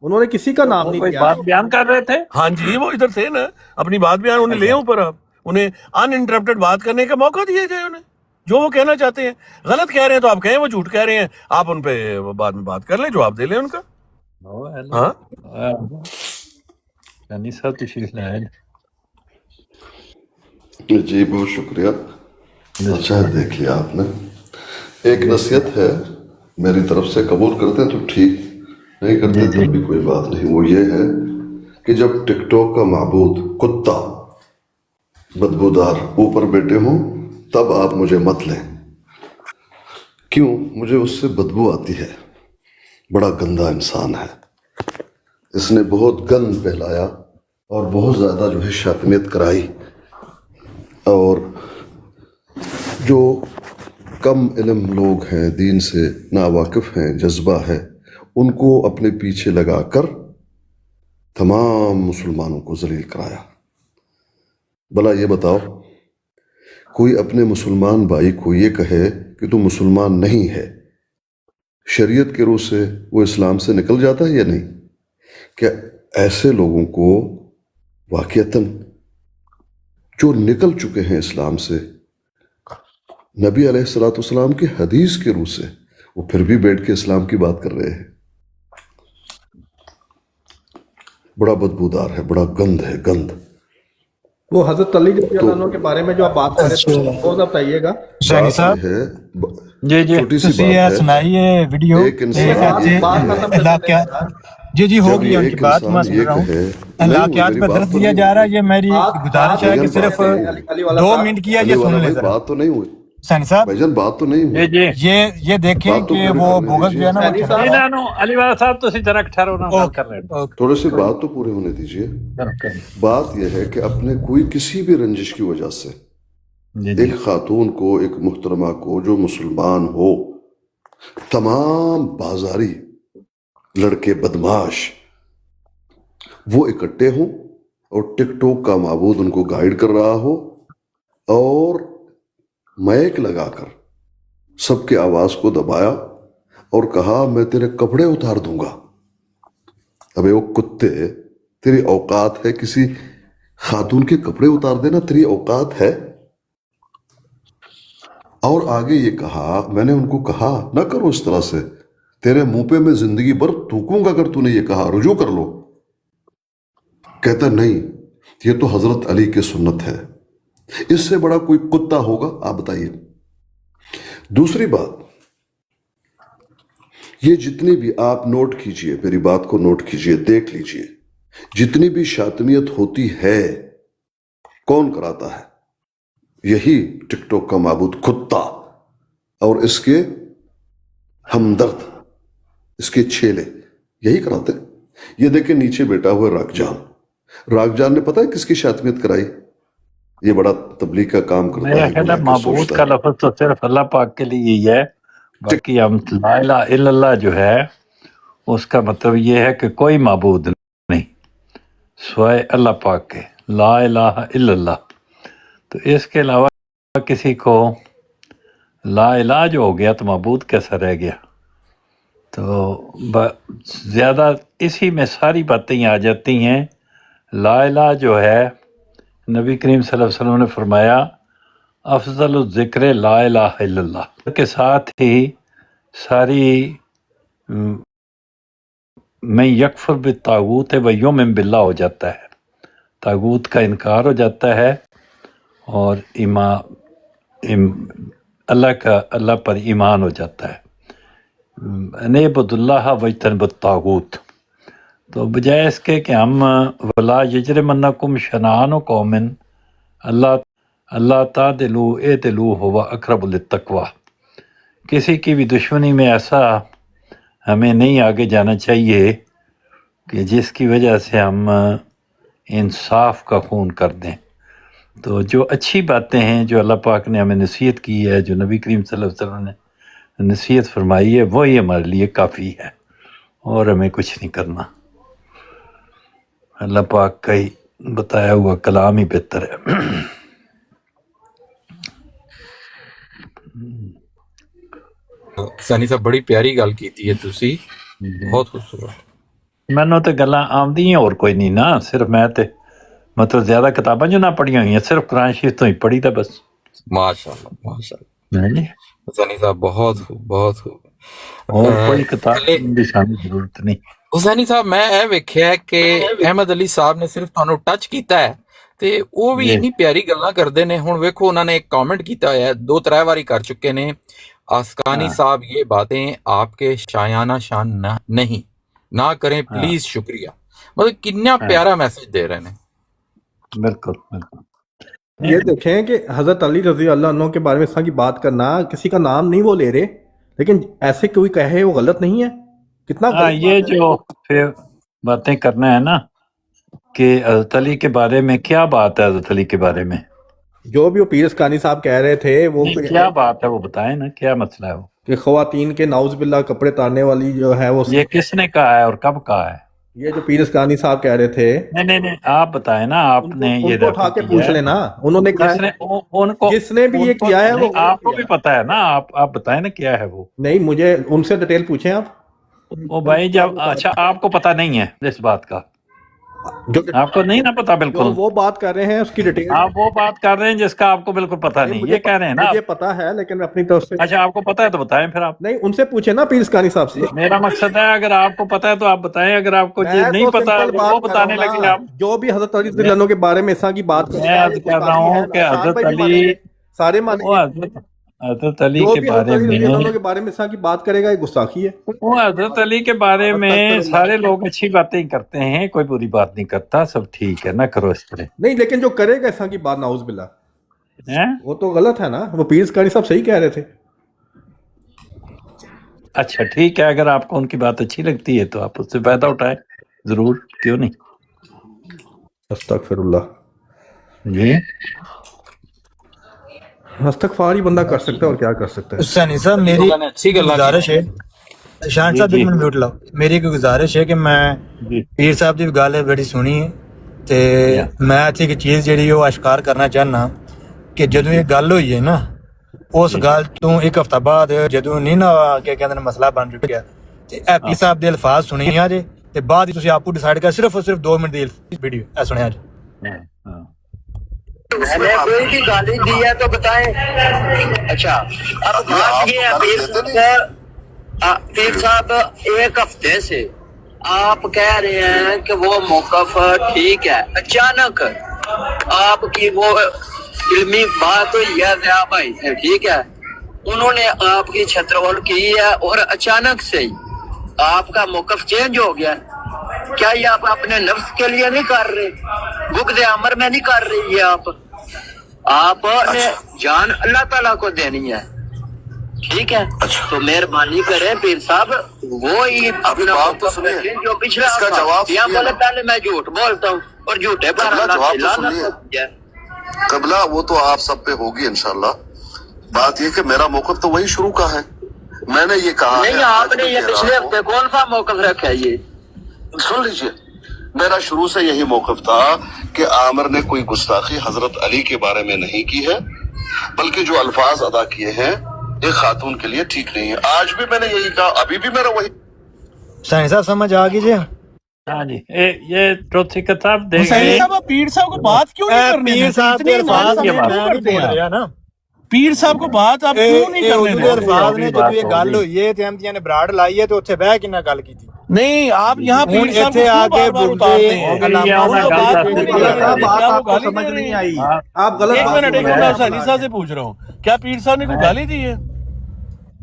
انہوں نے کسی کا نام نہیں کوئی کیا۔ بات بیان کر رہے تھے؟ ہاں جی وہ ادھر تھے نا، اپنی بات بیان انہیں لے اوپر، آپ انہیں ان انٹرپٹڈ بات کرنے کا موقع دیا جائے، انہیں جو وہ کہنا چاہتے ہیں، غلط کہہ رہے ہیں تو آپ کہیں وہ جھوٹ کہہ رہے ہیں، آپ ان پہ بعد میں بات کر لیں، جواب دے لیں ان کا۔ ہاں یعنی صاحب تشریف لائے جی بہت شکریہ، اچھا دیکھ لیا آپ نے۔ ایک نصیحت ہے میری طرف سے، قبول کرتے ہیں تو ٹھیک، نہیں کرتے تب بھی کوئی بات نہیں، وہ یہ ہے کہ جب ٹک ٹاک کا معبود کتا بدبودار اوپر بیٹھے ہوں تب آپ مجھے مت لیں، کیوں؟ مجھے اس سے بدبو آتی ہے، بڑا گندا انسان ہے، اس نے بہت گند پھیلایا اور بہت زیادہ جو ہے شاطنیت کرائی، اور جو کم علم لوگ ہیں، دین سے ناواقف ہیں، جذبہ ہے، ان کو اپنے پیچھے لگا کر تمام مسلمانوں کو ذلیل کرایا۔ بھلا یہ بتاؤ، کوئی اپنے مسلمان بھائی کو یہ کہے کہ تو مسلمان نہیں ہے، شریعت کے روح سے وہ اسلام سے نکل جاتا ہے یا نہیں؟ کہ ایسے لوگوں کو واقعتاً جو نکل چکے ہیں اسلام سے، نبی علیہ السلام کی حدیث کے روح سے، وہ پھر بھی بیٹھ کے اسلام کی بات کر رہے ہیں، بڑا بدبودار ہے، بڑا گند ہے، گند۔ وہ حضرت علی رضی اللہ عنہ کے بارے میں جو آپ بات کر رہے تھے وہ بتائیے گا۔ شاہی صاحب جی جی چھوٹی سی تسی بات یہ ہے، سنائیے ویڈیو ایک انسان علاقیات، جی ہو جب گئی یہ ان کی ایک بات، میں انسان سن یہ رہا ہوں، کہے، علاقیات میری پہ بات درس تو دیا نہیں جا رہا ہے، ہوئی، یہ میری گزارش ہے کہ بھائی جان صرف بات 2 منٹ کیا علی یہ والا سن لیں بھائی ذرا۔ بات تو نہیں ہوئی، سینی صاحب بھائی جان بات تو نہیں ہوئی، یہ دیکھیں بات تو کہ پوری وہ کرنے بغض جو دیجیے، ہے نا وہ انہاں نو علی والا صاحب تسی ذرا ٹھہرو نا، گل کر رہے ہیں۔ تھوڑے سی بات تو پوری ہونے دیجیے۔ بات یہ ہے کہ اپنے کوئی کسی بھی رنجش کی وجہ سے ایک خاتون کو، ایک محترمہ کو جو مسلمان ہو، تمام بازاری لڑکے بدماش وہ اکٹھے ہوں اور ٹک ٹاک کا معبود ان کو گائیڈ کر رہا ہو، اور مائک لگا کر سب کے آواز کو دبایا اور کہا میں تیرے کپڑے اتار دوں گا۔ ابے وہ کتے، تیری اوقات ہے کسی خاتون کے کپڑے اتار دینا؟ تیری اوقات ہے؟ اور آگے یہ کہا، میں نے ان کو کہا نہ کرو اس طرح سے، تیرے منہ پہ میں زندگی بھر تھوکوں گا اگر تو نے یہ کہا، رجوع کر لو۔ کہتا نہیں، یہ تو حضرت علی کی سنت ہے، اس سے بڑا کوئی کتا ہوگا؟ آپ بتائیے۔ دوسری بات، یہ جتنی بھی آپ نوٹ کیجئے، میری بات کو نوٹ کیجئے، دیکھ لیجئے، جتنی بھی شاطنیت ہوتی ہے کون کراتا ہے؟ یہی ٹک ٹاک کا معبود کتا اور اس کے ہمدرد، اس کے چھیلے، یہی کراتے۔ یہ دیکھیں نیچے بیٹا ہوا راک جان نے پتہ ہے کس کی شاطنیت کرائی؟ یہ بڑا تبلیغ کا کام کرتا میرا ہے، خیال ہے گویا کہ معبود سوچتا کا ہے۔ لفظ تو صرف اللہ پاک کے لیے ہی ہے، باقی ہم لا الہ الا اللہ جو ہے اس کا مطلب یہ ہے کہ کوئی معبود نہیں سوائے اللہ پاک کے، لا الہ الا اللہ۔ تو اس کے علاوہ کسی کو لا الہ جو ہو گیا تو معبود کیسا رہ گیا؟ تو زیادہ اسی میں ساری باتیں آ جاتی ہیں۔ لا الہ جو ہے، نبی کریم صلی اللہ علیہ وسلم نے فرمایا افضل الذکر لا الہ الا اللہ کے ساتھ ہی ساری میں یکفر بالطاغوت و یؤمن باللہ ہو جاتا ہے، طاغوت کا انکار ہو جاتا ہے اور اللہ پر ایمان ہو جاتا ہے۔ نعبد اللہ واجتنب الطاغوت۔ تو بجائے اس کے کہ ہم ولا یجرمنکم شنآن قوم اللہ تعدلوا اعدلوا هو اقرب للتقوی، किसी की भी दुश्मनी में ऐसा हमें नहीं आगे जाना चाहिए कि जिसकी वजह से हम इंसाफ का खून कर दें। तो जो अच्छी बातें हैं जो अल्लाह पाक ने हमें नसीहत की है, जो नबी करीम सल्लल्लाहु अलैहि वसल्लम ने नसीहत फरमाई है, वही हमारे लिए काफ़ी है और हमें कुछ नहीं करना। अल्लाह पाक का ही बताया हुआ कलाम ही बेहतर है। ਸੈਣੀ ਸਾਹਿਬ ਬੜੀ ਪਿਆਰੀ ਗੱਲ ਕੀਤੀ ਹੈ ਤੁਸੀਂ, ਬਹੁਤ ਖੂਬਸੂਰਤ। ਮੈਨੂੰ ਤੇ ਗੱਲਾਂ ਆਉਂਦੀਆਂ ਹੋਰ ਕੋਈ ਨਹੀਂ ਨਾ, ਸਿਰਫ ਮੈਂ ਤੇ ਮਤਲਬ ਜ਼ਿਆਦਾ ਕਿਤਾਬਾਂ ਜੋ ਨਾ ਪੜ੍ਹੀਆਂ ਹੋਈਆਂ, ਸਿਰਫ ਕੁਰਾਨ ਸ਼ਰੀਫ ਤੋਂ ਹੀ ਪੜ੍ਹੀ ਤਾਂ ਬਸ। ਮਾਸ਼ਾਅੱਲਾ ਮਾਸ਼ਾਅੱਲਾ ਹਾਂਜੀ ਸੈਣੀ ਸਾਹਿਬ, ਬਹੁਤ ਖੂਬ ਬਹੁਤ ਖੂਬ। ਹੋਰ ਕੋਈ ਕਿਤਾਬ ਦੀ ਸਾਨੂੰ ਜ਼ਰੂਰਤ ਨਹੀਂ। ਹੁਸੈਨੀ ਸਾਹਿਬ ਮੈਂ ਇਹ ਵੇਖਿਆ ਕਿ ਅਹਿਮਦ ਅਲੀ ਸਾਹਿਬ ਨੇ ਸਿਰਫ ਤੁਹਾਨੂੰ ਟੱਚ ਕੀਤਾ ਹੈ ਤੇ ਉਹ ਵੀ ਇੰਨੀ ਪਿਆਰੀ ਗੱਲਾਂ ਕਰਦੇ ਨੇ। ਹੁਣ ਵੇਖੋ ਉਹਨਾਂ ਨੇ ਇੱਕ ਕਮੈਂਟ ਕੀਤਾ ਹੋਇਆ, 2-3 ਵਾਰੀ ਕਰ ਚੁੱਕੇ ਨੇ, आसकानी साहब ये बातें आपके शायाना शान नहीं ना करें प्लीज, शुक्रिया। मतलब कितना प्यारा मैसेज दे रहे हैं। बिल्कुल बिल्कुल। ये देखें कि हजरत अली रजी अल्लाह अन्हु के बारे में इस तरह की बात करना, किसी का नाम नहीं वो ले रहे, लेकिन ऐसे कोई कहे वो गलत नहीं है। कितना ये जो फिर बातें करना है ना कि हजरत अली के बारे में क्या बात है, हजरत अली के बारे में जो भी वो पीर असकानी साहब कह रहे थे वो क्या बात है, वो बताएं ना क्या मसला है वो, कि ख़वातीन के नाउज़ बिल्लाह कपड़े तारने वाली जो है वो, ये किसने कहा है और कब कहा है? ये जो पीर असकानी साहब कह रहे थे। नहीं आप बताएं ना, आपने ये उठा के पूछ लेना, उन्होंने उनको जिसने भी ये किया है वो आपको भी पता है ना, आप बताएं ना क्या है वो। नहीं, मुझे उनसे डिटेल पूछें आप। ओ भाई जब अच्छा आपको पता नहीं है इस बात का, जो आपको नहीं ना पता बिल्कुल, वो बात कर रहे हैं उसकी डिटेल, आप वो बात कर रहे हैं जिसका आपको बिल्कुल पता नहीं, ये कह रहे हैं ना। मुझे पता है लेकिन अपनी तरफ से। अच्छा आपको पता है तो बताएं फिर आप। नहीं, उनसे पूछे ना पीर असकानी साहब से। मेरा मकसद है अगर आपको पता है तो आप बताएं, अगर आपको ये नहीं पता वो बताने लगे आप। जो भी हजरत अली रज़ी अल्लाह के बारे में ऐसा की बात मैं कर रहा हूँ कि हजरत अली सारे हजरत अली के बारे में ऐसा की बात करेगा, ये गुस्ताखी है। वो हजरत अली के बारे में सारे लोग अच्छी बातें ही करते हैं, कोई बुरी बात नहीं करता, सब ठीक है ना, करो इस तरह। नहीं, लेकिन जो करेगा ऐसा की बात नाउज़ बिल्लाह है वो तो गलत है ना। वो पीर असकानी साहब सही कह रहे थे। अच्छा ठीक है, अगर आपको उनकी बात अच्छी लगती है तो आप उससे फायदा उठाएं जरूर, क्यों नहीं। अस्तगफिरुल्लाह जी, इस्तगफार ही बंदा कर सकता है और क्या कर सकता है। हुसैनी साहब मेरी गुजारिश है, शान साहब एक मिनट म्यूट लाओ, मेरी एक गुजारिश है कि मैं पीर साहब की गल बड़ी सुनी है ते मैं इत्थे एक चीज़ जिहड़ी ओह अशकार करना चाहना कि जदों ये गल होई है ना, उस गल तो एक हफ्ता बाद जदों नहीं ना क्या कहते हैं मसला बन चुका ते पीर साहब दे अल्फाज सुने जे ते बाद तुसीं आपको डिसाइड कर, सिर्फ और सिर्फ 2 मिनट दी वीडियो ऐ सुने जे। मैंने कोई भी गाली दी है तो बताएं। अच्छा अब बात ये है पीर साहब, एक हफ्ते से आप कह रहे हैं कि वो मौकफ ठीक है, अचानक आपकी वो इल्मी बात हुई है दया भाई से, ठीक है, उन्होंने आपकी छत्रवल की है और अचानक से ही आपका मौकफ चेंज हो गया। क्या ये आप अपने नफ्स के लिए नहीं कर रहे, बुग़्ज़ अमर में नहीं कर रही है, आपने जान अल्लाह ताला को देनी है, ठीक है। तो मेहरबानी करें पीर साहब, वो ही अपना जो पिछला यहाँ बोले पहले मैं झूठ बोलता हूँ और झूठे पर कबला वो तो आप सब पे होगी इंशाल्लाह। बात ये कि मेरा मौक़िफ़ तो वही शुरू का है, मैंने ये कहा नहीं, आपने ये पिछले हफ्ते कौन सा मौक़िफ़ रखा है, ये सुन लीजिए। मेरा शुरू से यही मौक़िफ़ था कि आमिर ने कोई गुस्ताखी हजरत अली के बारे में नहीं की है, बल्कि जो अल्फाज अदा किए हैं एक खातून के लिए ठीक नहीं है। आज भी मैंने यही कहा, अभी भी मेरा वही। साईं साहब समझ आ गई जी। हाँ जी, ये चौथी किताब देंगे। पीर साहब को बात क्यों नहीं करने पीर साहब के अल्फाज ना, पीर साहब को बात आप क्यों नहीं करने देते? अल्फाज ने जब ये गल हुई है ते अहमदिया ने बराड़ लाई है तो उत्थे बह के ना गल की थी। नहीं, आप यहाँ पीर साहब को आके उतारते हैं, आपको समझ नहीं आई, आप गलत। एक मिनट हुसैनी साहब से पूछ रहा हूँ, क्या पीर साहब ने कोई गाली दी है?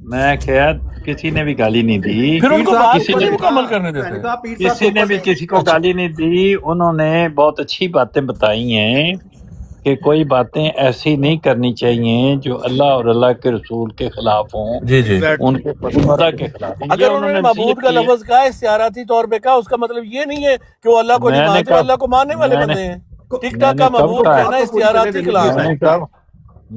मैं क्या, किसी ने भी गाली नहीं दी, फिर उनको बात किसी नहीं ने मुकम्मल करने देते, किसी ने भी किसी को गाली नहीं दी। उन्होंने बहुत अच्छी बातें बताई हैं کہ کوئی باتیں ایسی نہیں کرنی چاہیے جو اللہ اور اللہ کے رسول کے خلاف ہوں، جی جی ان کے پسندیدہ کے خلاف ہیں۔ یہ اگر انہوں نے معبود کا لفظ کہا استعاراتی طور پہ کہا، اس کا مطلب یہ نہیں ہے کہ وہ اللہ کو نہیں مانتے، وہ اللہ کو ماننے والے بندے ہیں۔ ٹک ٹاک کا معبود کہنا استعاراتی کلام ہے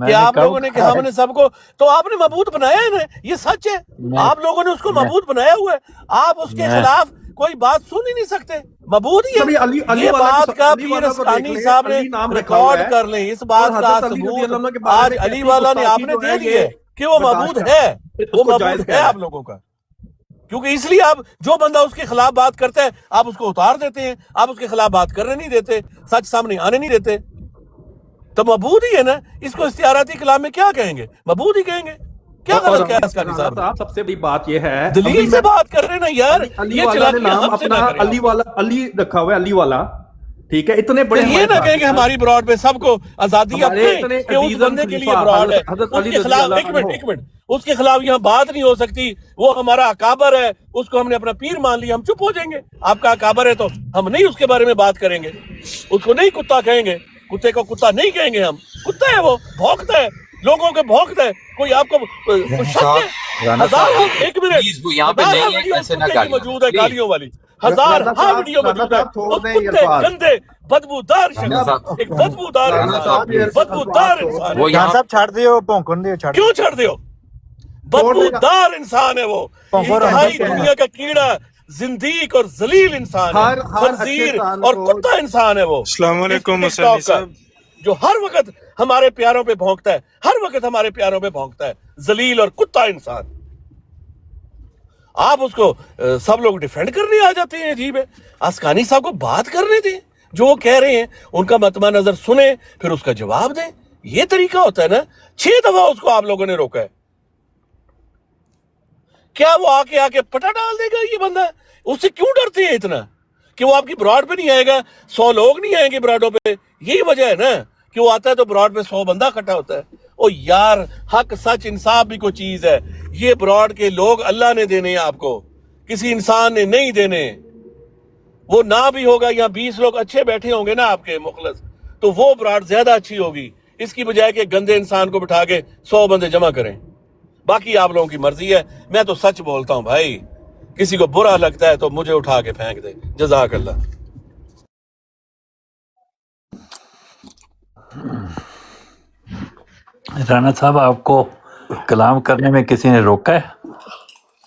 کہ آپ لوگوں نے کہ ہم نے سب کو، تو آپ نے معبود بنایا ہے نا، یہ سچ ہے، آپ لوگوں نے اس کو معبود بنایا ہوا ہے، آپ اس کے خلاف کوئی بات سن ہی نہیں سکتے، معبود ہی ہے۔ یہ بات کا پیر اسکانی صاحب نے ریکارڈ کر لیں، اس بات کا ثبوت آج علی والا نے آپ نے دے دیا ہے کہ وہ معبود ہے، وہ معبود ہے آپ لوگوں کا، کیونکہ اس لیے آپ جو بندہ اس کے خلاف بات کرتا ہے آپ اس کو اتار دیتے ہیں، آپ اس کے خلاف بات کرنے نہیں دیتے، سچ سامنے آنے نہیں دیتے، تو معبود ہی ہے نا۔ اس کو استعاراتی کلام میں کیا کہیں گے؟ معبود ہی کہیں گے۔ کیا غلط کیا اس کا نظام؟ سب سے بڑی بات یہ ہے دلیل سے بات کر رہے ہیں نا یار، علی والا نے نام اپنا علی والا علی رکھا ہوا ہے، علی والا، ٹھیک ہے، اتنے بڑے یہ نہ کہیں کہ ہماری براڈ پہ سب کو آزادی اپنے کہ اس بندے کے لیے براڈ ہے، اس کے خلاف ایک منٹ اس کے خلاف یہاں بات نہیں ہو سکتی، وہ ہمارا اکابر ہے، اس کو ہم نے اپنا پیر مان لیا، ہم چپ ہو جائیں گے؟ آپ کا اکابر ہے تو ہم نہیں اس کے بارے میں بات کریں گے، اس کو نہیں کتا کہیں گے، کتے کو کتا نہیں کہیں گے، ہم کتا ہے، وہ بھونکتا ہے، لوگوں کے بھونکتا ہے، کوئی آپ کو شک ہے؟ ہزار ایک منٹ موجود ہے گالیوں والی، ہزار ہاں ویڈیو موجود ہے، اس کتے گندے بدبودار شخص، ایک بدبودار انسان، بدبودار انسان کیوں چھڑ دیو؟ بدبودار انسان ہے وہ، انتہائی دنیا کا کیڑا، زندیق اور ذلیل انسان ہے، خنزیر اور کتا انسان ہے وہ۔ السلام علیکم ٹک ٹاک کا جو ہر وقت ہمارے پیاروں پہ بھونکتا ہے، ہر وقت ہمارے پیاروں پہ بھونکتا ہے، ذلیل اور کتا انسان۔ آپ اس کو سب لوگ ڈیفینڈ کرنے آ جاتے ہیں، عجیب ہے۔ اسکانی صاحب کو بات کرنے دیں، جو وہ کہہ رہے ہیں ان کا مطمع نظر سنیں، پھر اس کا جواب دیں، یہ طریقہ ہوتا ہے نا۔ 6 دفعہ اس کو آپ لوگوں نے روکا ہے، کیا وہ آ کے پٹا ڈال دے گا یہ بندہ؟ اس سے کیوں ڈرتے ہیں اتنا کہ وہ آپ کی براڈ پہ نہیں آئے گا؟ 100 لوگ نہیں آئیں گے براڈوں پہ، یہی وجہ ہے نا کہ وہ آتا ہے تو براڈ پہ 100 بندہ اکٹھا ہوتا ہے۔ او یار، حق سچ انصاف بھی کوئی چیز ہے، یہ براڈ کے لوگ اللہ نے دینے ہیں آپ کو، کسی انسان نے نہیں دینے۔ وہ نہ بھی ہوگا، یہاں 20 لوگ اچھے بیٹھے ہوں گے نا آپ کے مخلص، تو وہ براڈ زیادہ اچھی ہوگی، اس کی بجائے کہ گندے انسان کو بٹھا کے 100 بندے جمع کریں۔ باقی آپ لوگوں کی مرضی ہے، میں تو سچ بولتا ہوں بھائی، کسی کو برا لگتا ہے تو مجھے اٹھا کے پھینک دے۔ جزاک اللہ۔ رانا صاحب، آپ کو کلام کرنے میں کسی نے روکا ہے؟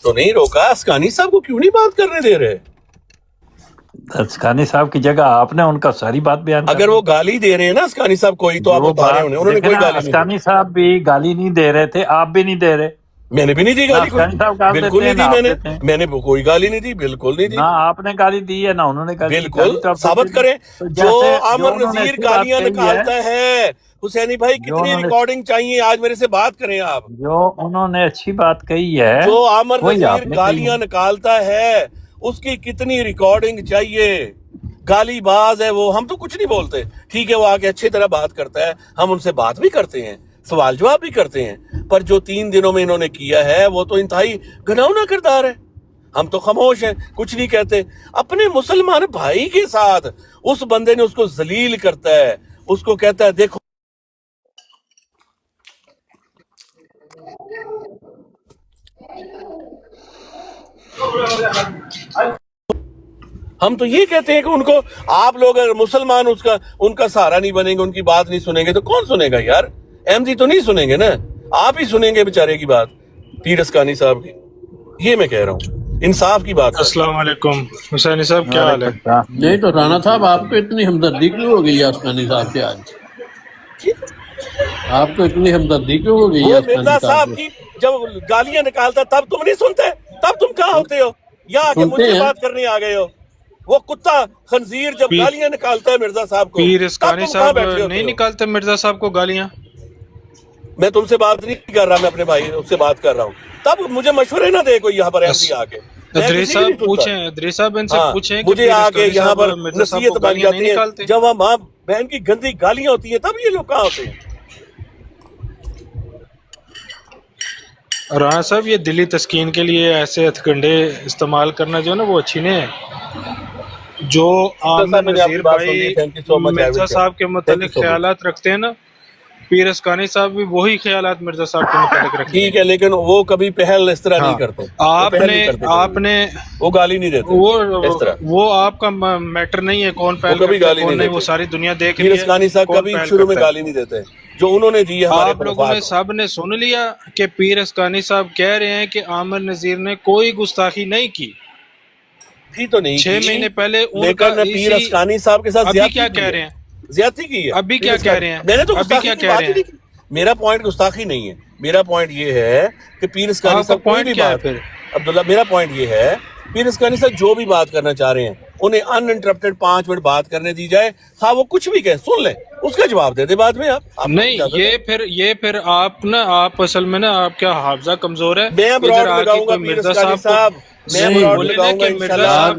تو نہیں روکا، اسکانی صاحب کو کیوں نہیں بات کرنے دے رہے؟ اسکانی صاحب کی جگہ آپ نے ان کا ساری بات بیان اگر وہ گالی دے رہے ہیں نا اسکانی صاحب کوئی، تو آپ اتارے انہوں نے کوئی گالی نہیں۔ اسکانی صاحب بھی گالی نہیں دے رہے تھے، آپ بھی نہیں دے رہے۔ میں نے بھی نہیں دی گالی، بالکل نہیں دی، میں نے کوئی گالی نہیں دی، بالکل نہیں دی۔ نہ آپ نے گالی دی ہے نہ انہوں نے گالی دی۔ بالکل ثابت کریں۔ جو عامر نذیر گالیاں نکالتا ہے، حسینی بھائی کتنی ریکارڈنگ چاہیے؟ آج میرے سے بات کریں آپ۔ جو انہوں نے اچھی بات کہی ہے، جو عامر نذیر گالیاں نکالتا ہے اس کی کتنی ریکارڈنگ چاہیے؟ گالی باز ہے وہ، ہم تو کچھ نہیں بولتے، ٹھیک ہے، وہ آگے اچھی طرح بات کرتا ہے، ہم ان سے بات بھی کرتے ہیں، سوال جواب بھی کرتے ہیں، پر جو 3 دنوں میں انہوں نے کیا ہے وہ تو انتہائی گھناؤنا کردار ہے۔ ہم تو خاموش ہیں، کچھ نہیں کہتے۔ اپنے مسلمان بھائی کے ساتھ اس بندے نے اس کو ذلیل کرتا ہے، اس کو کہتا ہے دیکھو ہم تو یہ کہتے ہیں کہ ان کو، آپ لوگ اگر مسلمان ان کا سہارا نہیں بنیں گے، ان کی بات نہیں سنیں گے تو کون سنے گا یار؟ احمدی تو نہیں سنیں گے نا، آپ ہی سنیں گے بیچارے کی بات، پیر اسکانی صاحب کی۔ یہ میں کہہ رہا ہوں، انصاف کی بات۔ السلام علیکم حسینی صاحب، کیا حال ہے؟ نہیں تو رانا صاحب، آپ کو اتنی ہمدردی کیوں ہو گئی ہے اسکانی صاحب سے آج؟ آپ کو اتنی ہمدردی کیوں ہو گئی ہے مرزا صاحب کی؟ جب گالیاں نکالتا تب تم نہیں سنتے؟ تب تم کہاں ہوتے ہو؟ یا آ کے مجھے بات کرنے آ گئے ہو؟ وہ کتا خنزیر جب گالیاں نکالتا ہے مرزا صاحب کو، پیر اسکانی صاحب نہیں نکالتے مرزا صاحب کو گالیاں؟ میں تم سے بات نہیں کر رہا، میں اپنے بھائی سے بات کر رہا ہوں، تب مجھے مشورے نہ دے کوئی یہاں پر ایسی آ کے۔ ادریس صاحب پوچھیں، ادریس صاحب ان سے پوچھیں کہ مجھے آ کے یہاں پر نصیحت بن جاتی ہے، جب وہاں ماں بہن کی گندی گالیاں ہوتی ہیں تب یہ لوگ کہاں ہوتے ہیں؟ رانا صاحب، یہ دلی تسکین کے لیے ایسے ہتھ کنڈے استعمال کرنا جو ہے نا وہ اچھی نہیں ہے۔ جو عامر میں نے آپ کی نذیر بات سن بھائی لی. تھینک یو سو مچ. مرزا صاحب کے متعلق خیالات رکھتے ہیں نا، پیر اسکانی صاحب بھی وہی خیالات مرزا صاحب کے متعلق رکھتے ہیں. ٹھیک ہے، لیکن وہ کبھی پہل اس طرح نہیں کرتے. آپ نے وہ گالی نہیں دیتے اس طرح. وہ آپ کا میٹر نہیں ہے کون پہل کبھی گالی نہیں، وہ ساری دنیا دیکھ پیر رہی ہے. اسکانی صاحب کبھی شروع میں گالی نہیں دیتے، جو انہوں نے دی ہے ہمارے آپ لوگوں نے سب نے سن لیا کہ پیر اسکانی صاحب کہہ رہے ہیں کہ عامر نذیر نے کوئی گستاخی نہیں کی. تو نہیں 6 مہینے پہلے لیکن پیر اسکانی صاحب کے ساتھ ابھی کیا کہہ رہے ہیں؟ زیادتی کی ہے. ابھی کیا کہہ رہے ہیں؟ میں نے تو ابھی کیا کہہ رہے ہیں؟ میرا پوائنٹ گستاخی نہیں ہے. میرا پوائنٹ یہ ہے کہ پیر اسکانی صاحب کوئی بھی بات، عبداللہ میرا پوائنٹ یہ ہے پیر اسکانی صاحب جو بھی بات کرنا چاہ رہے ہیں انہیں ان انٹرپٹیڈ 5 منٹ بات کرنے دی جائے. ہاں وہ کچھ بھی کہے سن لیں، اس کا جواب دے دے بعد میں. آپ نہیں، یہ پھر آپ نا، آپ اصل میں نا آپ کیا حافظہ کمزور ہے. میں براڈ لگاؤں گا پیر اسکانی صاحب، میں براڈ لگاؤں گا مرزا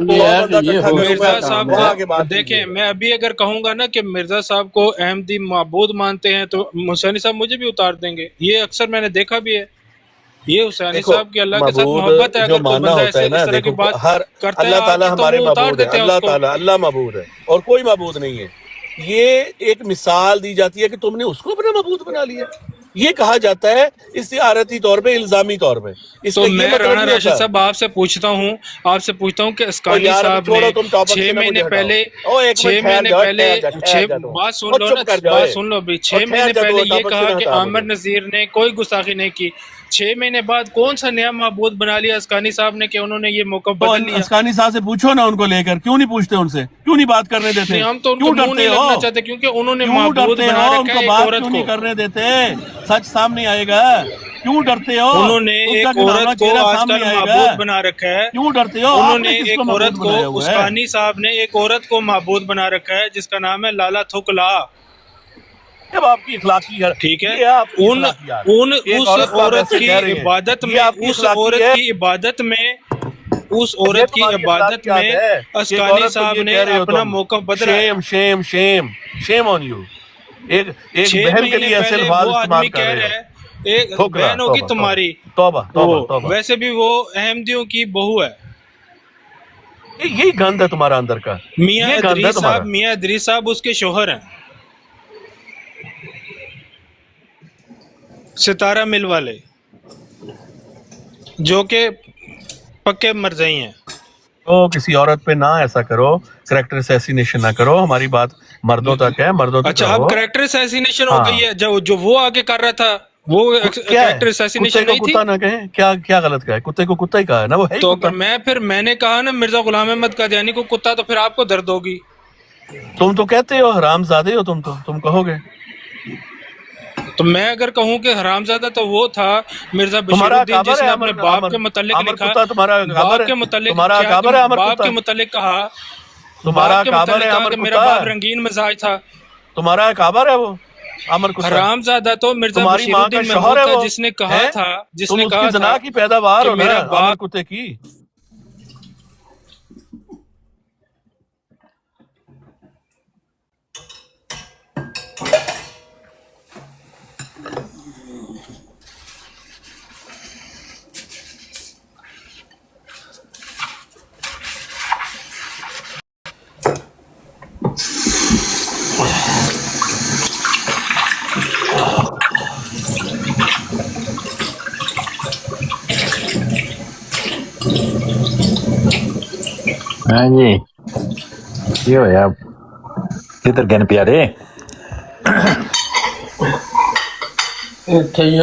صاحب کو. دیکھیں میں ابھی اگر کہوں گا نا کہ مرزا صاحب کو احمدی معبود مانتے ہیں تو حسینی صاحب مجھے بھی اتار دیں گے. یہ اکثر میں نے دیکھا بھی ہے. یہ حسینی صاحب کی اللہ کے ساتھ محبت ہے. اگر کوئی بندہ ایسے اس طرح کی بات کرتا ہے اللہ تعالیٰ ہمارے معبود ہے، اللہ تعالیٰ اللہ معبود ہے اور کوئی معبود نہیں ہے. یہ ایک مثال دی جاتی ہے کہ تم نے اس کو اپنا معبود بنا لیا. یہ کہا جاتا ہے استعارتی طور پہ، الزامی طور پہ. تو میں رانا راشد صاحب آپ سے پوچھتا ہوں کہ اسکانی صاحب نے 6 مہینے پہلے بات سن لو ابھی 6 مہینے پہلے یہ کہا کہ عامر نذیر نے کوئی گستاخی نہیں کی. 6 مہینے بعد کون سا نیا معبود بنا لیا اسکانی صاحب نے کہ انہوں نے یہ موقع بدل لیا؟ اسکانی صاحب سے پوچھو نا ان کو لے کر، کیوں نہیں پوچھتے ان سے؟ کیوں نہیں بات کرنے دیتے؟ ہم تو ان کو منہ نہیں لگنا چاہتے کیونکہ انہوں نے معبود بنا رکھا ہے ایک عورت کو. کرنے دیتے سچ سامنے آئے گا. کیوں ڈرتے ہو؟ انہوں نے ایک عورت کو آج کل معبود بنا رکھا ہے. کیوں ڈرتے ہو؟ انہوں نے ایک عورت کو، اسکانی صاحب نے ایک عورت کو معبود بنا رکھا ہے جس کا نام ہے لالا تھکلا. جب آپ کی اخلاقی ہے ٹھیک ہے، اس عورت کی عبادت میں اسکانی صاحب نے اپنا موقف بدلا. شیم آن یو. ایک بہن کے لیے ایسے الفاظ استعمال کر رہے ہیں. ایک بہن ہوگی تمہاری، توبہ. ویسے بھی وہ احمدیوں کی بہو ہے. یہی گند ہے تمہارا اندر کا. میاں ادریس صاحب اس کے شوہر ہیں. ستارہ مل والے جو کہ پکے مرزئی ہیں. تو کسی عورت پہ نہ ایسا کرو، کریکٹر اسیسینیشن نہ کرو. ہماری بات مردوں تک ہے، مردوں تک. اچھا اب کریکٹر اسیسینیشن ہو گئی ہے. جو وہ آگے کر رہا تھا وہ کریکٹر اسیسینیشن نہیں تھی. کتا نہ کہیں، کیا غلط کہا ہے؟ کتے کو کتا ہی کہا ہے نا وہ. تو اگر میں نے کہا نا مرزا غلام احمد قادیانی کو کتا تو پھر آپ کو درد ہوگی. تم تو کہتے ہو حرام زادے ہو، تم کہو گے. تو میں اگر کہوں کہ حرام زادہ تو وہ تھا مرزا بشیر الدین جس نے اپنے باپ کے متعلق لکھا، باپ کے متعلق کہا کہ میرا باپ رنگین مزاج تھا. تمہارا کعبہ ہے وہ حرام زادہ تو مرزا بشیر الدین محمود تھا جس نے کہا تھا زنا کی پیداوار ہو میرا باپ کتے کی. ہاں جی یہ ہوا کدھر گئے پیارے؟ اتنے ہی